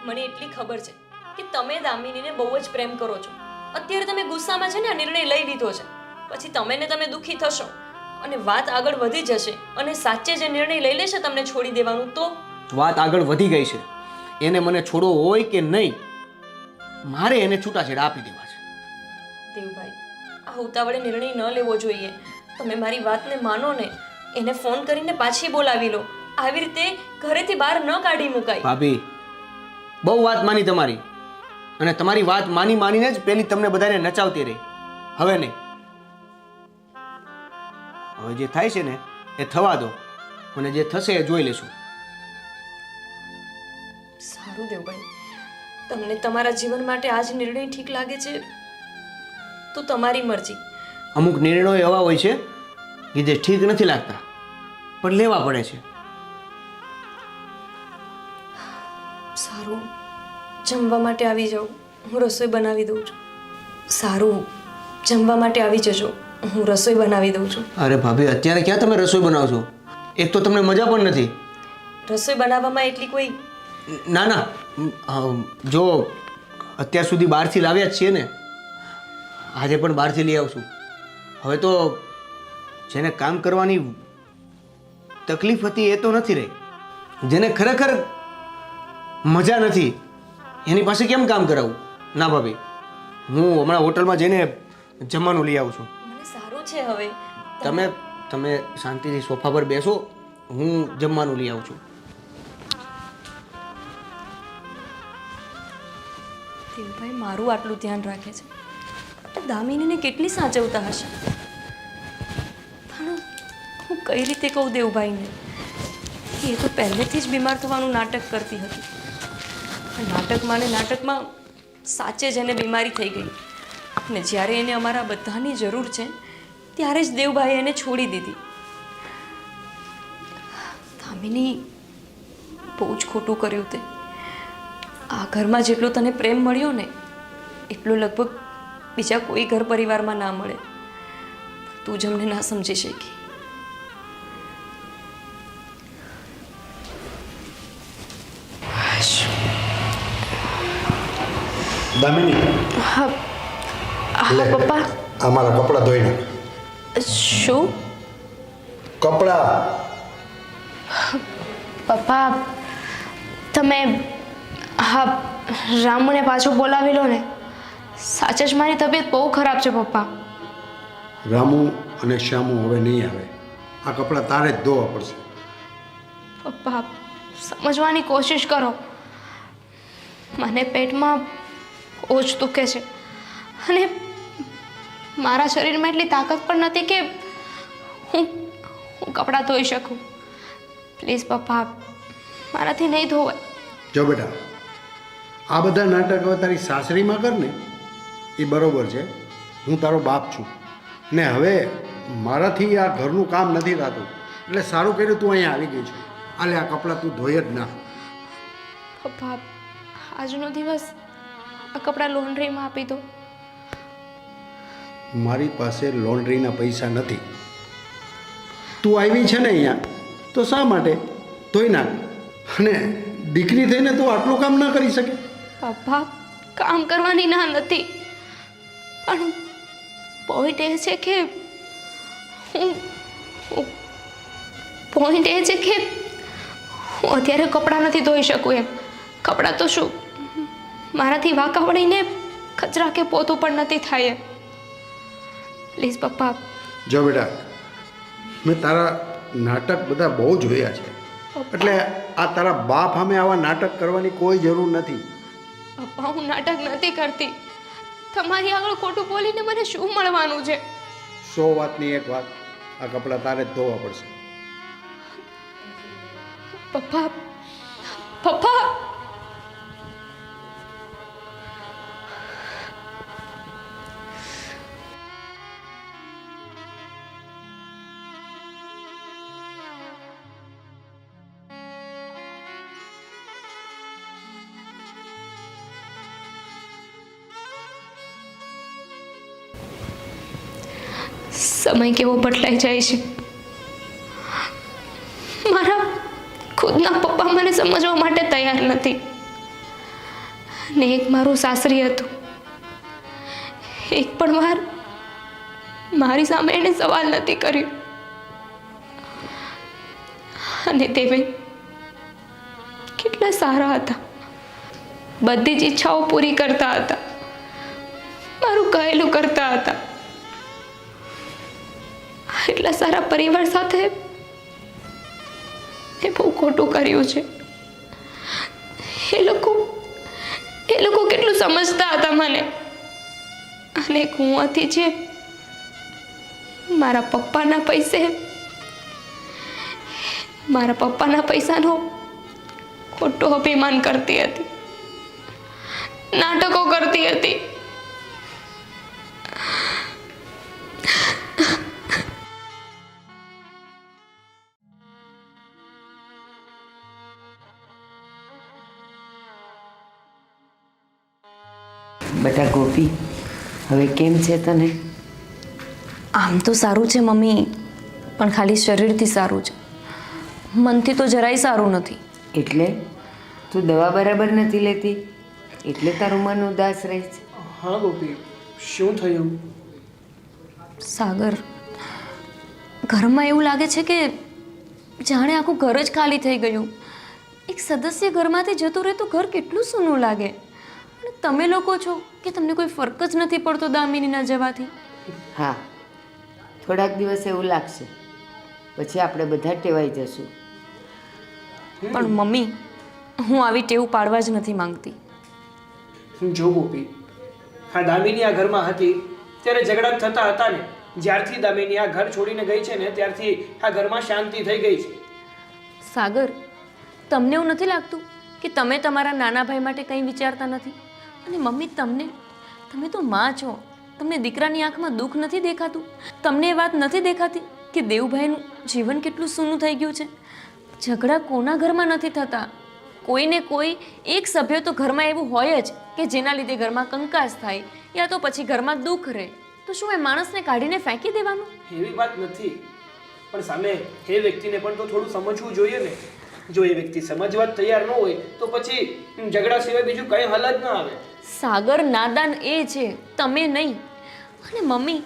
મને એટલી ખબર છે કે તમે દામિનીને બહુ જ પ્રેમ કરો છો. અત્યારે તમે ગુસ્સામાં છે ને આ નિર્ણય લઈ લીધો છે, પછી તમે દુઃખી થશો અને વાત આગળ વધી જશે અને સાચે જે નિર્ણય લઈ લેશે તમને છોડી દેવાનું, તો વાત આગળ વધી ગઈ છે. એને મને છોડવો હોય કે નહીં, મારે એને છૂટાછેડા આપી દેવા છે. દેવભાઈ, આ ઉતાવળે નિર્ણય ન લેવો જોઈએ. તમે મારી વાતને માનો ને, એને ફોન કરીને પાછી બોલાવી લો. આવી રીતે ઘરેથી બહાર ન કાઢી મુકાય. ભાભી, બહુ વાત માની તમારી, અને તમારી વાત માનીને જ પેલી તમને બધાને નચાવતી રહી. હવે નહીં. હવે જે થાય છે ને એ થવા દો, અને જે થશે એ જોઈ લેશું. સારું દેવભાઈ, તમને તમારા જીવન માટે આ જ નિર્ણય ઠીક લાગે છે તો તમારી મરજી. અમુક નિર્ણયો એવા હોય છે કે જે ઠીક નથી લાગતા, પણ લેવા પડે છે. સારું, જમવા માટે આવી જાઓ, હું રસોઈ બનાવી દઉં છું. સારું, જમવા માટે આવી જજો, હું રસોઈ બનાવી દઉં છું. અરે ભાભી, અત્યારે ક્યાં તમે રસોઈ બનાવો છો? એક તો તમને મજા પણ નથી. રસોઈ બનાવવામાં એટલી કોઈ ના ના જો અત્યાર સુધી બહારથી લાવ્યા જ છીએ ને, આજે પણ બહારથી લઈ આવશું. હવે તો જેને કામ કરવાની તકલીફ હતી એ તો નથી રહી. જેને ખરેખર મજા નથી એની પાસે કેમ કામ કરાવું? ના ભાભી, હું હમણાં હોટલમાં જઈને જમવાનું લઈ આવું છું. મને સારું છે હવે. તમે શાંતિથી સોફા પર બેસો, હું જમવાનું લઈ આવું છું. દેવભાઈ મારું આટલું ધ્યાન રાખે છે, દામિનીને કેટલી સાચવતા હશે. પણ હું કઈ રીતે કહું દેવભાઈને? એ તો પહેલેથી જ બીમાર થવાનું નાટક કરતી હતી. નાટકમાં ને નાટકમાં સાચે જ એને બીમારી થઈ ગઈ. અને જ્યારે એને અમારા બધાની જરૂર છે ત્યારે જ દેવભાઈએ એને છોડી દીધી. દામિની બહુ જ ખોટું કર્યું તે. આ ઘરમાં જેટલો તને પ્રેમ મળ્યો ને એટલો લગભગ બીજા કોઈ ઘર પરિવારમાં ના મળે. તું જ અમને ના સમજી શકી. દામિની, હા લે. હા પપ્પા. આ મારા કપડાં ધોઈ નાખ. શું કપડાં. પપ્પા તમે હા રામુને પાછું બોલાવી લો ને. સાચે જ મારી તબિયત બહુ ખરાબ છે પપ્પા. રામુ અને શ્યામુ હવે નહીં આવે. આ કપડાં તારે જ ધોવા પડશે. પપ્પા સમજવાની કોશિશ કરો. મને પેટમાં ઓછ દુખે છે અને મારા શરીરમાં એટલી તાકાત પણ નથી કે હું કપડાં ધોઈ શકું. પ્લીઝ પપ્પા, મારાથી નહીં ધોવાય. જો બેટા, આ બધા નાટક હવે તારી સાસરીમાં કર ને એ બરોબર છે. હું તારો બાપ છું ને હવે મારાથી આ ઘરનું કામ નથી થતું, એટલે સારું કર્યું તું અહીંયા આવી ગઈ છે. આલે આ કપડાં તું ધોઈ જ નાખ. પપ્પા આજનો દિવસ આ કપડાં લોન્ડ્રીમાં આપી દો. મારી પાસે લોન્ડ્રીના પૈસા નથી. તું આવી છે ને અહીંયા તો શા માટે ધોઈ નાખ. અને દીકરી થઈને તું આટલું કામ ના કરી શકે? પપ્પા કામ કરવાની ના નથી, પણ પોઈન્ટ એ છે કે પોઈન્ટ એ છે કે હું અત્યારે કપડાં નથી ધોઈ શકું એમ. કપડાં તો શું મારાથી વાંકા વળીને કચરા કે પોતું પણ નથી થાય એમ. પ્લીઝ પપ્પા. જો બેટા, મેં તારા નાટક બધા બહુ જોયા છે, એટલે આ તારા બાપ સામે આવા નાટક કરવાની કોઈ જરૂર નથી. પપ્પા હું નાટક નથી કરતી. તમારી આગળ ખોટું બોલીને મને શું મળવાનું છે? 100 વાતની એક વાત, આ કપડાં તારે જ ધોવા પડશે. પપ્પા પપ્પા સમય કેવો બદલાઈ જાય છે. મારા ખુદના પપ્પા મને સમજવા માટે તૈયાર નથી. ને એક મારું સાસરી હતું, એક પણ વાર મારી સામે એને સવાલ નથી કર્યો. અને તે કેટલા સારા હતા, બધી જ ઈચ્છાઓ પૂરી કરતા હતા, મારું કહેલું કરતા હતા. એટલા સારા પરિવાર સાથે એ બહુ ખોટું કર્યું છે. એ લોકો કેટલું સમજતા હતા મને. અને હું હતી જે મારા પપ્પાના પૈસાનો ખોટો અભિમાન કરતી હતી, નાટકો કરતી હતી. બેટા ગોપી, હવે કેમ છે તને? આમ તો સારું છે મમ્મી, પણ ખાલી શરીરથી સારું છે, મનથી તો જરાય સારું નથી. એટલે તું દવા બરાબર નથી લેતી એટલે તારું મન ઉદાસ રહે છે. હા ગોપી, શું થયું? સાગર, ઘરમાં એવું લાગે છે કે જાણે આખું ઘર જ ખાલી થઈ ગયું. એક સદસ્ય ઘરમાંથી જતું રહે તો ઘર કેટલું સૂનું લાગે. અને તમે લોકો છો કે તમને કોઈ ફરક જ નથી પડતો દામિનીના જવાથી. હા, થોડાક દિવસ એવું લાગશે, પછી આપણે બધા ટેવાઈ જશું. પણ મમ્મી, હું આવી ટેવ પાડવા જ નથી માંગતી. જો ગોપી, હા દામિની આ ઘરમાં હતી ત્યારે ઝઘડા થતા હતા ને. જ્યારથી દામિની આ ઘર છોડીને ગઈ છે ને ત્યારથી આ ઘરમાં શાંતિ થઈ ગઈ છે. સાગર, તમને એવું નથી લાગતું કે તમે તમારા નાના ભાઈ માટે કંઈ વિચારતા નથી? અને મમ્મી, તમે તો માં છો, તમને દીકરાની આંખમાં દુઃખ નથી દેખાતું? તમને એ વાત નથી દેખાતી કે દેવભાઈનું જીવન કેટલું સૂનું થઈ ગયું છે? ઝઘડા કોના ઘરમાં નથી થતા? કોઈને કોઈ એક સભ્ય તો ઘરમાં એવું હોય જ કે જેના લીધે ઘરમાં કંકાસ થાય, યા તો પછી ઘરમાં દુઃખ રહે. તો શું એ માણસને કાઢીને ફેંકી દેવાનું? એવી વાત નથી, પણ સામે એ વ્યક્તિને પણ તો થોડું સમજવું જોઈએ ને. જો એ વ્યક્તિ સમજવા જ તૈયાર ન હોય તો પછી ઝઘડા સિવાય બીજું કંઈ હલ જ ન આવે. સાગર, નાદાન એ છે, તમે નહીં. અને મમ્મી,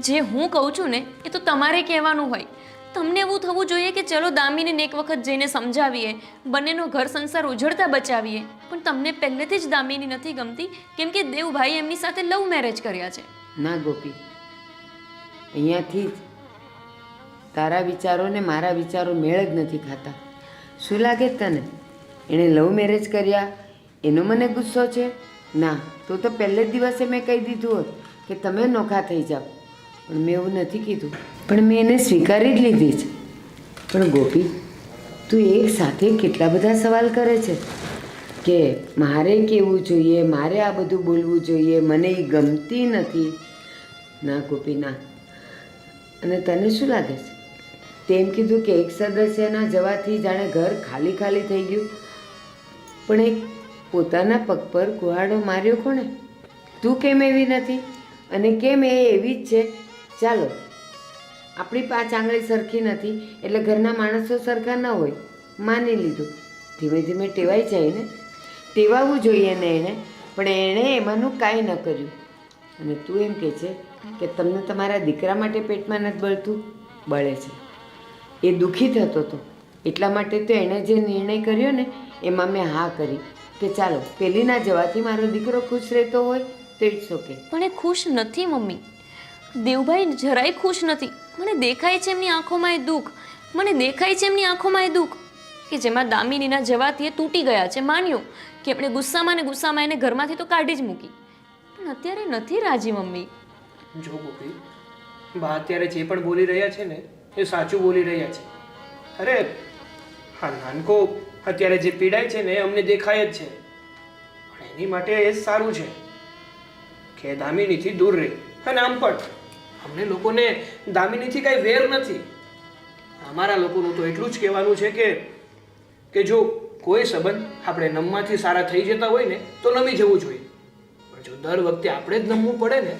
જે હું કહું છું ને એ તો તમારે કહેવાનું હોય. તમને એવું થવું જોઈએ કે ચલો દામિનીને એક વખત જઈને સમજાવીએ, બંનેનો ઘર સંસાર ઉજળતા બચાવીએ. પણ તમને પહેલેથી જ દામિની નથી ગમતી કેમ કે દેવભાઈ એમની સાથે લવ મેરેજ કર્યા છે. ના ગોપી, અહીંયાથી જ તારા વિચારો ને મારા વિચારો મેળ જ નથી ખાતા. શું લાગે તને એણે લવ મેરેજ કર્યા એનો મને ગુસ્સો છે? ના, તો પહેલે જ દિવસે મેં કહી દીધું હોત કે તમે નોખા થઈ જાઓ. પણ મેં એવું નથી કીધું, પણ મેં એને સ્વીકારી જ લીધી છે. પણ ગોપી, તું એક સાથે કેટલા બધા સવાલ કરે છે કે મારે કેવું જોઈએ, મારે આ બધું બોલવું જોઈએ, મને એ ગમતી નથી. ના ગોપી, ના. અને તને શું લાગે છે? તેમ કીધું કે એક સદસ્યના જવાથી જાણે ઘર ખાલી ખાલી થઈ ગયું. પણ એક પોતાના પગ પર કુહાડો માર્યો કોણે? તું કેમ એવી નથી અને કેમ એ એવી જ છે? ચાલો, આપણી 5 આંગળી સરખી નથી એટલે ઘરના માણસો સરખા ન હોય, માની લીધું. ધીમે ધીમે ટેવાઈ જાય ને, ટેવાવું જોઈએ ને એણે. પણ એણે એમાંનું કાંઈ ન કર્યું. અને તું એમ કહે છે કે તમને તમારા દીકરા માટે પેટમાં નથી બળતું? બળે છે. એ દુઃખી થતો હતો એટલા માટે તો એણે જે નિર્ણય કર્યો ને એમાં મેં હા કરી કે ચાલો પેલીના જવાથી મારો દીકરો ખુશ રહેતો હોય તો ઇટ્સ ઓકે. પણ એ ખુશ નથી મમ્મી. દેવભાઈ જરાય ખુશ નથી. મને દેખાય છે એમની આંખોમાં એ દુઃખ. મને દેખાય છે એમની આંખોમાં એ દુઃખ કે જેમાં દામિનીના જવાથી એ તૂટી ગયા છે. માન્યું કે આપણે ગુસ્સામાં ને ગુસ્સામાં એને ઘરમાંથી તો કાઢી જ મૂકી, પણ અત્યારે નથી રાજી મમ્મી. જો ગોપી, બા અત્યારે જે પણ બોલી રહ્યા છે ને એ સાચું બોલી રહ્યા છે. અરે હા, નાનકો અત્યારે જે પીડાય છે ને અમને દેખાય જ છે. પણ એની માટે એ જ સારું છે કે દામિનીથી દૂર રહે. અને આમ પણ અમને લોકોને દામિનીથી કાંઈ વેર નથી. અમારા લોકોનું તો એટલું જ કહેવાનું છે કે જો કોઈ સંબંધ આપણે નમવાથી સારા થઈ જતા હોય ને તો નમી જવું જોઈએ. પણ જો દર વખતે આપણે જ નમવું પડે ને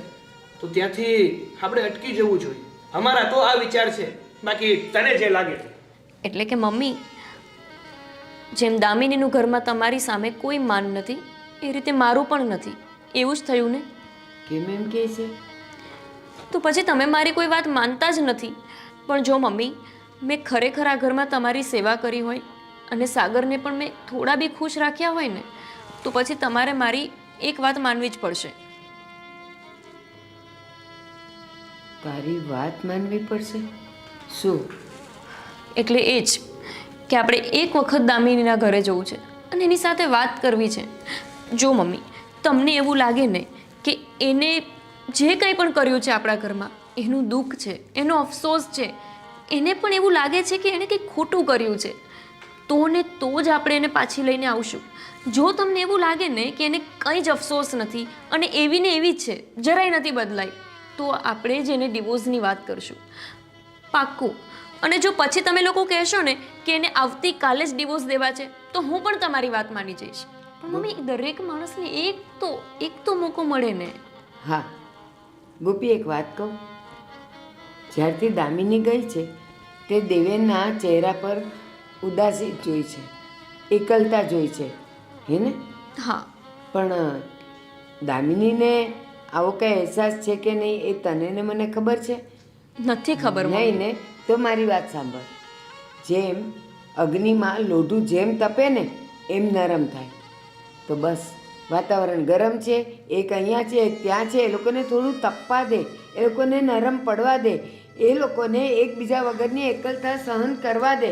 તો ત્યાંથી આપણે અટકી જવું જોઈએ. અમારા તો આ વિચાર છે, બાકી તને જે લાગે. એટલે કે મમ્મી, જેમ દામિનીનું ઘરમાં તમારી સામે કોઈ માન નથી એ રીતે મારું પણ નથી. એવું જ થયું ને? કેમ એમ કહે છે? તો પછી તમે મારી કોઈ વાત માનતા જ નથી. પણ જો મમ્મી, મેં ખરેખર આ ઘરમાં તમારી સેવા કરી હોય અને સાગરને પણ મેં થોડા બી ખુશ રાખ્યા હોય ને તો પછી તમારે મારી એક વાત માનવી જ પડશે. તારી વાત માનવી પડશે? શું? એટલે એ જ કે આપણે એક વખત દામિનીના ઘરે જવું છે અને એની સાથે વાત કરવી છે. જો મમ્મી, તમને એવું લાગે ને કે એને જે કંઈ પણ કર્યું છે આપણા ઘરમાં એનું દુઃખ છે, એનો અફસોસ છે, એને પણ એવું લાગે છે કે એણે કંઈક ખોટું કર્યું છે, તો ને તો જ આપણે એને પાછી લઈને આવશું. જો તમને એવું લાગે ને કે એને કંઈ જ અફસોસ નથી અને એવી ને એવી જ છે, જરાય નથી બદલાઈ, તો આપણે જ એને ડિવોર્સની વાત કરશું, પાક્કું. અને જો પછી તમે લોકો કહેશો ને કે એને આવતીકાલે જ ડિવોર્સ દેવા છે તો હું પણ તમારી વાત માની જઈશ. પણ મમ્મી, દરેક માણસને એક તો મોકો મળે ને. હા ગોપી, એક વાત કહું, જ્યારથી દામિની ગઈ છે તે દેવેનના ચહેરા પર ઉદાસી જોઈ છે. એકલતા જોઈ છે હે ને? હા. પણ દામિનીને આવો કંઈ અહેસાસ છે કે નહીં એ તને ને મને ખબર છે? નથી ખબર મમ્મી. નહીં ને તો મારી વાત સાંભળ. જેમ અગ્નિમાં લોઢું જેમ તપે ને એમ નરમ થાય. તો બસ વાતાવરણ ગરમ છે, એક અહીંયા છે એક ત્યાં છે, એ લોકોને થોડું તપવા દે, એ લોકોને નરમ પડવા દે, એ લોકોને એકબીજા વગરની એકલતા સહન કરવા દે,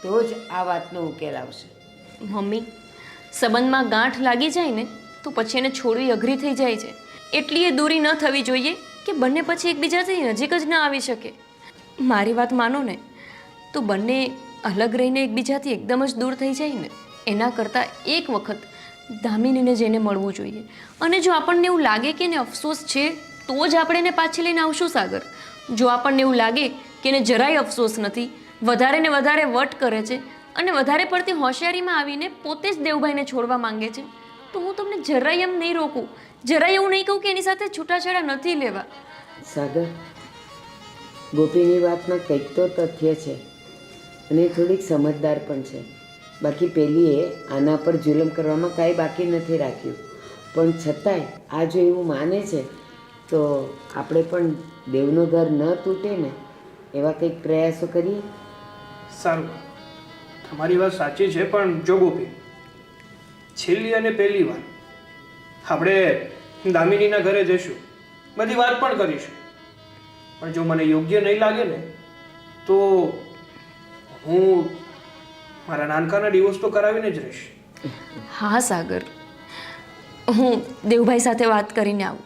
તો જ આ વાતનો ઉકેલ આવશે. મમ્મી, સંબંધમાં ગાંઠ લાગી જાય ને તો પછી એને છોડવી અઘરી થઈ જાય છે. એટલી એ દૂરી ન થવી જોઈએ કે બંને પછી એકબીજાથી નજીક જ ન આવી શકે. મારી વાત માનો ને તો બંને અલગ રહીને એકબીજાથી એકદમ જ દૂર થઈ જાય ને એના કરતાં એક વખત દામિનીને જઈને મળવું જોઈએ. અને જો આપણને એવું લાગે કે એને અફસોસ છે તો જ આપણે એને પાછી લઈને આવશું સાગર. જો આપણને એવું લાગે કે એને જરાય અફસોસ નથી, વધારે ને વધારે વટ કરે છે અને વધારે પડતી હોશિયારીમાં આવીને પોતે જ દેવભાઈને છોડવા માંગે છે, તો હું તમને જરાય એમ નહીં રોકું, જરાય એવું નહીં કહું કે એની સાથે છૂટાછેડા નથી લેવા. સાગર, ગોપીની વાતમાં કંઈક તો તથ્ય છે અને એ થોડીક સમજદાર પણ છે. બાકી પેલીએ આના પર જુલમ કરવામાં કાંઈ બાકી નથી રાખ્યું, પણ છતાંય આ જો એવું માને છે તો આપણે પણ દેવનું ઘર ન તૂટે ને એવા કંઈક પ્રયાસો કરીએ. સારું, તમારી વાત સાચી છે, પણ જો ગોપી, છેલ્લી અને પહેલી વાર આપણે દામિનીના ઘરે જઈશું, બધી વાત પણ કરીશું, પણ જો મને યોગ્ય નહીં લાગે ને તો હું મારા નાનકાના ડિવોર્સ તો કરાવીને જ રહીશ. હા સાગર, હું દેવભાઈ સાથે વાત કરીને આવું.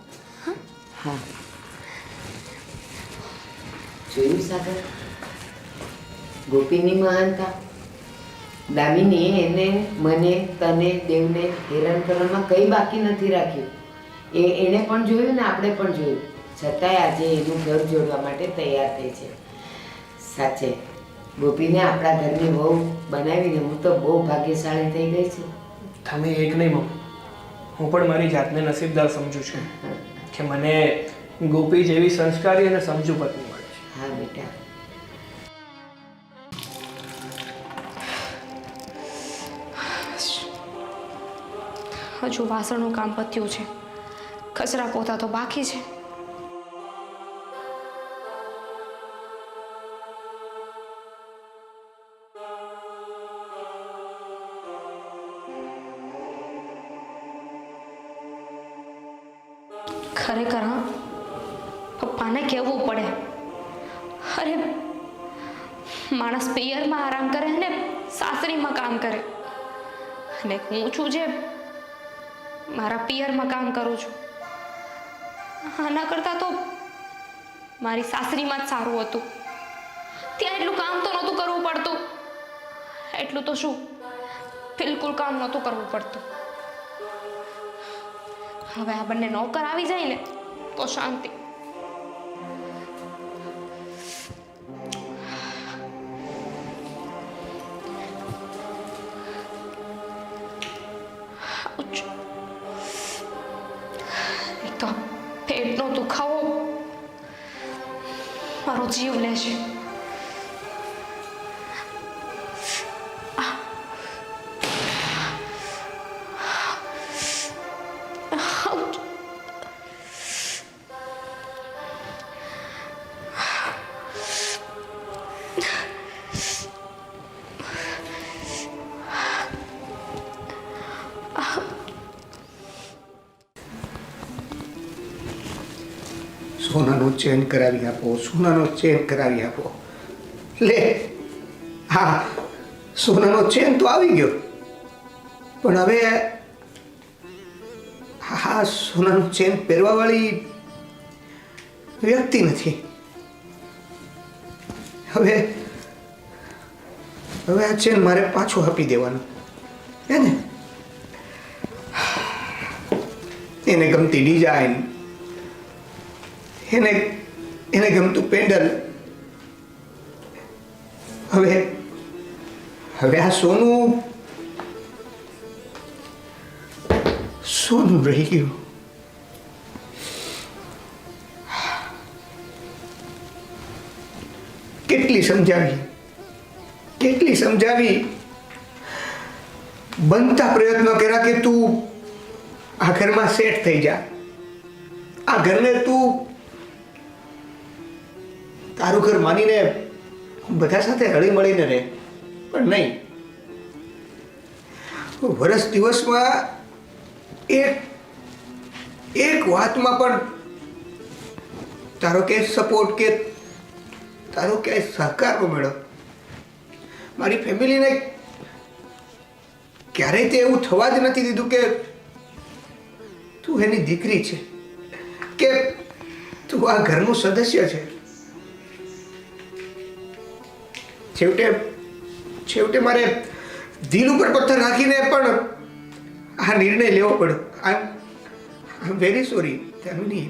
હા, જોયું સાગર, ગોપીની મહાનતા. દામિની એને મને તને દેવને હેરાન કરવામાં કંઈ બાકી નથી રાખ્યું. એણે પણ જોયું ને આપણે પણ જોયું, છતાંય આજે એનું ઘર જોડવા માટે તૈયાર થઈ છે. સાચે ગોપીને આપણા ઘરની વહુ બનાવીને હું તો બહુ ભાગ્યશાળી થઈ ગઈ છું. તમે એક નહીં મમ્મી, હું પણ મારી જાતને નસીબદાર સમજુ છું કે મને ગોપી જેવી સંસ્કારી અને સમજુ પત્ની મળે છે. હા બેટા. હજુ વાસણનું કામ પત્યું છે, કચરા પોતા તો બાકી છે. ખરેખર હા, પપ્પાને કહેવું પડે. અરે માણસ પિયરમાં આરામ કરે ને સાસરીમાં કામ કરે, અને હું છું જે મારા પિયરમાં કામ કરું છું. આના કરતાં તો મારી સાસરીમાં જ સારું હતું. ત્યાં એટલું કામ તો નહોતું કરવું પડતું, એટલું તો શું બિલકુલ કામ નહોતું કરવું પડતું. હવે આ બંને નોકર આવી જાય ને તો શાંતિ. એક તો પેટનો દુખાવો મારો જીવ લે છે. સોનાનો ચેન કરાવી આપો, સોનાનો ચેન કરાવી આપો. લે, હા, સોનાનો ચેન તો આવી ગયો, પણ હવે હા સોનાનો ચેન પહેરવાવાળી વ્યક્તિ નથી. હવે હવે આ ચેન મારે પાછો આપી દેવાનો, હે ને? એને ગમતી ડિઝાઇન, એને ગમતું પેન્ડલ, હવે આ સોનું રહી ગયું. કેટલી સમજાવી બનતા પ્રયત્નો કર્યા કે તું આ ઘરમાં સેટ થઈ જા, આ ઘરને તું તારું ઘર માનીને બધા સાથે હળી મળીને રહે, પણ નહીં. વર્ષ દિવસમાં એક વાતમાં પણ તારો કે સપોર્ટ કે તારો ક્યાંય સહકાર ન મળ્યો. મારી ફેમિલીને ક્યારેય તે એવું થવા જ નથી દીધું કે તું એની દીકરી છે, કે તું આ ઘરનું સદસ્ય છે. છેવટે મારે દિલ ઉપર પથ્થર રાખીને પણ આ નિર્ણય લેવો પડ્યો. આઈ એમ વેરી સોરી દામિની.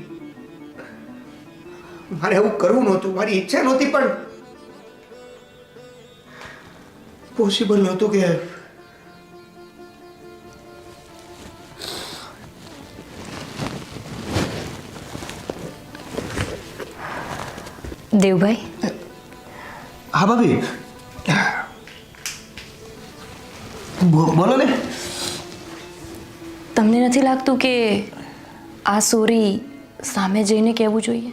મારે એવું કરવું નહોતું, મારી ઈચ્છા નહોતી, પણ પોસિબલ નહોતું કે દેવભાઈ, હા ભાભી બોલો ને. તમને નથી લાગતું કે આ સોરી સામે જઈને કહેવું જોઈએ?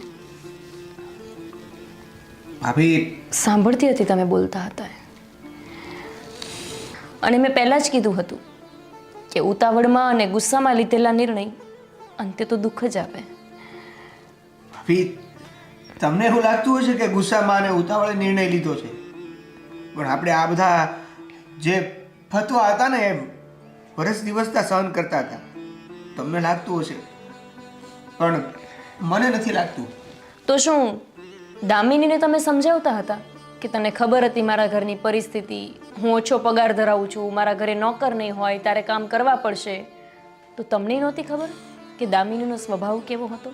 ભાભી સાંભળતી હતી તમે બોલતા હતા, અને મેં પહેલાં જ કીધું હતું કે ઉતાવળમાં અને ગુસ્સામાં લીધેલા નિર્ણય અંતે તો દુઃખ જ આવે. ભાભી તમને એવું લાગતું હશે કે ગુસ્સામાં અને ઉતાવળે નિર્ણય લીધો છે, પણ આપણે આ બધા જે ફતવા હતા ને એ વર્ષ દિવસના સહન કરતા હતા. તમને લાગતું હશે, પણ મને નથી લાગતું. તો શું દામિનીને તમે સમજાવતા હતા કે તને ખબર હતી મારા ઘરની પરિસ્થિતિ, હું ઓછો પગાર ધરાવું છું, મારા ઘરે નોકર નહીં હોય, તારે કામ કરવા પડશે, તો તમને નહોતી ખબર કે દામિનીનો સ્વભાવ કેવો હતો?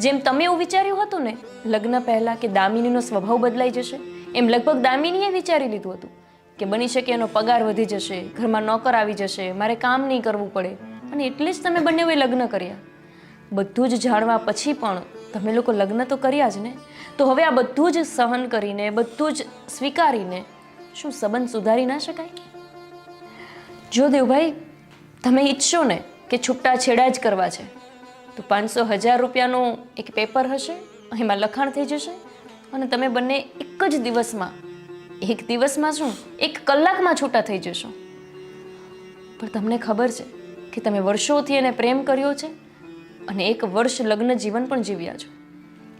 જેમ તમે એવું વિચાર્યું હતું ને લગ્ન પહેલાં કે દામિનીનો સ્વભાવ બદલાઈ જશે, એમ લગભગ દામિનીએ વિચારી લીધું હતું કે બની શકે એનો પગાર વધી જશે, ઘરમાં નોકર આવી જશે, મારે કામ નહીં કરવું પડે, અને એટલે જ તમે બંનેઓએ લગ્ન કર્યા. બધું જ જાણવા પછી પણ તમે લોકો લગ્ન તો કર્યા જ ને, તો હવે આ બધું જ સહન કરીને, બધું જ સ્વીકારીને શું સંબંધ સુધારી ના શકાય? જો દેવભાઈ, તમે ઈચ્છો ને કે છૂટાછેડા જ કરવા છે, તો 500,000 રૂપિયાનું એક પેપર હશે, એમાં લખાણ થઈ જશે, અને તમે બંને એક જ દિવસમાં શું 1 કલાકમાં છૂટા થઈ જશો. પણ તમને ખબર છે કે તમે વર્ષોથી એને પ્રેમ કર્યો છે અને 1 વર્ષ લગ્ન જીવન પણ જીવ્યા છો.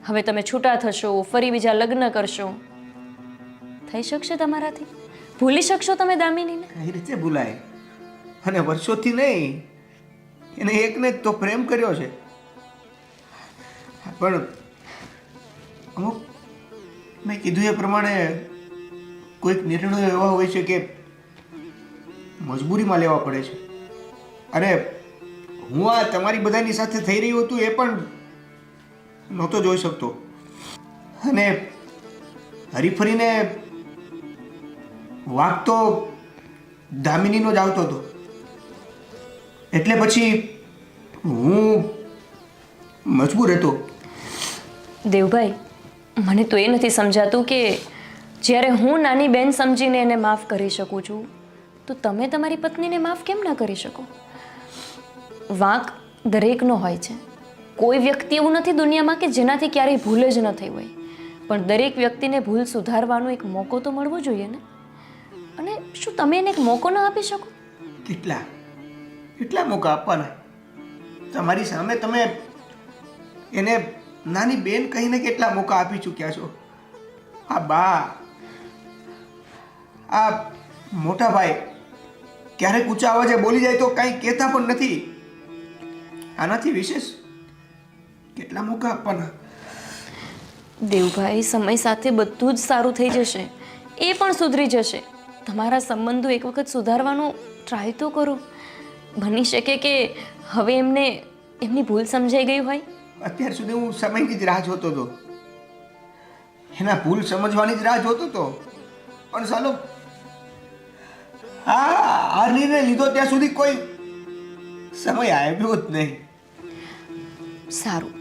હવે તમે છૂટા થશો, ફરી બીજા લગ્ન કરશો, થઈ શકશે તમારાથી? ભૂલી શકશો તમે દામિનીને? કઈ રીતે ભૂલાય? અને વર્ષોથી નહીં, એને એકને જ તો પ્રેમ કર્યો છે. પણ અમુક મેં કીધું એ પ્રમાણે કોઈક નિર્ણયો એવા હોય છે કે મજબૂરીમાં લેવા પડે છે. અને હું આ તમારી બધાની સાથે થઈ રહ્યું હતું એ પણ નહોતો જોઈ શકતો, અને હરીફરીને વાંક તો દામિનીનો જ આવતો હતો. એટલે પછી હું મજબૂર હતો. દેવભાઈ, મને તો એ નથી સમજાતું કે જ્યારે હું નાની બેન સમજીને એને માફ કરી શકું છું, તો તમે તમારી પત્નીને માફ કેમ ના કરી શકો? વાંક દરેકનો હોય છે. કોઈ વ્યક્તિ એવું નથી દુનિયામાં કે જેનાથી ક્યારેય ભૂલ જ ન થઈ હોય, પણ દરેક વ્યક્તિને ભૂલ સુધારવાનો એક મોકો તો મળવો જોઈએ ને. અને શું તમે એને એક મોકો ન આપી શકો? કેટલા મોકા આપવાના? તમારી સામે તમે એને નાની બેન કહીને કેટલા મોકા આપી ચૂક્યા છો. આ બા, આ મોટા ભાઈ ક્યારેક ઊંચા અવાજે બોલી જાય તો કાંઈ કહેતા પણ નથી. આનાથી વિશેષ કેટલા મોકા આપવાના? દેવભાઈ, સમય સાથે બધું જ સારું થઈ જશે, એ પણ સુધરી જશે. તમારા સંબંધો એક વખત સુધારવાનો ટ્રાય તો કરો. બની શકે કે હવે એમને એમની ભૂલ સમજાઈ ગઈ હોય. અત્યાર સુધી હું સમયની જ રાહ જોતો હતો, એના ભૂલ સમજવાની જ રાહ જોતો હતો, પણ ચાલો આ નિર્ણય લીધો ત્યાં સુધી કોઈ સમય આવ્યો જ નહીં. સારું,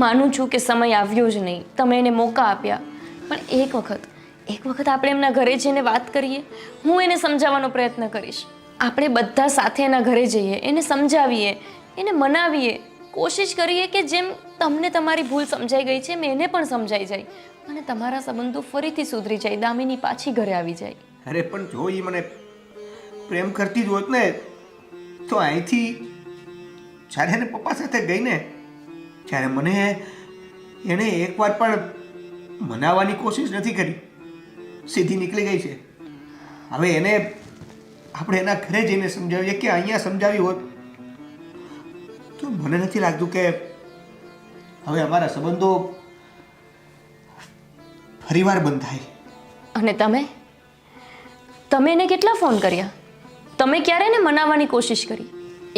માનું છું કે સમય આવ્યો જ નહીં, તમે એને મોકા આપ્યા, પણ એક વખત આપણે એમના ઘરે જઈને વાત કરીએ. હું એને સમજાવવાનો પ્રયત્ન કરીશ. આપણે બધા સાથે એના ઘરે જઈએ, એને સમજાવીએ, એને મનાવીએ, કોશિશ કરીએ કે જેમ તમને તમારી ભૂલ સમજાઈ ગઈ છે મેં એને પણ સમજાઈ જાય અને તમારા સંબંધો ફરીથી સુધરી જાય, દામિની પાછી ઘરે આવી જાય. અરે પણ જો એ મને પ્રેમ કરતી જ હોત ને તો અહીંથી જ્યારે એને પપ્પા સાથે ગઈ ને ત્યારે મને એણે એકવાર પણ મનાવવાની કોશિશ નથી કરી, સીધી નીકળી ગઈ છે. હવે એને આપણે એના ઘરે જઈને સમજાવીએ કે અહીંયા સમજાવી હોત તો મને નથી લાગતું કે હવે અમારા સંબંધો ફરીવાર બંધ થાય. અને તમે એને કેટલા ફોન કર્યા? તમે ક્યારે એને મનાવવાની કોશિશ કરી?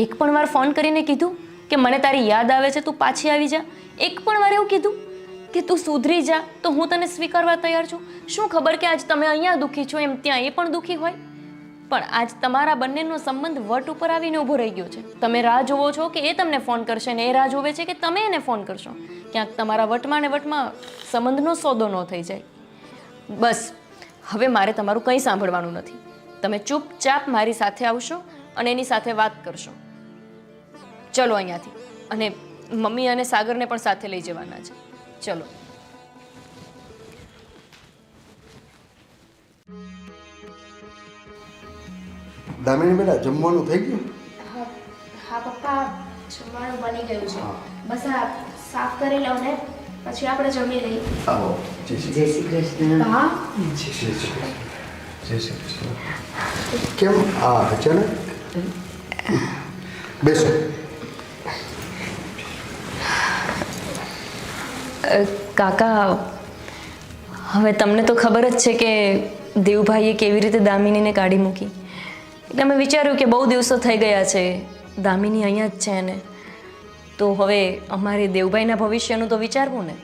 એક પણ વાર ફોન કરીને કીધું કે મને તારી યાદ આવે છે, તું પાછી આવી જા? એક પણ વાર એવું કીધું કે તું સુધરી જા તો હું તને સ્વીકારવા તૈયાર છું? શું ખબર કે આજ તમે અહીંયા દુઃખી છો એમ ત્યાં એ પણ દુઃખી હોય? પણ આજ તમારા બંનેનો સંબંધ વટ ઉપર આવીને ઊભો રહી ગયો છે. તમે રાહ જોવો છો કે એ તમને ફોન કરશે ને એ રાહ જોવે છે કે તમે એને ફોન કરશો. ક્યાંક તમારા વટમાં ને વટમાં સંબંધનો સોદો ન થઈ જાય. બસ હવે મારે તમારું કંઈ સાંભળવાનું નથી. તમે ચૂપચાપ મારી સાથે આવશો અને એની સાથે વાત કરશો. ચલો અહીંયાથી. અને મમ્મી અને સાગરને પણ સાથે લઈ જવાના છે. ચલો. દામિની બેટા જમવાનું થઈ ગયું? હા પપ્પા, જમવાનું બની ગયું છે. બસ આ સાફ કરી લઉં ને પછી આપણે જમી લઈએ. આવો. જય શ્રી જય શ્રી કૃષ્ણ. હા કૃષ્ણ. કેમ આ અચાનક? બેસો. કાકા, હવે તમને તો ખબર જ છે કે દેવભાઈએ કેવી રીતે દામિનીને કાઢી મૂકી. એટલે અમે વિચાર્યું કે બહુ દિવસો થઈ ગયા છે, દામિની અહીંયા જ છે ને, તો હવે અમારે દેવભાઈના ભવિષ્યનું તો વિચારવું ને.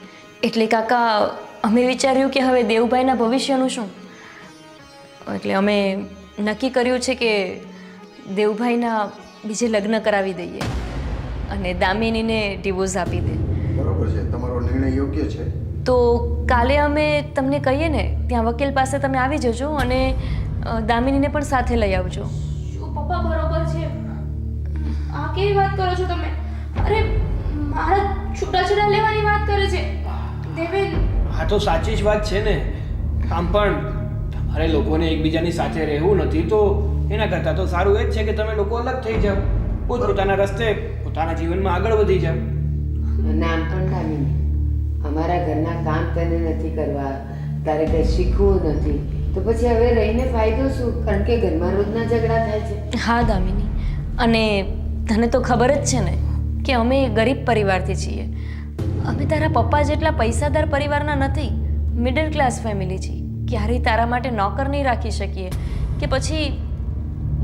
એટલે કાકા અમે વિચાર્યું કે હવે દેવભાઈના ભવિષ્યનું શું, એટલે અમે નક્કી કર્યું છે કે દેવભાઈના બીજે લગ્ન કરાવી દઈએ અને દામિનીને ડિવોર્સ આપી દે. બરોબર છે, તમારો નિર્ણય યોગ્ય છે. તો કાલે અમે તમને કહીએ ને ત્યાં વકીલ પાસે તમે આવી જજો અને દામિનીને પણ સાથે લઈ આવજો. શું પપ્પા બરોબર છે? આ કેવી વાત કરો છો તમે? અરે મારા છૂટાછેડા લેવાની વાત કરે છે દેવેન. હા તો સાચી જ વાત છે ને. આમ પણ તમારે લોકોને એકબીજાની સાથે રહેવું નથી તો એના કરતાં તો સારું એ જ છે કે તમે લોકો અલગ થઈ જાઓ, પોતપોતાના રસ્તે પોતાના જીવનમાં આગળ વધી જાઓ. નામ પણ દામિની, અમારા ઘરના કામ તને નથી કરવા, તારે કંઈ શીખવું નથી, તો પછી હવે રહીને ફાયદો શું? કારણ કે ઘરમાં રોજના ઝઘડા થાય છે. હા દામિની, અને તને તો ખબર જ છે ને કે અમે ગરીબ પરિવારથી છીએ. અમે તારા પપ્પા જેટલા પૈસાદાર પરિવારના નથી, મિડલ ક્લાસ ફેમિલી છીએ. ક્યારેય તારા માટે નોકર નહીં રાખી શકીએ કે પછી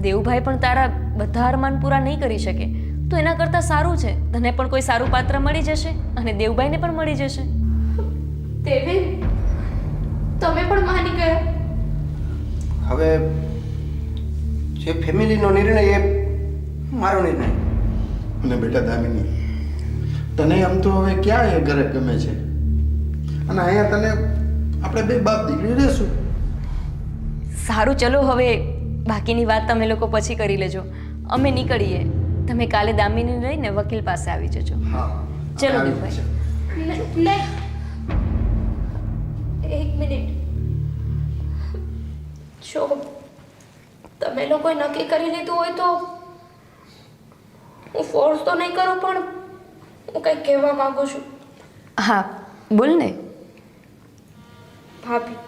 દેવભાઈ પણ તારા બધા અરમાન પૂરા નહીં કરી શકે. તો એના કરતાં સારું છે તને પણ કોઈ સારું પાત્ર મળી જશે અને દેવભાઈને પણ મળી જશે. દેવેન, તમે પણ માની ગયા? હવે જે ફેમિલીનો નિર્ણય એ મારો નિર્ણય. અને બેટા દામિની, તને આમ તો હવે ક્યાં એ ઘરે ગમે છે અને અહીંયા તને આપણે બે બાપ દીકરી રહેશું. સારું, ચલો હવે બાકીની વાત તમે લોકો પછી કરી લેજો. અમે નીકળીએ. તમે કાલે દામિની લઈને વકીલ પાસે આવી જજો. હા ચલો દેવભાઈ. નહીં, એક મિનિટ. જો તમે લોકોએ નક્કી કરી લીધું હોય તો હું ફોર્સ તો નહીં કરું, પણ હું કંઈક કહેવા માંગુ છું. હા બોલ ને. ભાભી,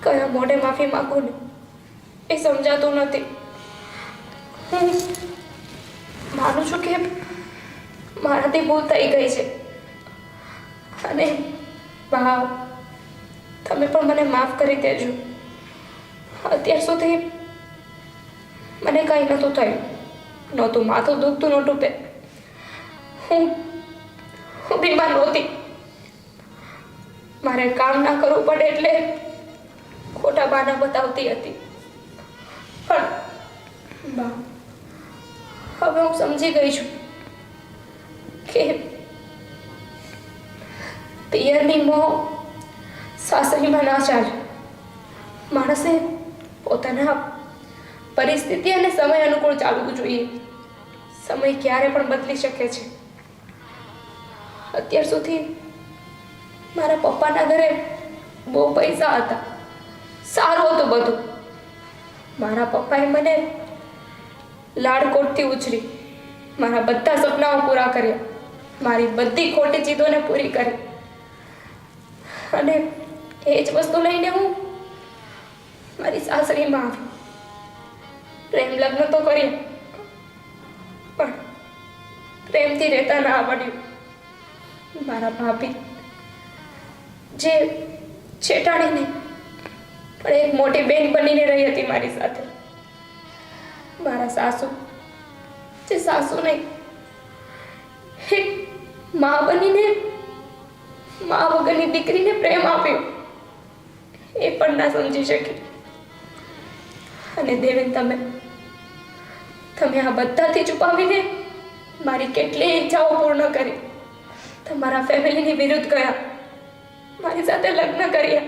કયા મોઢે માફી માંગું ને એ સમજાતું નથી. હું માનું છું કે મારાથી ભૂલ થઈ ગઈ છે અને બા તમે પણ મને માફ કરી દેજો. અત્યાર સુધી મને કંઈ નહોતું થયું, નહોતું માથું દુખતું, નહોતું હું બીમાર નહોતી. મારે કામ ના કરવું પડે એટલે ખોટા બહાના બતાવતી હતી. પણ બા, હવે હું સમજી ગઈ છું કે પિયરની મોહ સાસરીમાં ના ચાલે. માણસે પોતાના પરિસ્થિતિ અને સમય અનુકૂળ ચાલવું જોઈએ. સમય ક્યારે પણ બદલી શકે છે. અત્યાર સુધી મારા પપ્પાના ઘરે બહુ પૈસા હતા, સારું હતું બધું. મારા પપ્પાએ મને લાડકોટથી ઉછરી, મારા બધા સપનાઓ પૂરા કર્યા, મારી બધી ખોટી જીદોને પૂરી કરી. અને એ જ વસ્તુ લઈને હું મારી સાસરીમાં આવી. પ્રેમ લગ્ન તો કર્યા, પણ પ્રેમથી રહેતા ના આવડ્યું. મારા ભાભી જે છેટાણી નહીં પણ એક મોટી બેન બનીને રહી હતી મારી સાથે. મારા સાસુ જે સાસુ નહીં, એક મા બનીને મા વગરની દીકરીને પ્રેમ આપ્યો, એ પણ ના સમજી શકી. અને દેવેન, તમે આ બધાથી છુપાવીને મારી કેટલી ઈચ્છાઓ પૂર્ણ કરી. તમારા ફેમિલીની વિરુદ્ધ ગયા, મારી સાથે લગ્ન કર્યા,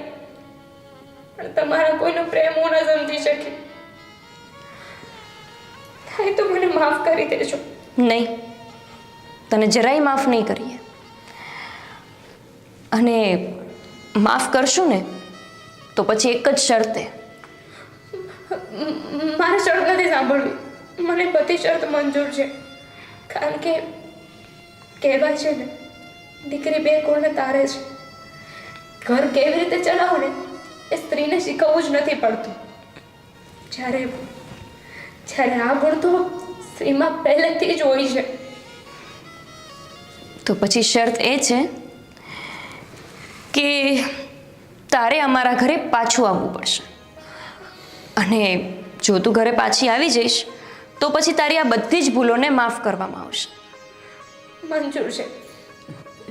પણ તમારા કોઈનો પ્રેમ હું ન સમજી શકી. થાય તો મને માફ કરી દેજો. નહીં, તને જરાય માફ નહીં કરીએ. અને માફ કરશું ને તો પછી એક જ શરતે. મારે શરત નથી સાંભળવી, મને બધી શરત મંજૂર છે. કારણ કે કહેવાય છે ને, દીકરી બે કોણને તારે છે. ઘર કેવી રીતે ચલાવવું ને એ સ્ત્રીને શીખવવું જ નથી પડતું. જ્યારે આ ગુણ તો સ્ત્રીમાં પહેલેથી જ હોય છે. તો પછી શરત એ છે કે તારે અમારા ઘરે પાછું આવવું પડશે. અને જો તું ઘરે પાછી આવી જઈશ તો પછી તારી આ બધી જ ભૂલોને માફ કરવામાં આવશે. મંજૂર છે.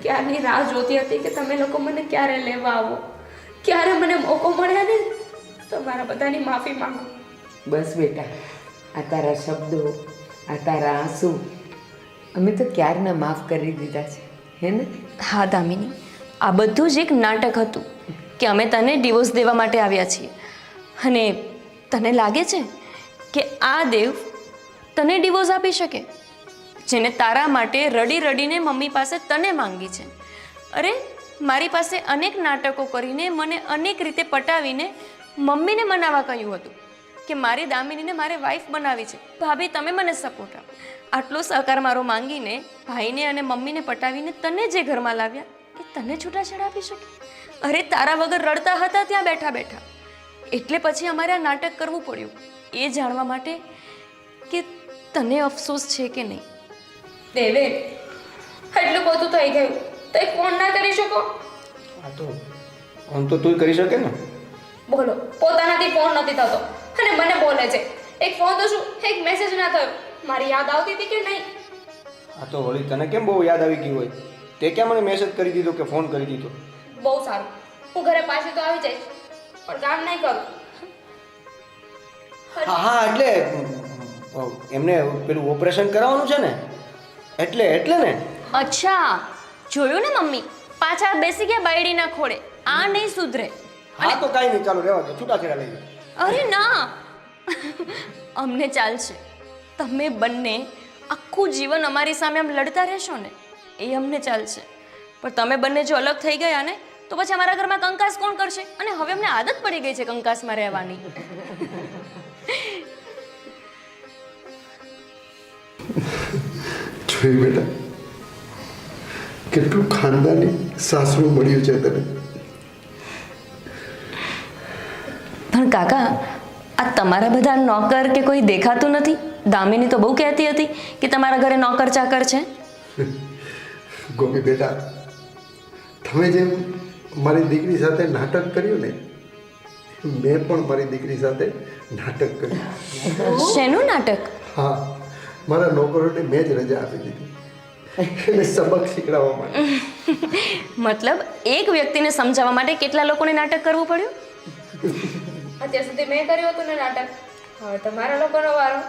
ક્યારની રાહ જોતી હતી કે તમે લોકો મને ક્યારે લેવા આવો, ક્યારે મને મોકો મળ્યા ને તો મારા બધાની માફી માંગો. બસ બેટા, આ તારા શબ્દો, આ તારા આંસુ અમે તો ક્યારના માફ કરી દીધા છે, હે ને? હા દામિની, આ બધું જ એક નાટક હતું કે અમે તને ડિવોર્સ દેવા માટે આવ્યા છીએ. અને તને લાગે છે કે આ દેવ તને ડિવોર્સ આપી શકે, જેને તારા માટે રડી રડીને મમ્મી પાસે તને માંગી છે? અરે, મારી પાસે અનેક નાટકો કરીને મને અનેક રીતે પટાવીને મમ્મીને મનાવવા કહ્યું હતું કે મારી દામિનીને મારે વાઈફ બનાવી છે. ભાભી, તમે મને સપોર્ટ આપો. આટલો સહકાર મારો માંગીને ભાઈને અને મમ્મીને પટાવીને તને જે ઘરમાં લાવ્યા એ તને છૂટાછેડા આપી શકે? અરે, તારા વગર રડતા હતા ત્યાં બેઠા બેઠા. એટલે પછી અમારે આ નાટક કરવું પડ્યું, એ જાણવા માટે કે તને અફસોસ છે કે નહીં. દેવે, એટલું બધું થઈ ગયું તો એક ફોન ના કરી શકો? આ તો આમ તો તું કરી શકે ને. બોલો, પોતાનાથી ફોન નથી થતો અને મને બોલે છે. એક ફોન તો શું, એક મેસેજ ના થયો. મારી યાદ આવતી હતી કે નહીં? આ તો વળી તને કેમ બહુ યાદ આવી ગઈ હોય? તે કેમ મને મેસેજ કરી દીધો કે ફોન કરી દીધો? બહુ સારું, હું ઘરે પાછી તો આવી જઈશ, પણ કામ નહીં કરું. હા હા, એટલે એમને પેલું ઓપરેશન કરાવવાનું છે ને, એટલે ને. અચ્છા, જોયું ને મમ્મી, પાછા બેસી ગયા બાયડીના ખોળે. આ નહીં સુધરે. હા તો કાંઈ નહીં, ચાલો રહેવા દો, છૂટાછેડા લઈ લો. અરે ના, અમને ચાલશે. તમે બંને આખું જીવન અમારી સામે આમ લડતા રહેશો ને એ અમને ચાલશે. પણ તમે બંને જો અલગ થઈ ગયા ને તો પછી અમારા ઘરમાં કંકાસ કોણ કરશે? અને હવે અમને આદત પડી ગઈ છે કંકાસમાં રહેવાની. જોઈ બેટા, કેટલું ખાનદાની સાસરું મળ્યું છે તને. પણ કાકા, આ તમારા બધા નોકર કે કોઈ દેખાતું નથી? દામિની તો બહુ કહેતી હતી કે તમારા ઘરે નોકર ચાકર છે. ગોપી બેટા, તમે જેમ મારી દીકરી સાથે નાટક કર્યું ને, મેં પણ મારી દીકરી સાથે નાટક કર્યું. શેનું નાટક? હા, મારા નોકરોને મેં જ રજા આપી દીધી એને સબક શીખડાવવા માટે. મતલબ એક વ્યક્તિને સમજાવવા માટે કેટલા લોકોને નાટક કરવું પડ્યું? અત્યાર સુધી મેં કર્યું હતું ને નાટક, હવે તમારા લોકોનો વારો.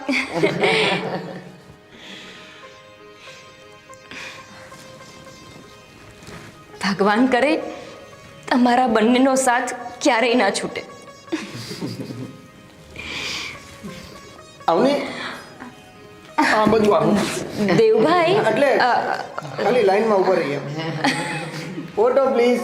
ભગવાન કરે તમારા બંનેનો સાથ ક્યારેય ના છૂટે. આવની આ બધું આવું દેવભાઈ એટલે ખાલી લાઈનમાં ઉભા રહીએ ફોટો પ્લીઝ